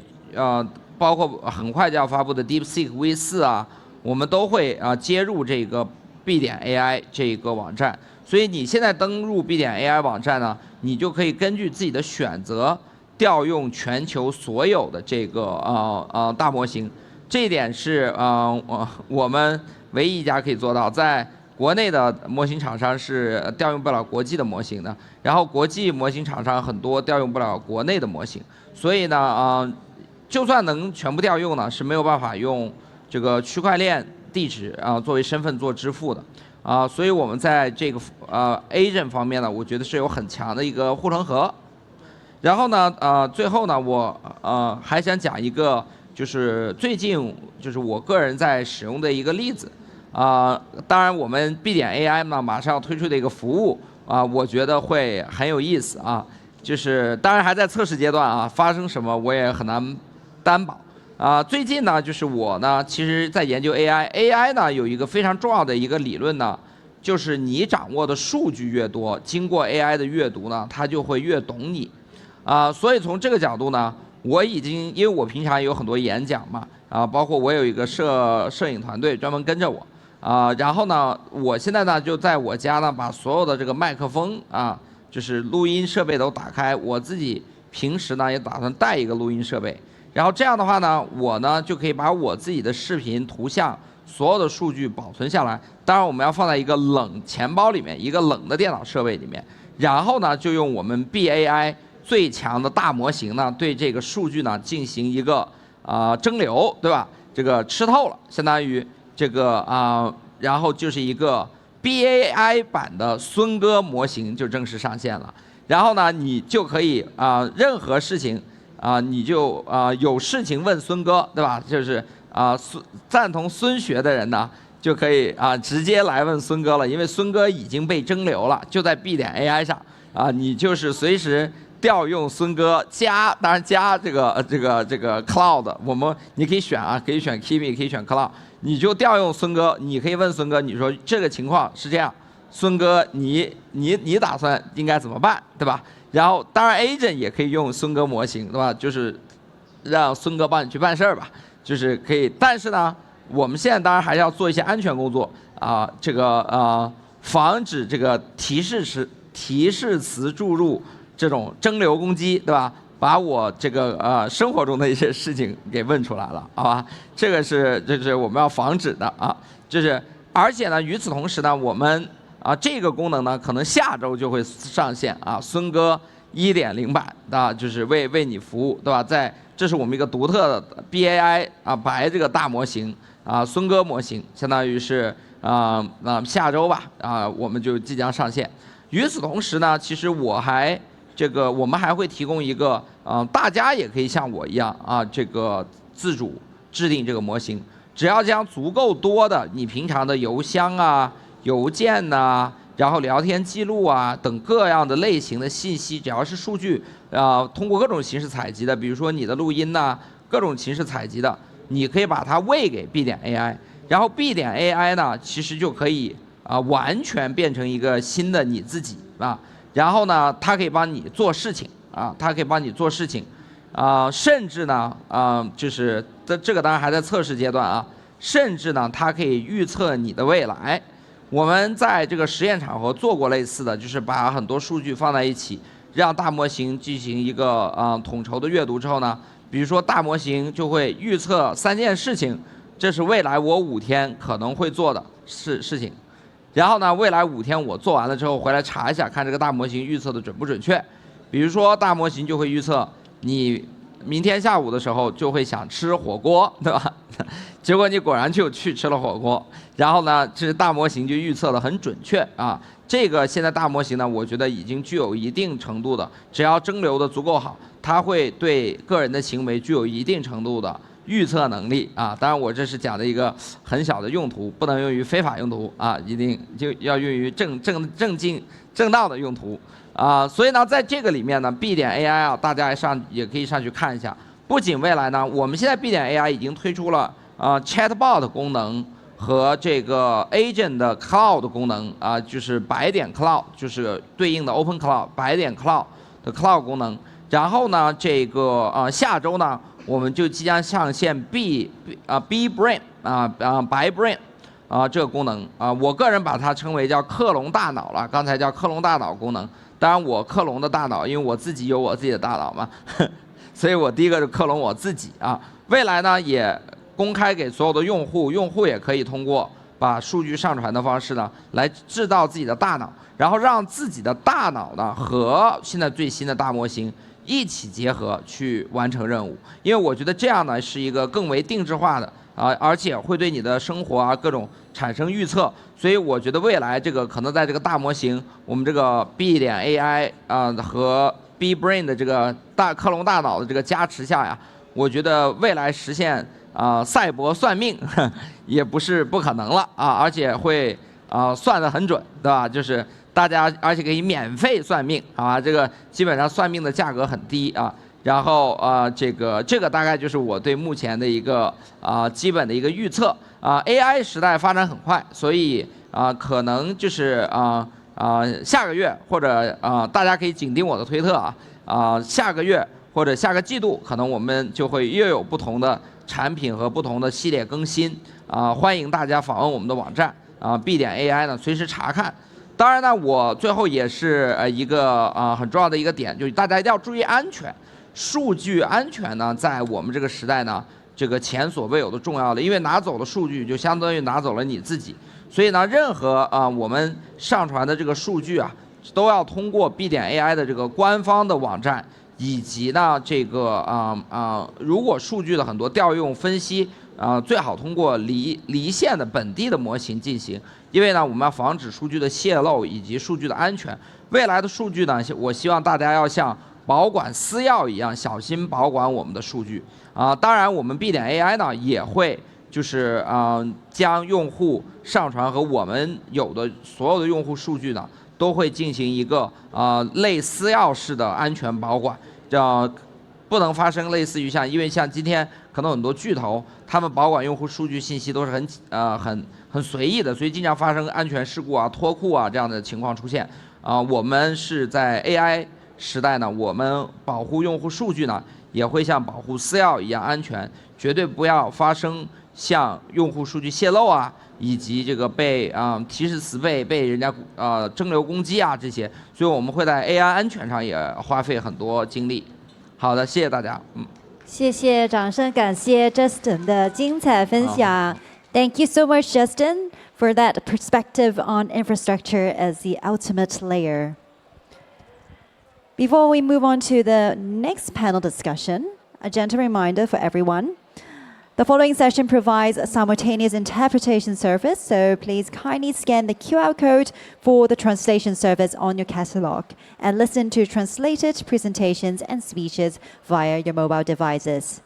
包括很快就要发布的 DeepSeek V4我们都会接入这个 B 点 AI 这个网站。所以你现在登入 B 点 AI 网站呢，你就可以根据自己的选择。调用全球所有的这个大模型，这一点是我们唯一一家可以做到。在国内的模型厂商是调用不了国际的模型的，然后国际模型厂商很多调用不了国内的模型，所以呢就算能全部调用呢，是没有办法用这个区块链地址作为身份做支付的所以我们在这个agent 方面呢，我觉得是有很强的一个护城河。然后呢，最后呢，我还想讲一个，就是最近就是我个人在使用的一个例子当然我们 B 点 AI 呢马上要推出的一个服务我觉得会很有意思就是当然还在测试阶段发生什么我也很难担保最近呢，就是我呢，其实在研究 AI 呢有一个非常重要的一个理论呢，就是你掌握的数据越多，经过 AI 的阅读呢，它就会越懂你。所以从这个角度呢，我已经因为我平常有很多演讲嘛，包括我有一个摄影团队专门跟着我，然后呢，我现在呢就在我家呢把所有的这个麦克风就是录音设备都打开，我自己平时呢也打算带一个录音设备，然后这样的话呢，我呢就可以把我自己的视频、图像所有的数据保存下来，当然我们要放在一个冷钱包里面，一个冷的电脑设备里面，然后呢就用我们 BAI。最强的大模型呢，对这个数据呢进行一个蒸馏，对吧？这个吃透了，相当于这个然后就是一个 BAI 版的孙哥模型就正式上线了。然后呢，你就可以任何事情你就有事情问孙哥，对吧？就是赞同孙学的人呢，就可以直接来问孙哥了，因为孙哥已经被蒸馏了，就在 B 点 AI 上你就是随时调用孙哥加，当然加这个cloud， 你可以选啊，可以选 Kimi， 可以选 cloud， 你就调用孙哥，你可以问孙哥，你说这个情况是这样，孙哥你打算应该怎么办，对吧？然后当然 agent 也可以用孙哥模型，对吧？就是让孙哥帮你去办事儿吧，就是可以。但是呢，我们现在当然还是要做一些安全工作啊，防止这个提示词注入这种蒸馏攻击，对吧？把我这个生活中的一些事情给问出来了，好吧？这是我们要防止的啊。而且呢，与此同时呢，我们这个功能呢，可能下周就会上线啊，孙哥1.0版啊，就是为你服务，对吧？这是我们一个独特的 BAI 白这个大模型孙哥模型，相当于是下周吧我们就即将上线。与此同时呢，其实我们还会提供一个大家也可以像我一样这个自主制定这个模型，只要将足够多的你平常的邮箱邮件然后聊天记录等各样的类型的信息，只要是数据通过各种形式采集的，比如说你的录音各种形式采集的，你可以把它喂给 B 点 AI， 然后 B 点 AI 呢，其实就可以完全变成一个新的你自己然后呢，它可以帮你做事情甚至呢就是这个当然还在测试阶段甚至呢，它可以预测你的未来。我们在这个实验场合做过类似的，就是把很多数据放在一起，让大模型进行一个统筹的阅读之后呢，比如说大模型就会预测3件事情，这是未来我5天可能会做的事情。然后呢，未来5天我做完了之后回来查一下，看这个大模型预测的准不准确。比如说大模型就会预测你明天下午的时候就会想吃火锅，对吧？结果你果然就去吃了火锅。然后呢，这大模型就预测的很准确这个现在大模型呢，我觉得已经具有一定程度的，只要蒸馏的足够好，它会对个人的行为具有一定程度的预测能力当然我这是讲的一个很小的用途，不能用于非法用途一定就要用于正当的用途所以呢，在这个里面呢 ，B 点 AI 大家也可以上去看一下。不仅未来呢，我们现在 B 点 AI 已经推出了Chatbot 功能和这个 Agent 的 Cloud 功能就是白点 Cloud， 就是对应的 Open Cloud 白点 Cloud 的 Cloud 功能。然后呢，这个下周呢，我们就即将上线 B Brain 白 Brain 这个功能我个人把它称为叫克隆大脑了，刚才叫克隆大脑功能。当然我克隆的大脑，因为我自己有我自己的大脑嘛，所以我第一个是克隆我自己未来呢也公开给所有的用户，用户也可以通过把数据上传的方式呢，来制造自己的大脑，然后让自己的大脑呢和现在最新的大模型一起结合去完成任务。因为我觉得这样呢是一个更为定制化的而且会对你的生活各种产生预测。所以我觉得未来这个可能在这个大模型，我们这个 B 点 AI 和 B Brain 的这个克隆大脑的这个加持下我觉得未来实现赛博算命也不是不可能了而且会算得很准，对吧？就是大家而且可以免费算命这个基本上算命的价格很低然后这个大概就是我对目前的一个基本的一个预测AI 时代发展很快，所以可能就是下个月或者大家可以紧盯我的推特下个月或者下个季度，可能我们就会又有不同的产品和不同的系列更新欢迎大家访问我们的网站B 点 AI 呢，随时查看。当然呢，我最后也是一个很重要的一个点，就是大家一定要注意安全。数据安全呢，在我们这个时代呢，这个前所未有的重要了，因为拿走了数据，就相当于拿走了你自己。所以呢，任何我们上传的这个数据都要通过 B 点 AI 的这个官方的网站，以及呢这个如果数据的很多调用分析最好通过离线的本地的模型进行，因为呢我们要防止数据的泄露以及数据的安全。未来的数据呢，我希望大家要像保管私钥一样小心保管我们的数据当然我们 B 点 AI 呢也会就是将用户上传和我们有的所有的用户数据呢都会进行一个类私钥式的安全保管，不能发生类似于因为像今天可能很多巨头，他们保管用户数据信息都是很随意的，所以经常发生安全事故啊、脱库啊这样的情况出现。我们是在 AI 时代呢，我们保护用户数据呢，也会像保护私钥一样安全，绝对不要发生像用户数据泄露啊，以及这个被提示词被人家蒸馏攻击啊这些，所以我们会在 AI 安全上也花费很多精力。好的，谢谢大家。谢谢，掌声感谢 Justin 的精彩分享。Thank you so much, Justin, for that perspective on infrastructure as the ultimate layer. Before we move on to the next panel discussion, a gentle reminder for everyone. The following session provides a simultaneous interpretation service, so please kindly scan the QR code for the translation service on your catalog and listen to translated presentations and speeches via your mobile devices.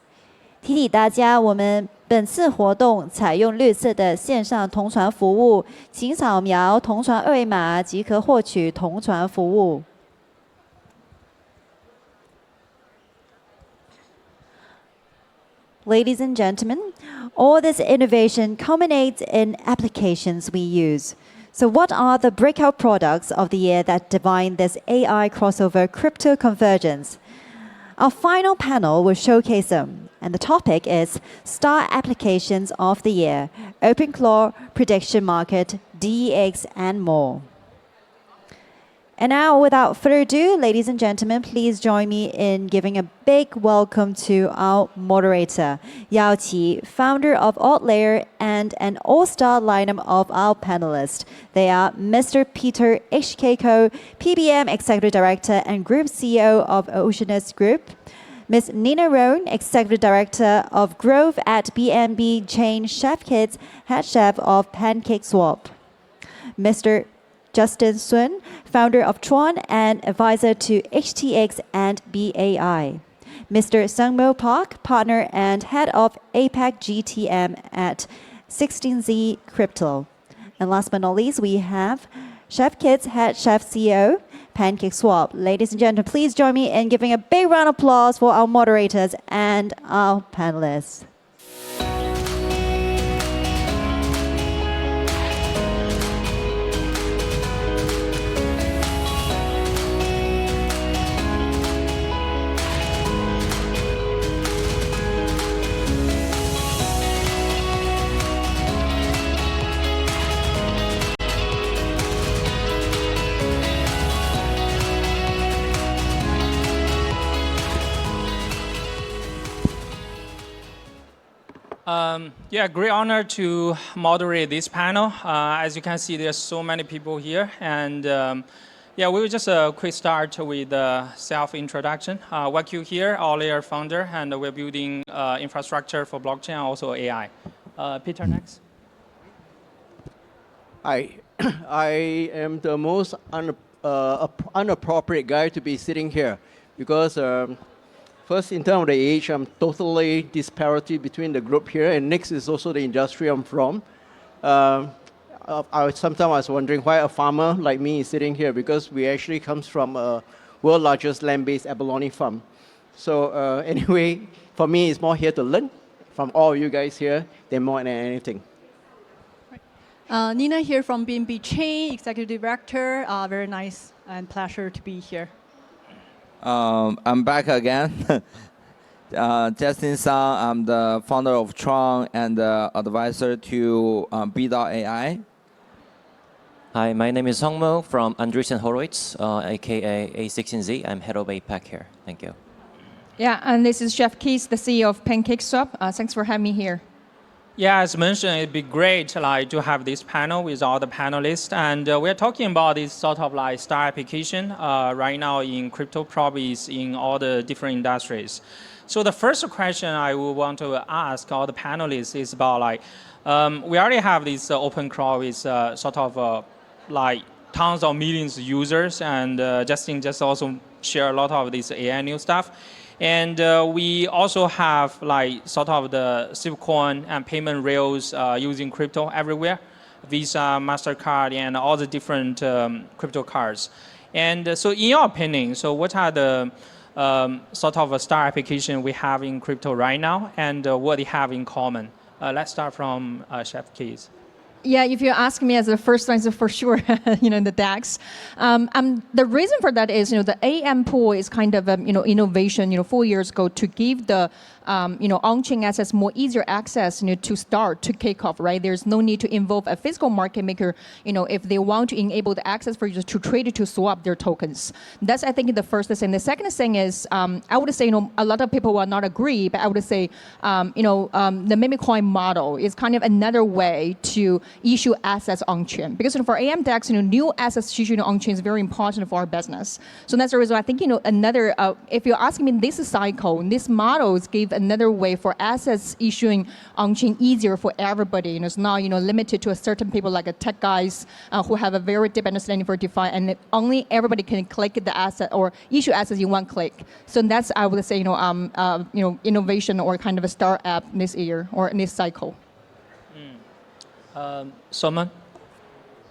提醒大家，我们本次活动采用绿色的线上同传服务，请扫描同传二维码即可获取同传服务。Ladies and gentlemen, all this innovation culminates in applications we use. So what are the breakout products of the year that define this AI crossover crypto convergence? Our final panel will showcase them, and the topic is Star Applications of the Year, OpenClaw, Prediction Market, DEX, and more. And now, without further ado, ladies and gentlemen, please join me in giving a big welcome to our moderator, Yao Qi, founder of AltLayer, and an all-star lineup of our panelists. They are Mr. Peter H. Keiko, PBM Executive Director and Group CEO of Oceanus Group, Ms. Nina Rohn, Executive Director of Growth at BNB Chain Chef Kids, Head Chef of PancakeSwap, Mr. Justin Sun, founder of Tron and advisor to HTX and BAI. Mr. Sungmo Park, partner and head of APAC GTM at 16Z Crypto. And last but not least, we have Chef Kids head chef CEO, PancakeSwap. Ladies and gentlemen, please join me in giving a big round of applause for our moderators and our panelists. Yeah, great honor to moderate this panel. As you can see, there's so many people here. And yeah, we will just a quick start with self-introduction. WebQ here, AltLayer founder, and we're building infrastructure for blockchain and also AI. Peter, next. Hi, I am the most inappropriate guy to be sitting here because first, in terms of the age, I'm totally disparity between the group here, and next is also the industry I'm from. Sometimes I was wondering why a farmer like me is sitting here, because we actually comes from a world largest land-based abalone farm. So anyway, for me, it's more here to learn from all you guys here than more than anything. Nina here from BNB Chain, Executive Director. Very nice and pleasure to be here. I'm back again. Justin Sun, I'm the founder of Tron and advisor to B.AI. Hi, my name is Sungmo from Andreessen Horowitz, aka A16Z. I'm head of APAC here. Thank you. Yeah, and this is Chef Keith, the CEO of PancakeSwap. Thanks for having me here. Yeah, as mentioned, it'd be great to have this panel with all the panelists. And we're talking about this sort of like star application right now in crypto, probably is in all the different industries. So the first question I would want to ask all the panelists is about like, we already have this OpenClaw with sort of like tons of millions of users, and Justin just also share a lot of this AI new stuff. And we also have like sort of the stablecoin and payment rails using crypto everywhere. Visa, MasterCard, and all the different crypto cards. And so in your opinion, so what are the sort of a star application we have in crypto right now, and what they have in common? Let's start from Chef Keys. Yeah, if you ask me as a first answer, for sure, the DAX. The reason for that is, the AM pool is kind of innovation, 4 years ago to give the on-chain assets more easier access, to start, to kick off, right? There's no need to involve a physical market maker, if they want to enable the access for users to trade it, to swap their tokens. That's, I think, the first thing. The second thing is, I would say, a lot of people will not agree, but I would say, the meme coin model is kind of another way to issue assets on-chain. Because for AMDEX, new assets issued on-chain is very important for our business. So that's the reason I think, another, if you're asking me this cycle, these models give another way for assets issuing on-chain easier for everybody. It's not, limited to a certain people like tech guys who have a very deep understanding for DeFi, and only everybody can click the asset or issue assets in one click. So that's, I would say, innovation or kind of a startup this year or in this cycle. Salman?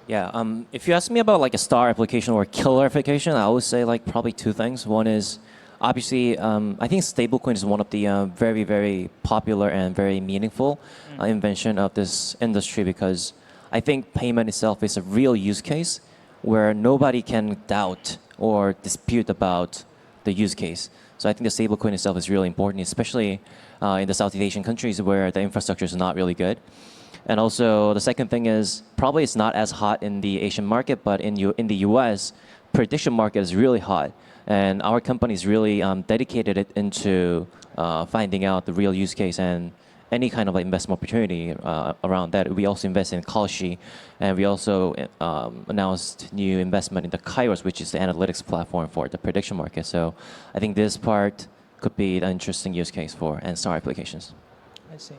Yeah, if you ask me about like a star application or a killer application, I would say like probably two things. One is obviously, I think stablecoin is one of the very, very popular and very meaningful invention of this industry, because I think payment itself is a real use case where nobody can doubt or dispute about the use case. So I think the stablecoin itself is really important, especially in the Southeast Asian countries where the infrastructure is not really good. And also the second thing is probably it's not as hot in the Asian market, but in the US, prediction market is really hot. And our company is really dedicated it into finding out the real use case and any kind of like investment opportunity around that. We also invest in Kalshi, and we also announced new investment in the Kairos, which is the analytics platform for the prediction market. So I think this part could be an interesting use case for star applications. I see.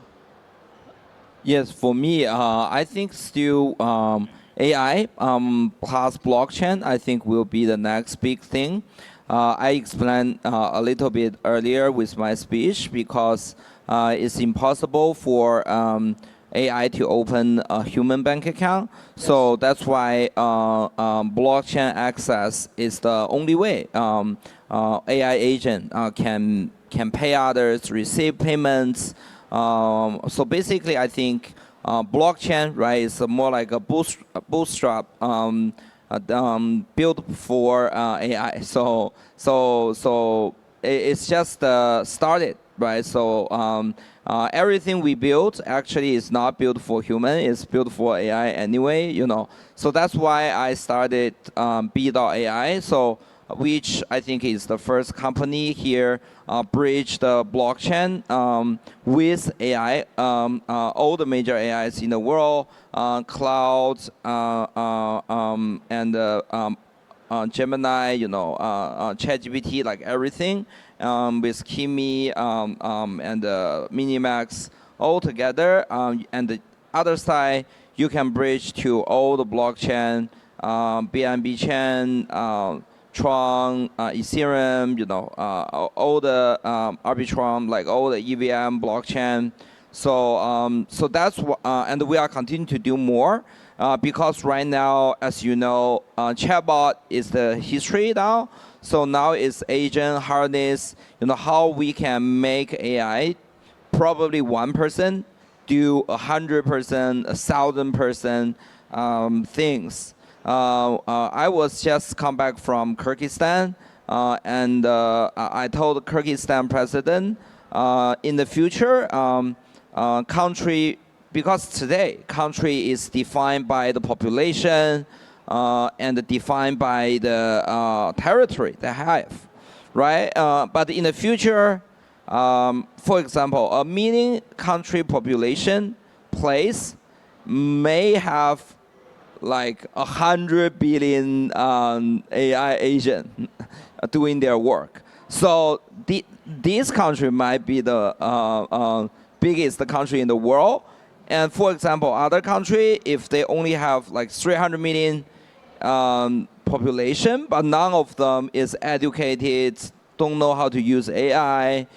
Yes, for me, I think still AI plus blockchain, I think will be the next big thing. I explained a little bit earlier with my speech because it's impossible for AI to open a human bank account. Yes. So that's why blockchain access is the only way AI agent can pay others, receive payments. So basically, I think blockchain, right, is more like a bootstrap built for AI. So it's just started, right? So everything we build actually is not built for human; it's built for AI anyway. So that's why I started B.AI. So which I think is the first company here bridge the blockchain with AI. All the major AIs in the world, cloud and Gemini, ChatGPT, like everything, with Kimi and Minimax all together. And the other side, you can bridge to all the blockchain, BNB chain, Tron, Ethereum, all the Arbitrum, like all the EVM blockchain. So that's what, and we are continuing to do more because right now, as you know, chatbot is the history now. So now it's agent harness. How we can make AI probably one person do 100%, 1,000% things. I was just come back from Kyrgyzstan, and I told the Kyrgyzstan president, in the future, country, because today country is defined by the population and defined by the territory they have, right? But in the future, for example, a mini country population place may have like 100 billion AI agent doing their work. So this country might be the biggest country in the world. And for example, other country, if they only have like 300 million population, but none of them is educated, don't know how to use AI,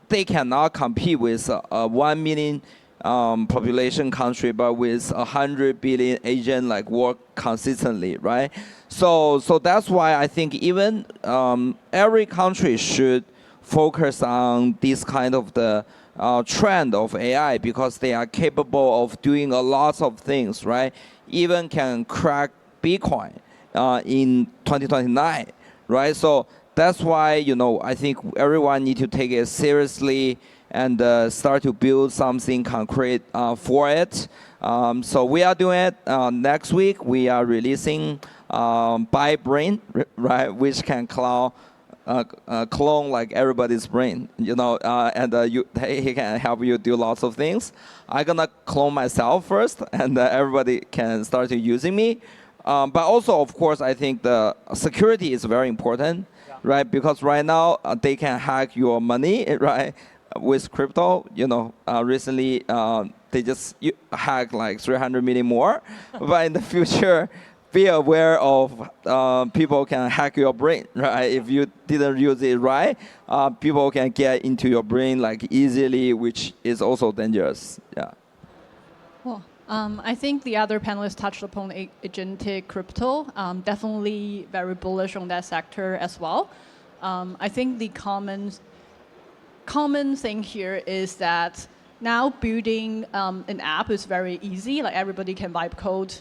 they cannot compete with 1 million population country, but with 100 billion agent like work consistently, right? So that's why I think even every country should focus on this kind of the trend of AI, because they are capable of doing a lot of things, right? Even can crack Bitcoin in 2029, right? So that's why, you know, I think everyone need to take it seriously and start to build something concrete for it. So we are doing it. Next week, we are releasing by brain, right, which can clone like everybody's brain, you know, and he can help you do lots of things. I'm gonna clone myself first, and everybody can start to using me. But also, of course, I think the security is very important, right? Because right now they can hack your money, right? With crypto, you know, recently they just hacked like 300 million more, but in the future, be aware of people can hack your brain, right? If you didn't use it right, people can get into your brain like easily, which is also dangerous. Yeah. Well, I think the other panelists touched upon agentic crypto. Definitely very bullish on that sector as well. I think the common thing here is that now building an app is very easy. Like everybody can vibe code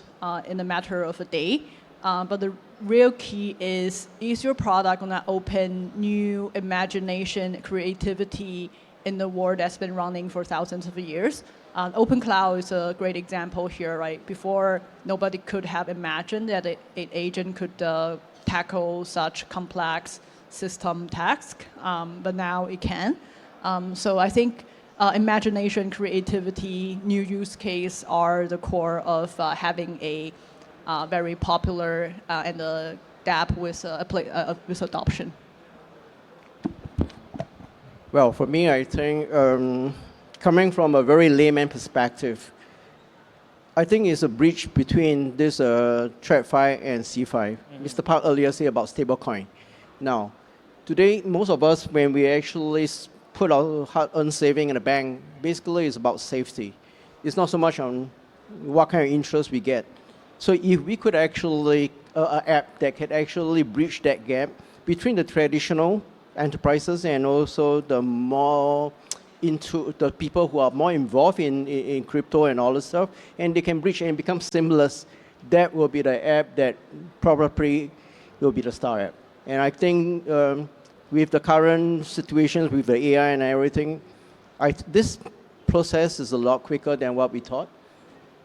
in a matter of a day. But the real key is your product gonna open new imagination, creativity in the world that's been running for thousands of years? Open cloud is a great example here, right? Before, nobody could have imagined that an agent could tackle such complex system task, but now it can. So I think imagination, creativity, new use case are the core of having a very popular and a dApp with adoption. Well, for me, I think coming from a very layman perspective, I think it's a bridge between this TradFi and C5. Mr. Park earlier said about stablecoin. Now, today, most of us, when we actually put our hard-earned saving in the bank, basically it's about safety. It's not so much on what kind of interest we get. So if we could actually, an app that could actually bridge that gap between the traditional enterprises and also the more into the people who are more involved in crypto and all this stuff, and they can bridge and become seamless, that will be the app that probably will be the star app. And I think with the current situations with the AI and everything, this process is a lot quicker than what we thought.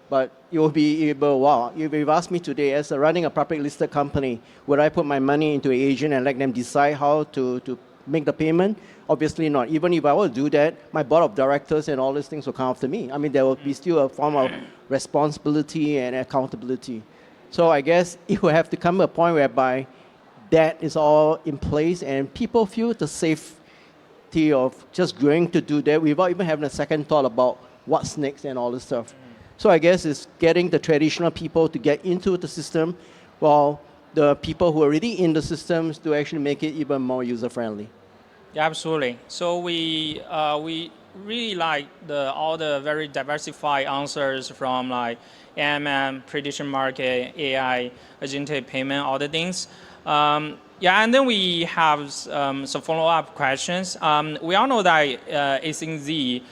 But it will be able, wow, if you've asked me today, as running a public listed company, would I put my money into an agent and let them decide how to make the payment? Obviously not. Even if I were to do that, my board of directors and all these things will come after me. I mean, there will be still a form of responsibility and accountability. So I guess it will have to come to a point whereby that is all in place and people feel the safety of just going to do that without even having a second thought about what's next and all this stuff. So I guess it's getting the traditional people to get into the system while the people who are already in the systems to actually make it even more user-friendly. Yeah, absolutely. So we really like all the very diversified answers from like AMM, prediction market, AI, agentic payment, all the things. Yeah, and then we have some follow-up questions. We all know that ACNZ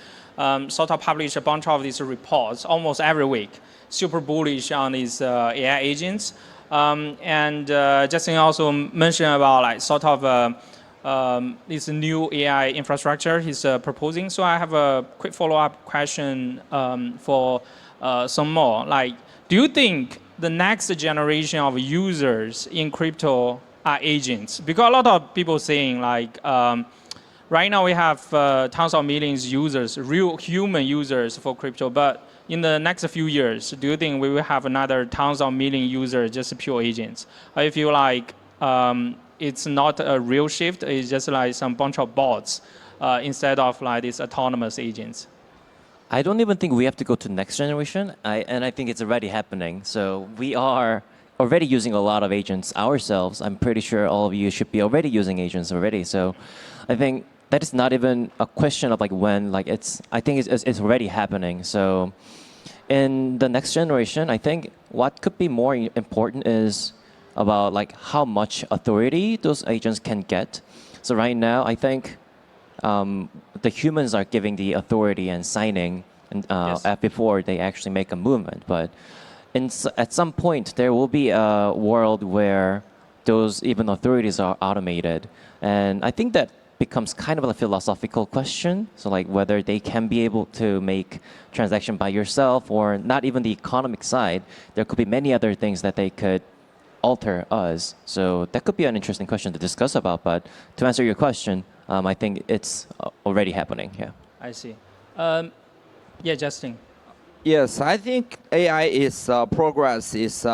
sort of publish a bunch of these reports almost every week, super bullish on these AI agents. And Justin also mentioned about like sort of this new AI infrastructure he's proposing. So I have a quick follow-up question for some more. Like, do you think the next generation of users in crypto are agents? Because a lot of people saying like, right now we have tons of millions users, real human users for crypto, but in the next few years, do you think we will have another tons of million users, just pure agents? I feel like it's not a real shift, it's just like some bunch of bots instead of like these autonomous agents. I don't even think we have to go to next generation, and I think it's already happening. So we are already using a lot of agents ourselves. I'm pretty sure all of you should be already using agents already. So I think that is not even a question of like when. Like I think it's already happening. So in the next generation, I think what could be more important is about like how much authority those agents can get. So right now, I think the humans are giving the authority and signing before they actually make a movement. But at some point, there will be a world where those even authorities are automated. And I think that becomes kind of a philosophical question. So like whether they can be able to make transaction by yourself or not even the economic side, there could be many other things that they could alter us. So that could be an interesting question to discuss about. But to answer your question, I think it's already happening. Yeah. I see. Yeah, Justin. Yes, I think AI is progress is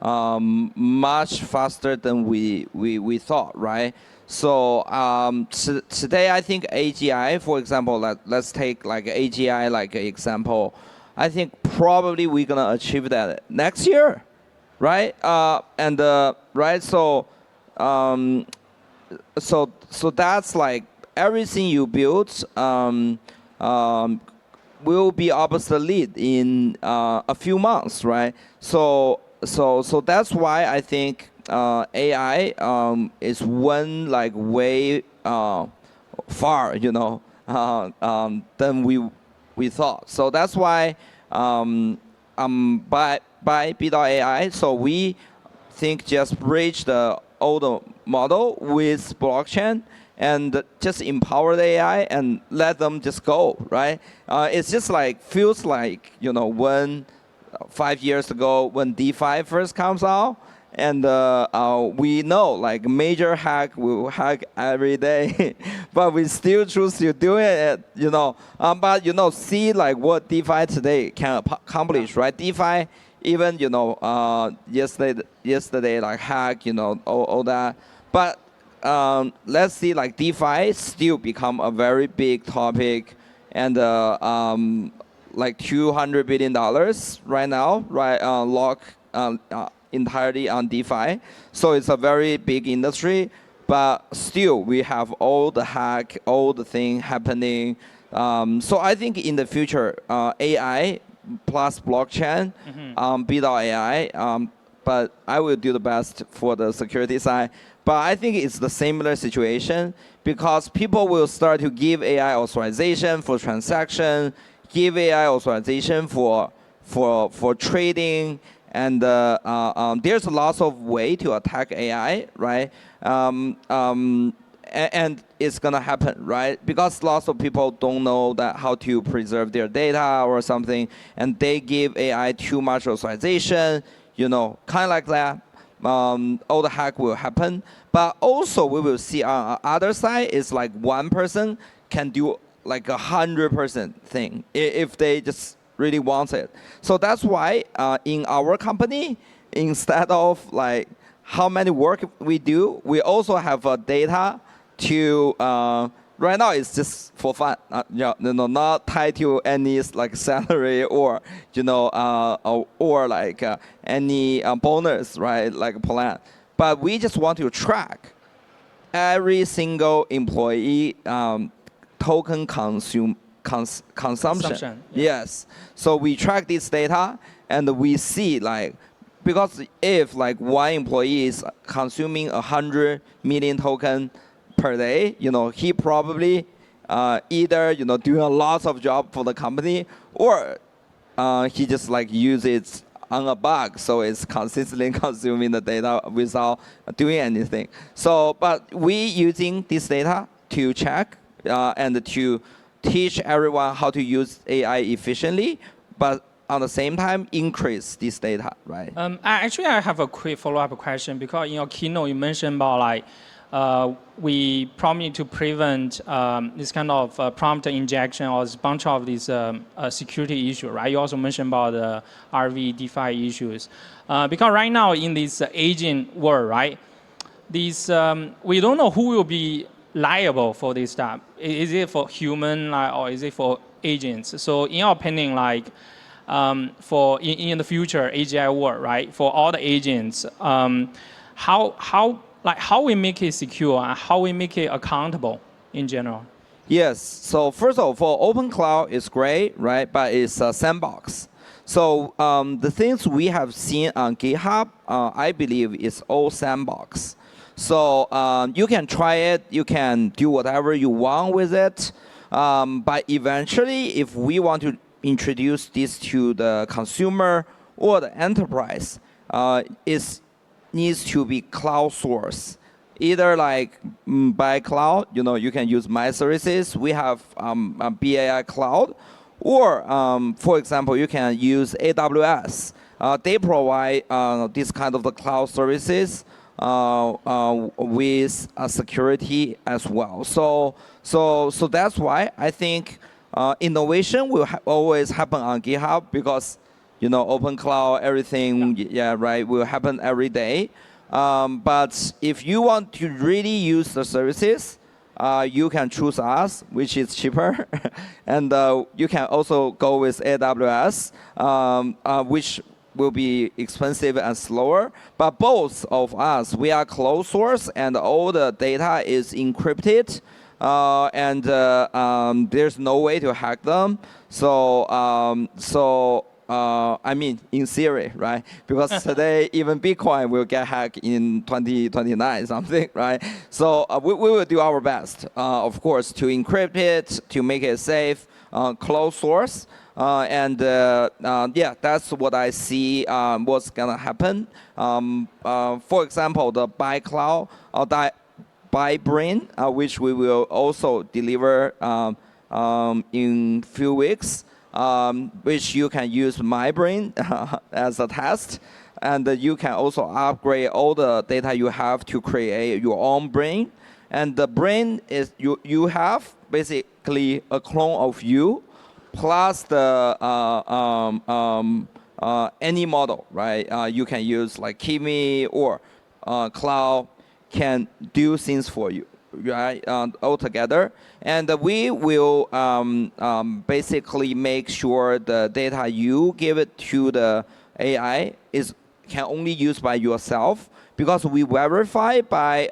much faster than we thought, right? So today I think AGI, for example, let's take like AGI like an example. I think probably we're gonna achieve that next year, right? Right. So so that's like everything you build will be obsolete in a few months, right? So that's why I think AI is one like way far, you know, than we thought. So that's why by B.AI, so we think just bridge the old model with blockchain and just empower the AI and let them just go, right? It's just like, feels like, you know, when 5 years ago when DeFi first comes out, and we know like major hack will hack every day, but we still choose to do it, you know. But, you know, see like what DeFi today can accomplish, right? DeFi, even, you know, yesterday like hack, you know, all that. But let's see, like DeFi still become a very big topic, and like $200 billion right now, right? Lock entirely on DeFi, so it's a very big industry. But still, we have all the hack, all the thing happening. So I think in the future, AI plus blockchain, B.AI. But I will do the best for the security side. But I think it's the similar situation, because people will start to give AI authorization for transaction, give AI authorization for trading, and there's lots of way to attack AI, right? And it's gonna happen, right? Because lots of people don't know that how to preserve their data or something, and they give AI too much authorization, you know, kind of like that. All the hack will happen. But also we will see on the other side is like one person can do like 100% thing if they just really want it. So that's why in our company, instead of like how many work we do, we also have data to right now it's just for fun, not tied to any like salary or, you know, or like any bonus, right, like plan. But we just want to track every single employee token consumption. Yeah. Yes. So we track this data and we see like, because if like one employee is consuming 100 million token per day, you know, he probably either, you know, doing a lot of job for the company, or he just like uses on a bug, so it's consistently consuming the data without doing anything. So, but we using this data to check and to teach everyone how to use AI efficiently, but at the same time increase this data, right? Actually, I have a quick follow-up question, because in your keynote you mentioned about like we probably need to prevent this kind of prompt injection or a bunch of these security issues, right? You also mentioned about the RV DeFi issues. Because right now in this agent world, right, these, we don't know who will be liable for this stuff. Is it for human or is it for agents? So in your opinion, like for in the future AGI world, right, for all the agents, how we make it secure and how we make it accountable, in general? Yes. So first of all, open cloud is great, right? But it's a sandbox. So the things we have seen on GitHub, I believe, is all sandbox. So you can try it, you can do whatever you want with it, but eventually, if we want to introduce this to the consumer or the enterprise, it needs to be cloud source. Either like by cloud, you can use my services. We have a BAI cloud, or for example, you can use AWS. They provide this kind of the cloud services with security as well. So that's why I think innovation will always happen on GitHub, because open cloud, everything, right, will happen every day. But if you want to really use the services, you can choose us, which is cheaper, and you can also go with AWS, which will be expensive and slower. But both of us, we are closed source, and all the data is encrypted, and there's no way to hack them. I mean, in theory, right? Because today, even Bitcoin will get hacked in 2029 something, right? So we will do our best, of course, to encrypt it, to make it safe, closed source. Yeah, that's what I see what's going to happen. For example, the by cloud or by brain, which we will also deliver in few weeks. Which you can use my brain as a test, and you can also upgrade all the data you have to create your own brain. And the brain is you have basically a clone of you, plus the any model, right? You can use like Kimi or Cloud can do things for you, right? All together. And we will basically make sure the data you give it to the AI can only use by yourself, because we verify by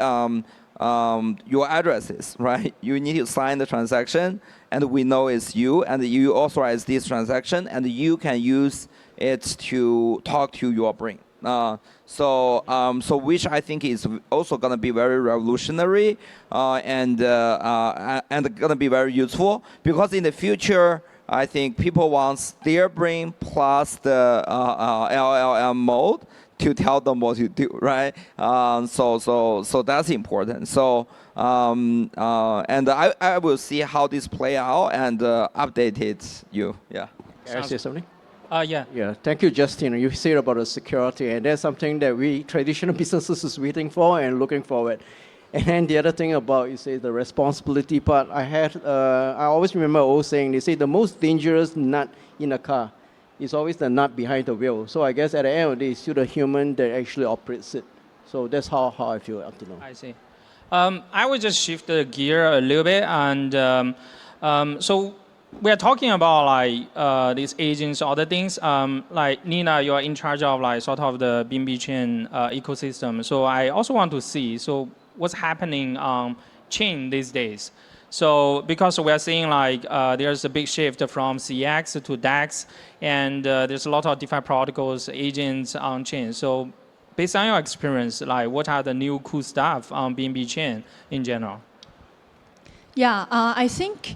your addresses, right? You need to sign the transaction, and we know it's you, and you authorize this transaction, and you can use it to talk to your brain. So which I think is also going to be very revolutionary and going to be very useful, because in the future, I think people want their brain plus the LLM mode to tell them what to do, right? So that's important. So and I will see how this play out and update it. Yeah. Can I say something? Yeah. Yeah, thank you, Justin. You said about the security, and that's something that we traditional businesses is waiting for and looking forward. And then the other thing about, you say, the responsibility part, I always remember always saying, they say the most dangerous nut in a car is always the nut behind the wheel. So I guess at the end of the day, it's still the human that actually operates it. So that's how I feel up to now. I see. I would just shift the gear a little bit, and so we are talking about like these agents, other things. Like Nina, you are in charge of like sort of the BNB chain ecosystem. So I also want to see what's happening on chain these days. So because we are seeing like there's a big shift from CX to DEX, and there's a lot of DeFi protocols, agents on chain. So based on your experience, like what are the new cool stuff on BNB chain in general? Yeah, I think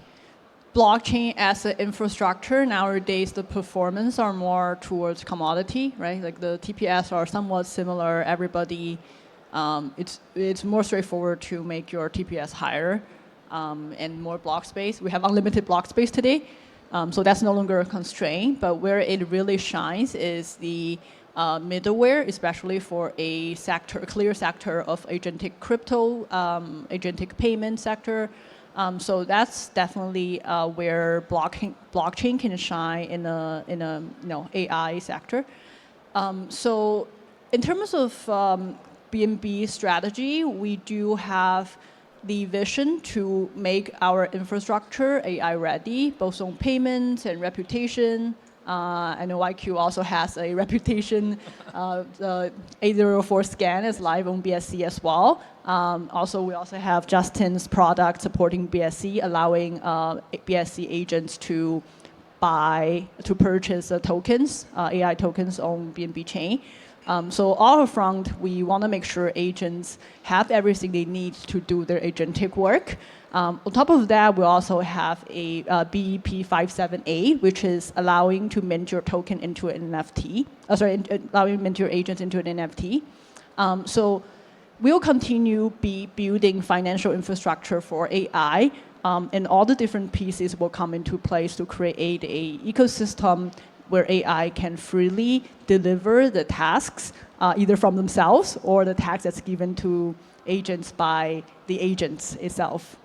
blockchain as an infrastructure, nowadays the performance are more towards commodity, right? Like the TPS are somewhat similar. Everybody, it's more straightforward to make your TPS higher and more block space. We have unlimited block space today, so that's no longer a constraint. But where it really shines is the middleware, especially for a clear sector of agentic crypto, agentic payment sector. So that's definitely where blockchain can shine in a AI sector. So in terms of BNB strategy, we do have the vision to make our infrastructure AI ready, both on payments and reputation, I know IQ also has a reputation. The 804 scan is live on BSC as well. We also have Justin's product supporting BSC, allowing BSC agents to purchase tokens, AI tokens on BNB chain. So all front, we want to make sure agents have everything they need to do their agentic work. On top of that, we also have a BEP 57A, which is allowing to mint your token into an NFT. Allowing to mint your agents into an NFT. So we'll continue building financial infrastructure for AI, and all the different pieces will come into place to create an ecosystem where AI can freely deliver the tasks, either from themselves or the task that's given to agents by the agents itself.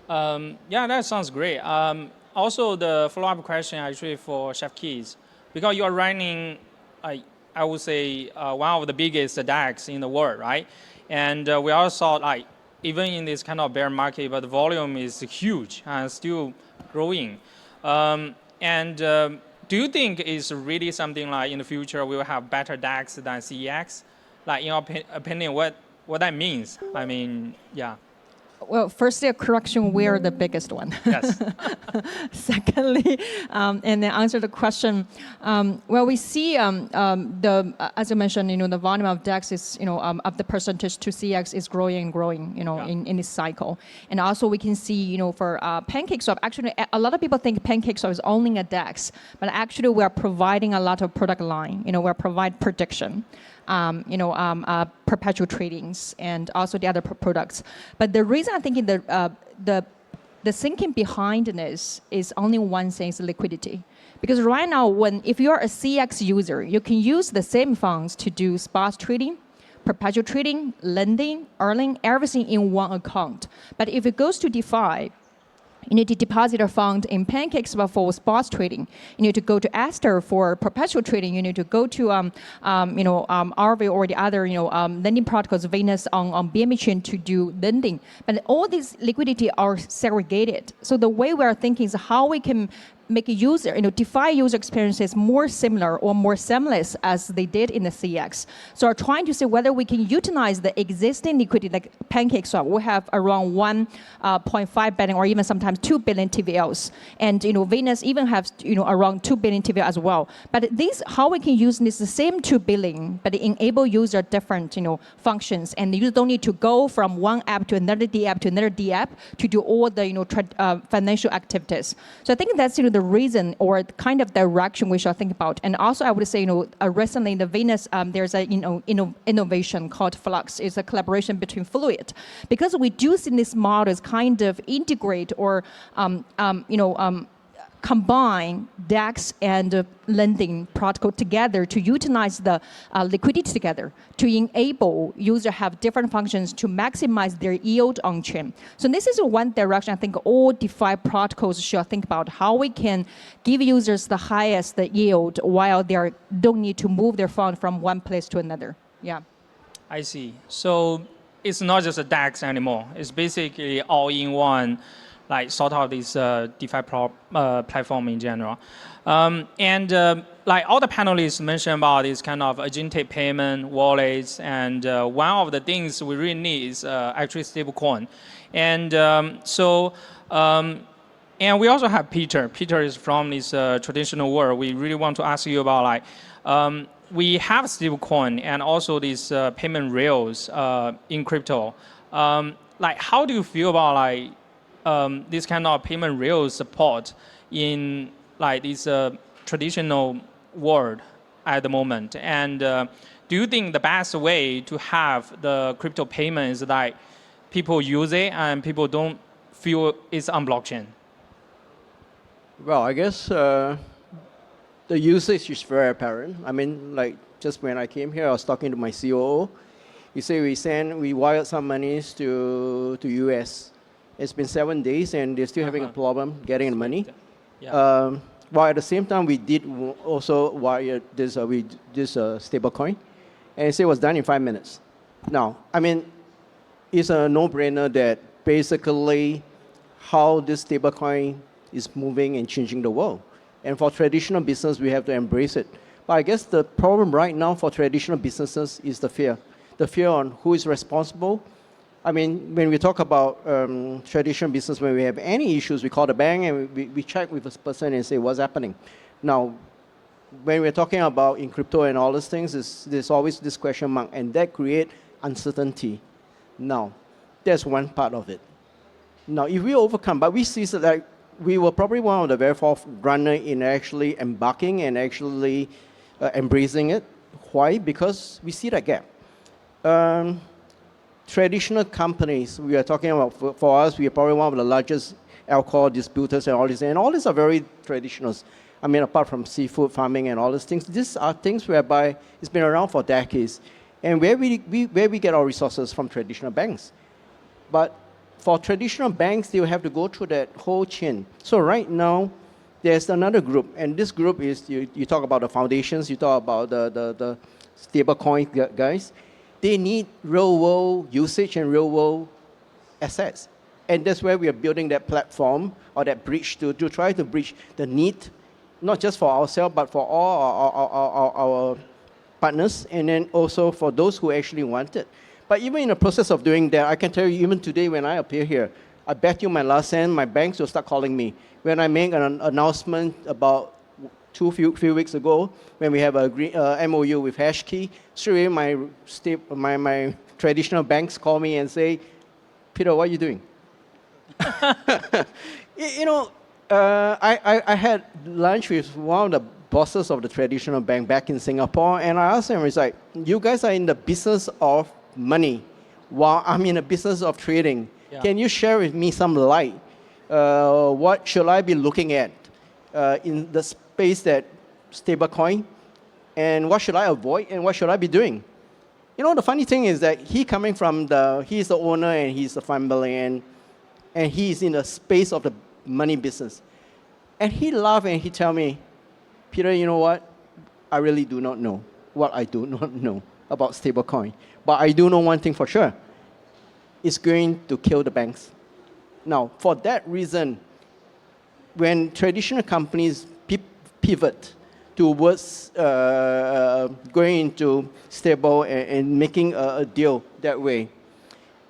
Yeah, that sounds great. Also, the follow-up question actually for Chef Keys, because you are running, I would say, one of the biggest DAX in the world, right? And we also saw, like, even in this kind of bear market, but the volume is huge and still growing. Do you think it's really something like in the future we will have better DAX than CEX? Like, in your opinion, what that means? I mean, yeah. Well, firstly, a correction, we are the biggest one. Yes. Secondly, and then answer the question, well, we see as I mentioned, the volume of DEX is, of the percentage to CX is growing and growing, in this cycle. And also we can see, for PancakeSwap, actually, a lot of people think PancakeSwap is only a DEX, but actually we are providing a lot of product line. We're provide prediction. Perpetual tradings and also the other products. But the reason I'm thinking the thinking behind this is only one thing, is liquidity. Because right now, if you're a CX user, you can use the same funds to do spot trading, perpetual trading, lending, earning, everything in one account. But if it goes to DeFi, you need to deposit a fund in PancakeSwap for spot trading. You need to go to Aster for perpetual trading. You need to go to Arve or the other lending protocols, Venus on BNB chain to do lending. But all these liquidity are segregated. So the way we are thinking is how we can make a user, DeFi user experiences more similar or more seamless as they did in the CX. So we're trying to see whether we can utilize the existing liquidity, like PancakeSwap. We have around 1.5 billion or even sometimes 2 billion TVLs. And Venus even has around 2 billion TVL as well. But how we can use this the same 2 billion, but enable user different functions. And you don't need to go from one app to another D app to another D app to do all the financial activities. So I think that's the reason or kind of direction we should think about. And also I would say, recently in the Venus, there's a innovation called Flux. It's a collaboration between Fluid. Because we do see this model as kind of integrate or combine DEX and lending protocol together to utilize the liquidity together to enable user have different functions to maximize their yield on chain. So this is one direction I think all DeFi protocols should think about, how we can give users the highest yield while they don't need to move their fund from one place to another. Yeah. I see. So it's not just a DEX anymore. It's basically all in one, like sort of this DeFi platform in general. Like all the panelists mentioned about this kind of agentic payment, wallets, and one of the things we really need is actually stablecoin. And and we also have Peter. Peter is from this traditional world. We really want to ask you about like, we have stablecoin and also these payment rails in crypto. Like how do you feel about like this kind of payment rail support in like this traditional world at the moment? And do you think the best way to have the crypto payment is like people use it and people don't feel it's on blockchain? Well, I guess the usage is very apparent. I mean, like just when I came here, I was talking to my COO. He said we wired some monies to US. It's been 7 days and they're still having a problem getting the money. Yeah. While at the same time, we did also wire this stablecoin, and it was done in 5 minutes. Now, I mean, it's a no-brainer that basically how this stablecoin is moving and changing the world. And for traditional business, we have to embrace it. But I guess the problem right now for traditional businesses is the fear. The fear on who is responsible. I mean, when we talk about traditional business, when we have any issues, we call the bank and we check with this person and say, what's happening? Now, when we're talking about in crypto and all these things, there's always this question mark, and that creates uncertainty. Now, that's one part of it. Now, if we overcome, but we see that we were probably one of the very forerunner in actually embarking and actually embracing it. Why? Because we see that gap. Traditional companies, we are talking about, for us, we are probably one of the largest alcohol distributors and all these are very traditional. I mean, apart from seafood farming and all these these are things whereby it's been around for decades. And where we get our resources from traditional banks. But for traditional banks, they will have to go through that whole chain. So right now, there's another group, and this group is, you talk about the foundations, you talk about the stablecoin guys. They need real-world usage and real-world assets. And that's where we are building that platform or that bridge to try to bridge the need, not just for ourselves, but for all our partners, and then also for those who actually want it. But even in the process of doing that, I can tell you, even today when I appear here, I bet you my last cent, my banks will start calling me. When I make an announcement about few weeks ago, when we have a MOU with Hashkey, straight away my traditional banks call me and say, Peter, what are you doing? You know, I had lunch with one of the bosses of the traditional bank back in Singapore, and I asked him, it's like, you guys are in the business of money, while I'm in the business of trading. Yeah. Can you share with me some light? What should I be looking at in the space that stablecoin, and what should I avoid, and what should I be doing? You know, the funny thing is that he's the owner and he's the family, and he's in the space of the money business. And he laughed and he tell me, Peter, you know what? I really do not know what I do not know about stablecoin. But I do know one thing for sure. It's going to kill the banks. Now, for that reason, when traditional companies pivot towards going into stable and making a deal that way,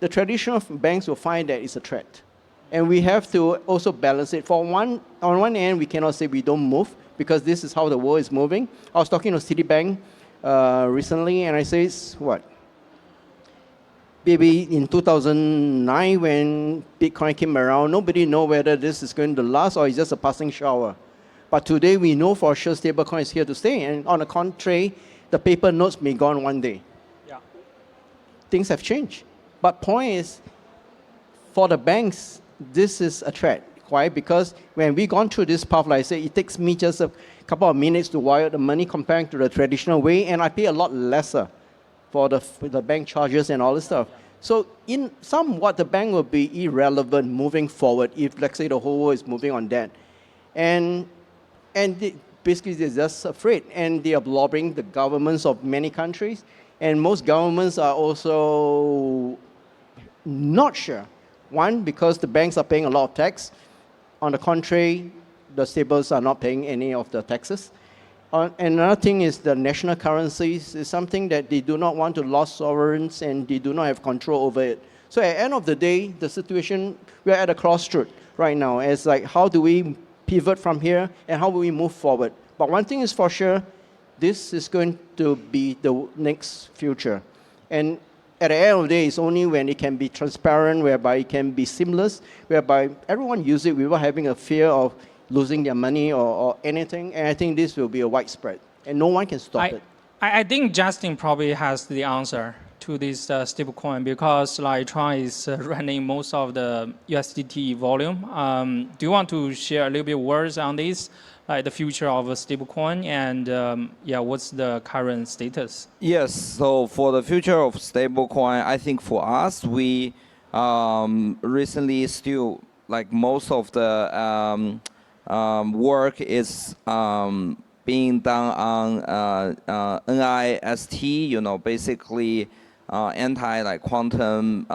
the traditional banks will find that it's a threat. And we have to also balance it. On one end, we cannot say we don't move, because this is how the world is moving. I was talking to Citibank recently, and I say, what? Maybe in 2009, when Bitcoin came around, nobody know whether this is going to last or it's just a passing shower. But today, we know for sure stablecoin is here to stay. And on the contrary, the paper notes may be gone one day. Yeah. Things have changed. But point is, for the banks, this is a threat. Why? Because when we gone through this path, like I say, it takes me just a couple of minutes to wire the money compared to the traditional way, and I pay a lot lesser for the bank charges and all this stuff. So in somewhat, the bank will be irrelevant moving forward if, let's say, the whole world is moving on that. And basically, they're just afraid, and they are lobbying the governments of many countries, and most governments are also not sure. One, because the banks are paying a lot of tax. On the contrary, the stables are not paying any of the taxes. And another thing is the national currencies is something that they do not want to lose sovereigns, and they do not have control over it. So at the end of the day, the situation, we're at a crossroad right now. It's like, how do we pivot from here, and how will we move forward? But one thing is for sure, this is going to be the next future. And at the end of the day, it's only when it can be transparent, whereby it can be seamless, whereby everyone uses it without having a fear of losing their money or anything. And I think this will be a widespread, and no one can stop it. I think Justin probably has the answer to this stablecoin, because like Tron is running most of the USDT volume. Do you want to share a little bit words on this, like the future of a stablecoin, and yeah, what's the current status? Yes, so for the future of stablecoin, I think for us, we recently still, like most of the work is being done on NIST, you know, basically anti-quantum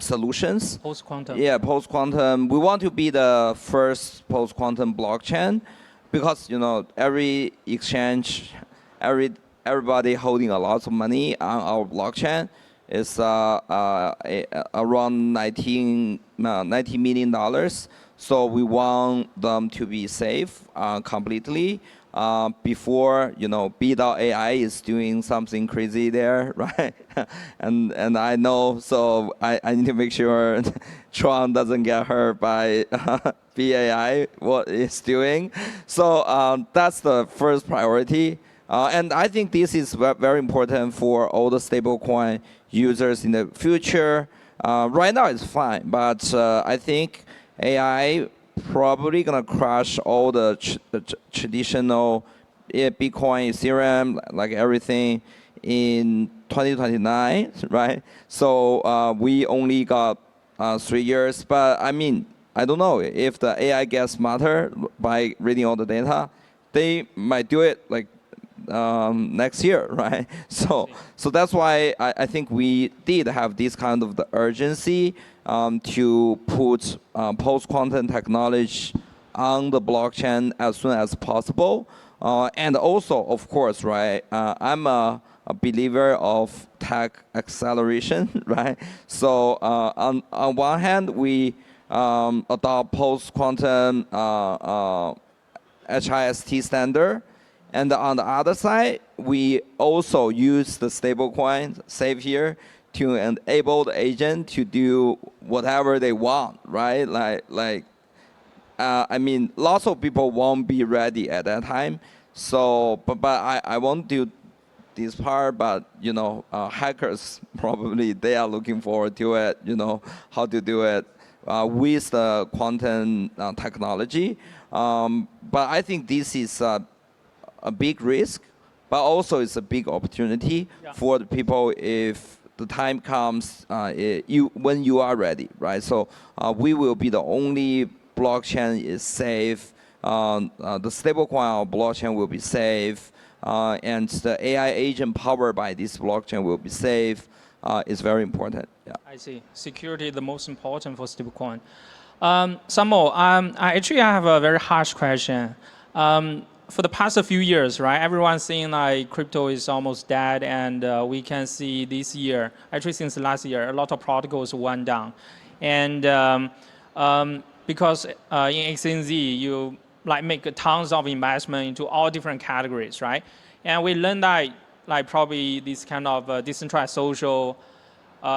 solutions. Post-quantum. Yeah, post-quantum. We want to be the first post-quantum blockchain. because every exchange, everybody holding a lot of money on our blockchain is around $90 million. So we want them to be safe completely before B.AI is doing something crazy there, right? and I know, so I need to make sure Tron doesn't get hurt by B.AI, what it's doing. So that's the first priority. And I think this is very important for all the stablecoin users in the future. Right now it's fine, but I think AI probably gonna crush all the traditional Bitcoin, Ethereum, like everything in 2029, right? So we only got 3 years, but I mean, I don't know if the AI gets smarter by reading all the data, they might do it like next year, right? So that's why I think we did have this kind of the urgency to put post-quantum technology on the blockchain as soon as possible. And also, of course, right, I'm a believer of tech acceleration, right? So on one hand, we adopt post-quantum HIST standard. And on the other side, we also use the stablecoin Save Here to enable the agent to do whatever they want, right? I mean, lots of people won't be ready at that time. So, but I won't do this part, but hackers probably they are looking forward to it. How to do it with the quantum technology. But I think this is a big risk, but also it's a big opportunity for the people if the time comes when you are ready, right? So we will be the only blockchain is safe. The stablecoin blockchain will be safe, and the AI agent powered by this blockchain will be safe. Is very important. Yeah. I see. Security is the most important for stablecoin. Samo, I actually have a very harsh question. For the past few years, right, everyone's saying like crypto is almost dead, and we can see this year, actually since last year, a lot of protocols went down. And because in XNZ, you make tons of investment into all different categories, right? And we learned that probably this kind of decentralized social,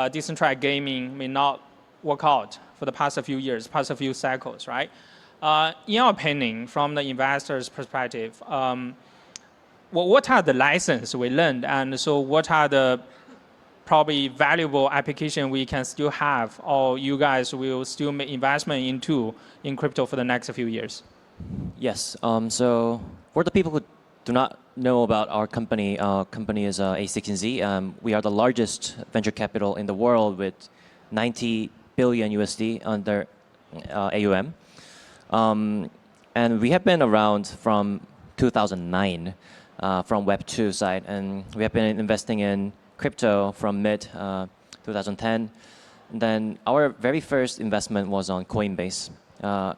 decentralized gaming may not work out for the past few years, past few cycles, right? In your opinion, from the investor's perspective, what are the lessons we learned, and so what are the probably valuable application we can still have, or you guys will still make investment into in crypto for the next few years? Yes. So for the people who do not know about our company is A16Z. We are the largest venture capital in the world with 90 billion USD under AUM. And we have been around from 2009 from Web2 side, and we have been investing in crypto from mid 2010. And then our very first investment was on Coinbase.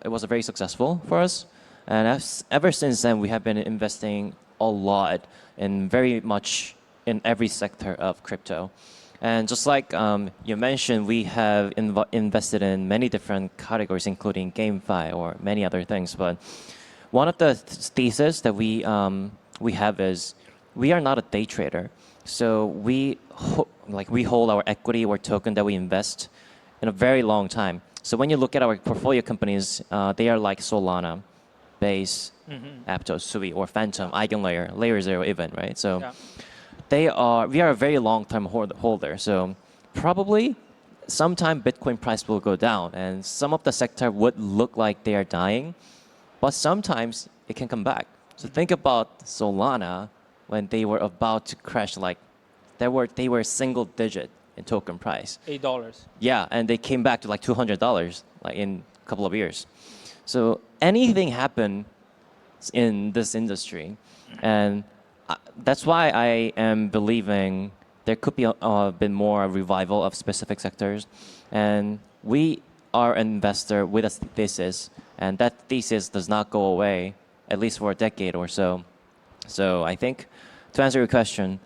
It was very successful for us, and ever since then we have been investing a lot in very much in every sector of crypto. And just like you mentioned, we have invested in many different categories, including GameFi or many other things. But one of the theses that we have is we are not a day trader. So we hold our equity or token that we invest in a very long time. So when you look at our portfolio companies, they are like Solana, Base, Aptos, Sui, or Phantom, Eigenlayer, Layer 0 even, right? So. Yeah. We are a very long-term holder, so probably sometime Bitcoin price will go down, and some of the sector would look like they are dying, but sometimes it can come back. So think about Solana when they were about to crash, they were single digit in token price. $8. Yeah, and they came back to $200 in a couple of years. So anything happen in this industry, and that's why I am believing there could be a bit more revival of specific sectors. And we are an investor with a thesis, and that thesis does not go away at least for a decade or so. So I think, to answer your question,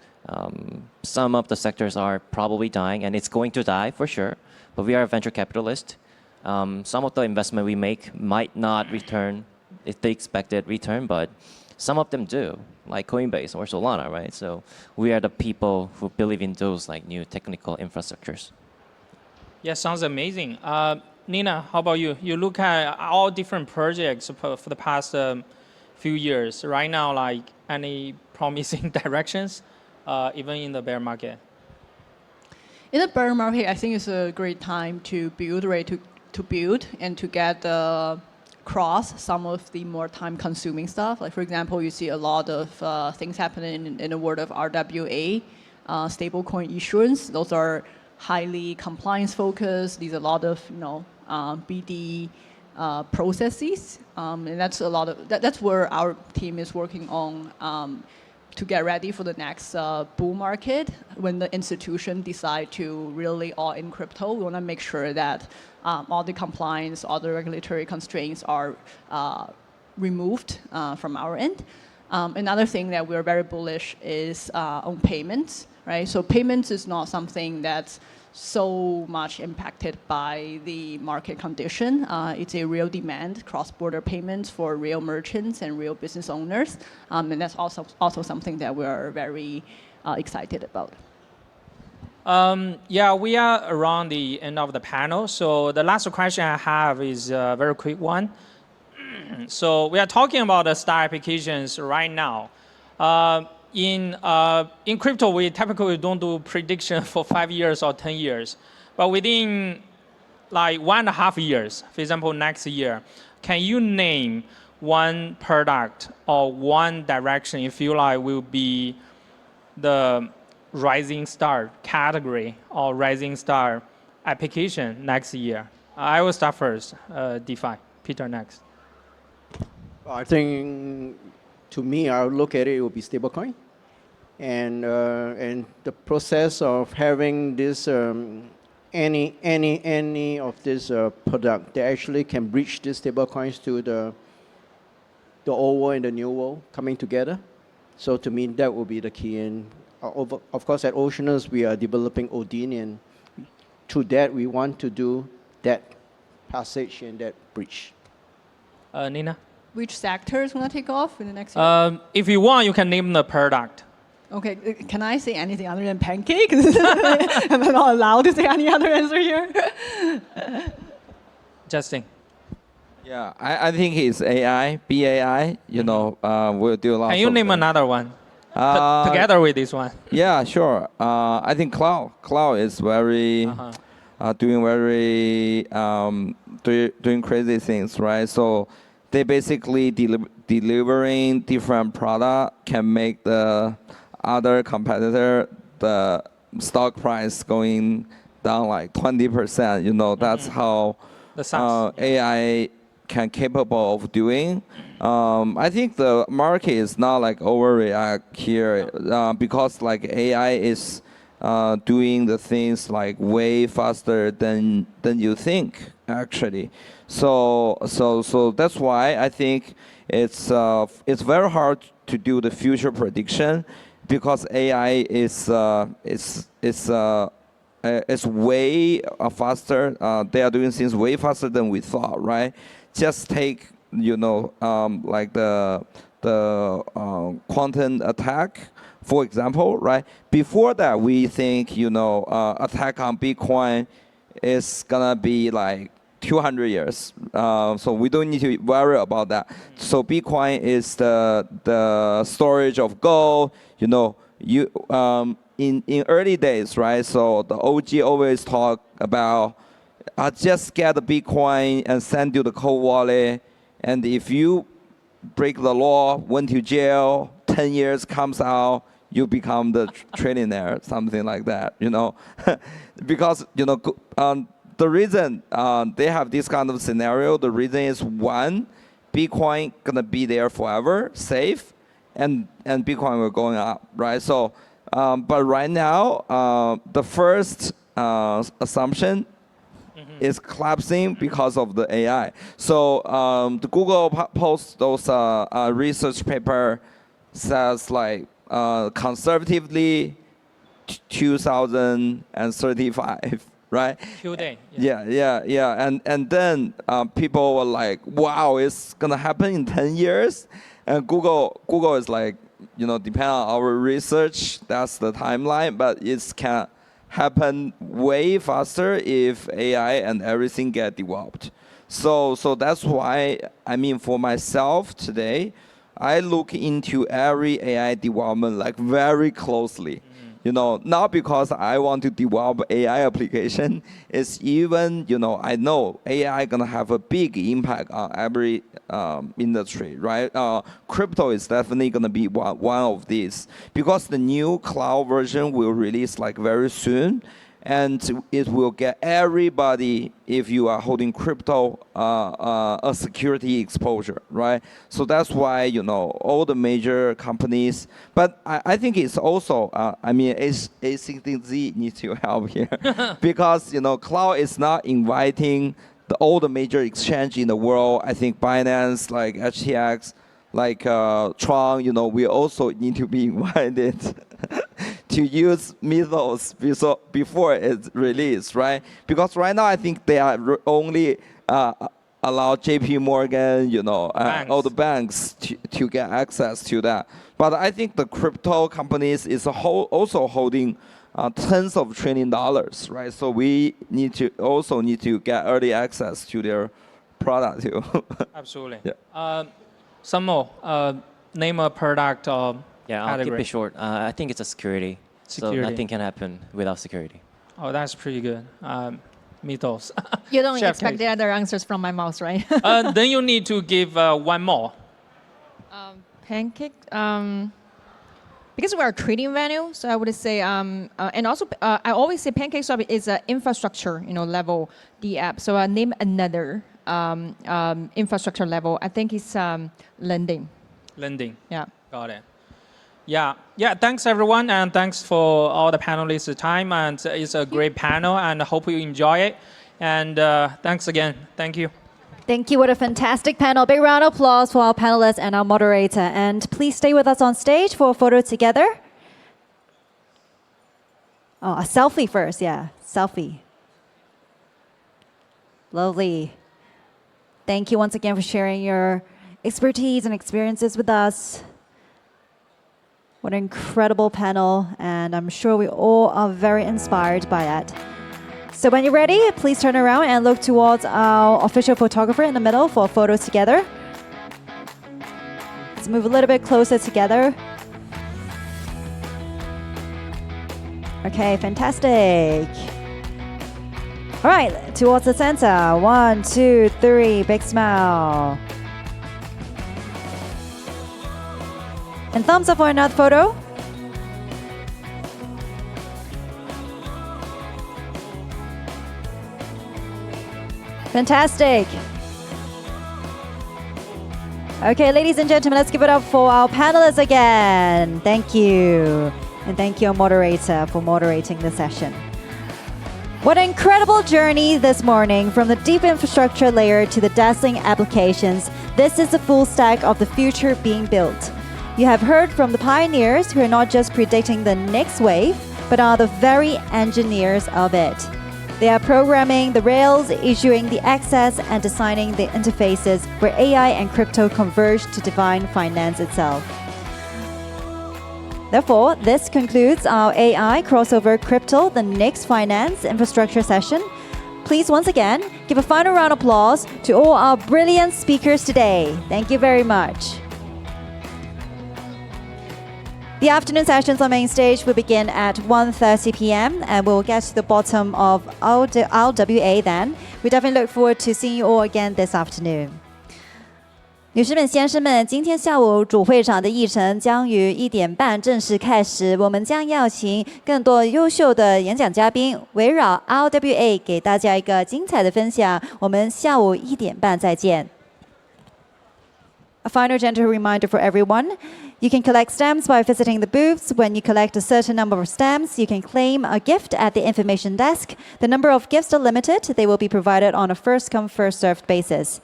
some of the sectors are probably dying, and it's going to die for sure. But we are a venture capitalist. Some of the investment we make might not return if they expected return, but some of them do, like Coinbase or Solana, right? So we are the people who believe in those like new technical infrastructures. Yeah, sounds amazing. Nina, how about you? You look at all different projects for the past few years. Right now, like any promising directions, even in the bear market? In the bear market, I think it's a great time to build, right? To build and to get cross some of the more time-consuming stuff. Like for example, you see a lot of things happening in the world of RWA, stablecoin issuance. Those are highly compliance-focused. There's a lot of BD processes, and that's a lot of that's where our team is working on. To get ready for the next bull market, when the institution decide to really all in crypto, we want to make sure that all the compliance, all the regulatory constraints are removed from our end. Another thing that we're very bullish is on payments, right? So payments is not something that's so much impacted by the market condition. It's a real demand, cross-border payments for real merchants and real business owners. And that's also something that we're very excited about. Yeah, we are around the end of the panel. So the last question I have is a very quick one. So we are talking about the star applications right now. In crypto, we typically don't do prediction for 5 years or 10 years. But within like 1.5 years, for example, next year, can you name one product or one direction you feel like will be the rising star category or rising star application next year? I will start first, DeFi. Peter next. I think, to me, I would look at it will be stablecoin, and the process of having this any of this product that actually can bridge these stablecoins to the old world and the new world coming together. So to me, that will be the key. And of course, at Oceanus, we are developing Odin, and through that, we want to do that passage and that bridge. Nina? Which sectors want to take off in the next year? If you want, you can name the product. Okay, can I say anything other than pancake? Am I not allowed to say any other answer here? Justin. Yeah, I think it's AI, BAI. We'll do a lot. Can you name another one? Together with this one. Yeah, sure. I think cloud. Cloud is very doing very doing crazy things, right? So they basically delivering different product can make the other competitor the stock price going down like 20%. That's how AI can capable of doing. I think the market is not like overreact here because like AI is doing the things like way faster than you think actually. So that's why I think it's very hard to do the future prediction because AI is way faster. They are doing things way faster than we thought, right? Just take like the quantum attack, for example, right? Before that, we think attack on Bitcoin is gonna be like 200 years. So we don't need to worry about that. So Bitcoin is the storage of gold. In early days, right? So the OG always talk about just get the Bitcoin and send you the cold wallet. And if you break the law, went to jail, 10 years comes out, you become the trillionaire, something like that, because, the reason they have this kind of scenario, the reason is one, Bitcoin gonna be there forever, safe, and Bitcoin will going up, right? So, but right now, the first assumption is collapsing because of the AI. So the Google posts those research paper says like conservatively 2035, right? Today. Yeah. And then people were like, wow, it's gonna happen in 10 years. And Google is like, depend on our research, that's the timeline, but it can happen way faster if AI and everything get developed. So that's why, for myself today, I look into every AI development like very closely. Not because I want to develop AI application. It's even, I know AI gonna have a big impact on every industry, right? Crypto is definitely gonna be one of these because the new cloud version will release like very soon. And it will get everybody, if you are holding crypto, a security exposure, right? So that's why, all the major companies, but I think it's also, ACDZ needs to help here because, cloud is not inviting all the major exchange in the world. I think Binance, like HTX, like Tron, we also need to be invited to use Mythos before it's released, right? Because right now I think they are only allow JP Morgan, all the banks to get access to that. But I think the crypto companies is also holding tens of $1 trillion, right? So we also need to get early access to their product too. Absolutely. Yeah. Some more. Name a product or Yeah, I'll keep it short. I think it's a security. So nothing can happen without security. Oh, that's pretty good. Mythos. You don't expect the other answers from my mouth, right? Then you need to give one more. Pancake. Because we are a trading venue, so I would say, and also I always say PancakeSwap is an infrastructure, level the app. So I name another infrastructure level. I think it's lending. Lending. Yeah. Got it. Yeah. Thanks everyone, and thanks for all the panelists' time. And it's a great panel, and I hope you enjoy it. And thanks again. Thank you. Thank you. What a fantastic panel. Big round of applause for our panelists and our moderator. And please stay with us on stage for a photo together. Oh, a selfie first. Yeah, selfie. Lovely. Thank you once again for sharing your expertise and experiences with us. What an incredible panel. And I'm sure we all are very inspired by that. So when you're ready, please turn around and look towards our official photographer in the middle for a photo together. Let's move a little bit closer together. Okay, fantastic. All right, towards the center. 1, 2, 3, big smile. And thumbs up for another photo. Fantastic. Okay, ladies and gentlemen, let's give it up for our panelists again. Thank you. And thank you, our moderator, for moderating the session. What an incredible journey this morning from the deep infrastructure layer to the dazzling applications. This is the full stack of the future being built. You have heard from the pioneers who are not just predicting the next wave, but are the very engineers of it. They are programming the rails, issuing the access, and designing the interfaces where AI and crypto converge to define finance itself. Therefore, this concludes our AI crossover crypto, the next finance infrastructure session. Please once again give a final round of applause to all our brilliant speakers today. Thank you very much. The afternoon sessions on Mainstage will begin at 1:30 p.m. and we'll get to the bottom of RWA then. We definitely look forward to seeing you all again this afternoon. 女士们、先生们，今天下午主会场的议程将于1点半正式开始。我们将邀请更多优秀的演讲嘉宾，围绕 RWA 给大家一个精彩的分享。我们下午1点半再见。A final gentle reminder for everyone. You can collect stamps by visiting the booths. When you collect a certain number of stamps, you can claim a gift at the information desk. The number of gifts are limited. They will be provided on a first-come, first-served basis.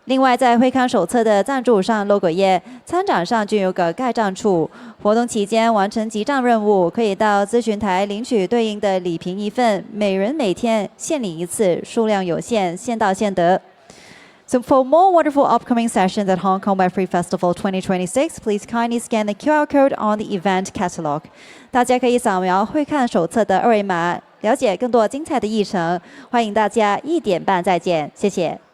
另外，在会刊手册的赞助上 logo 页参展上均有个盖章处。活动期间完成集章任务，可以到咨询台领取对应的礼品一份，每人每天限领一次，数量有限，先到先得。So for more wonderful upcoming sessions at Hong Kong Web3 Festival 2026, please kindly scan the QR code on the event catalog. 大家可以扫描会看手册的二维码，了解更多精彩的议程。欢迎大家1点半再见，谢谢。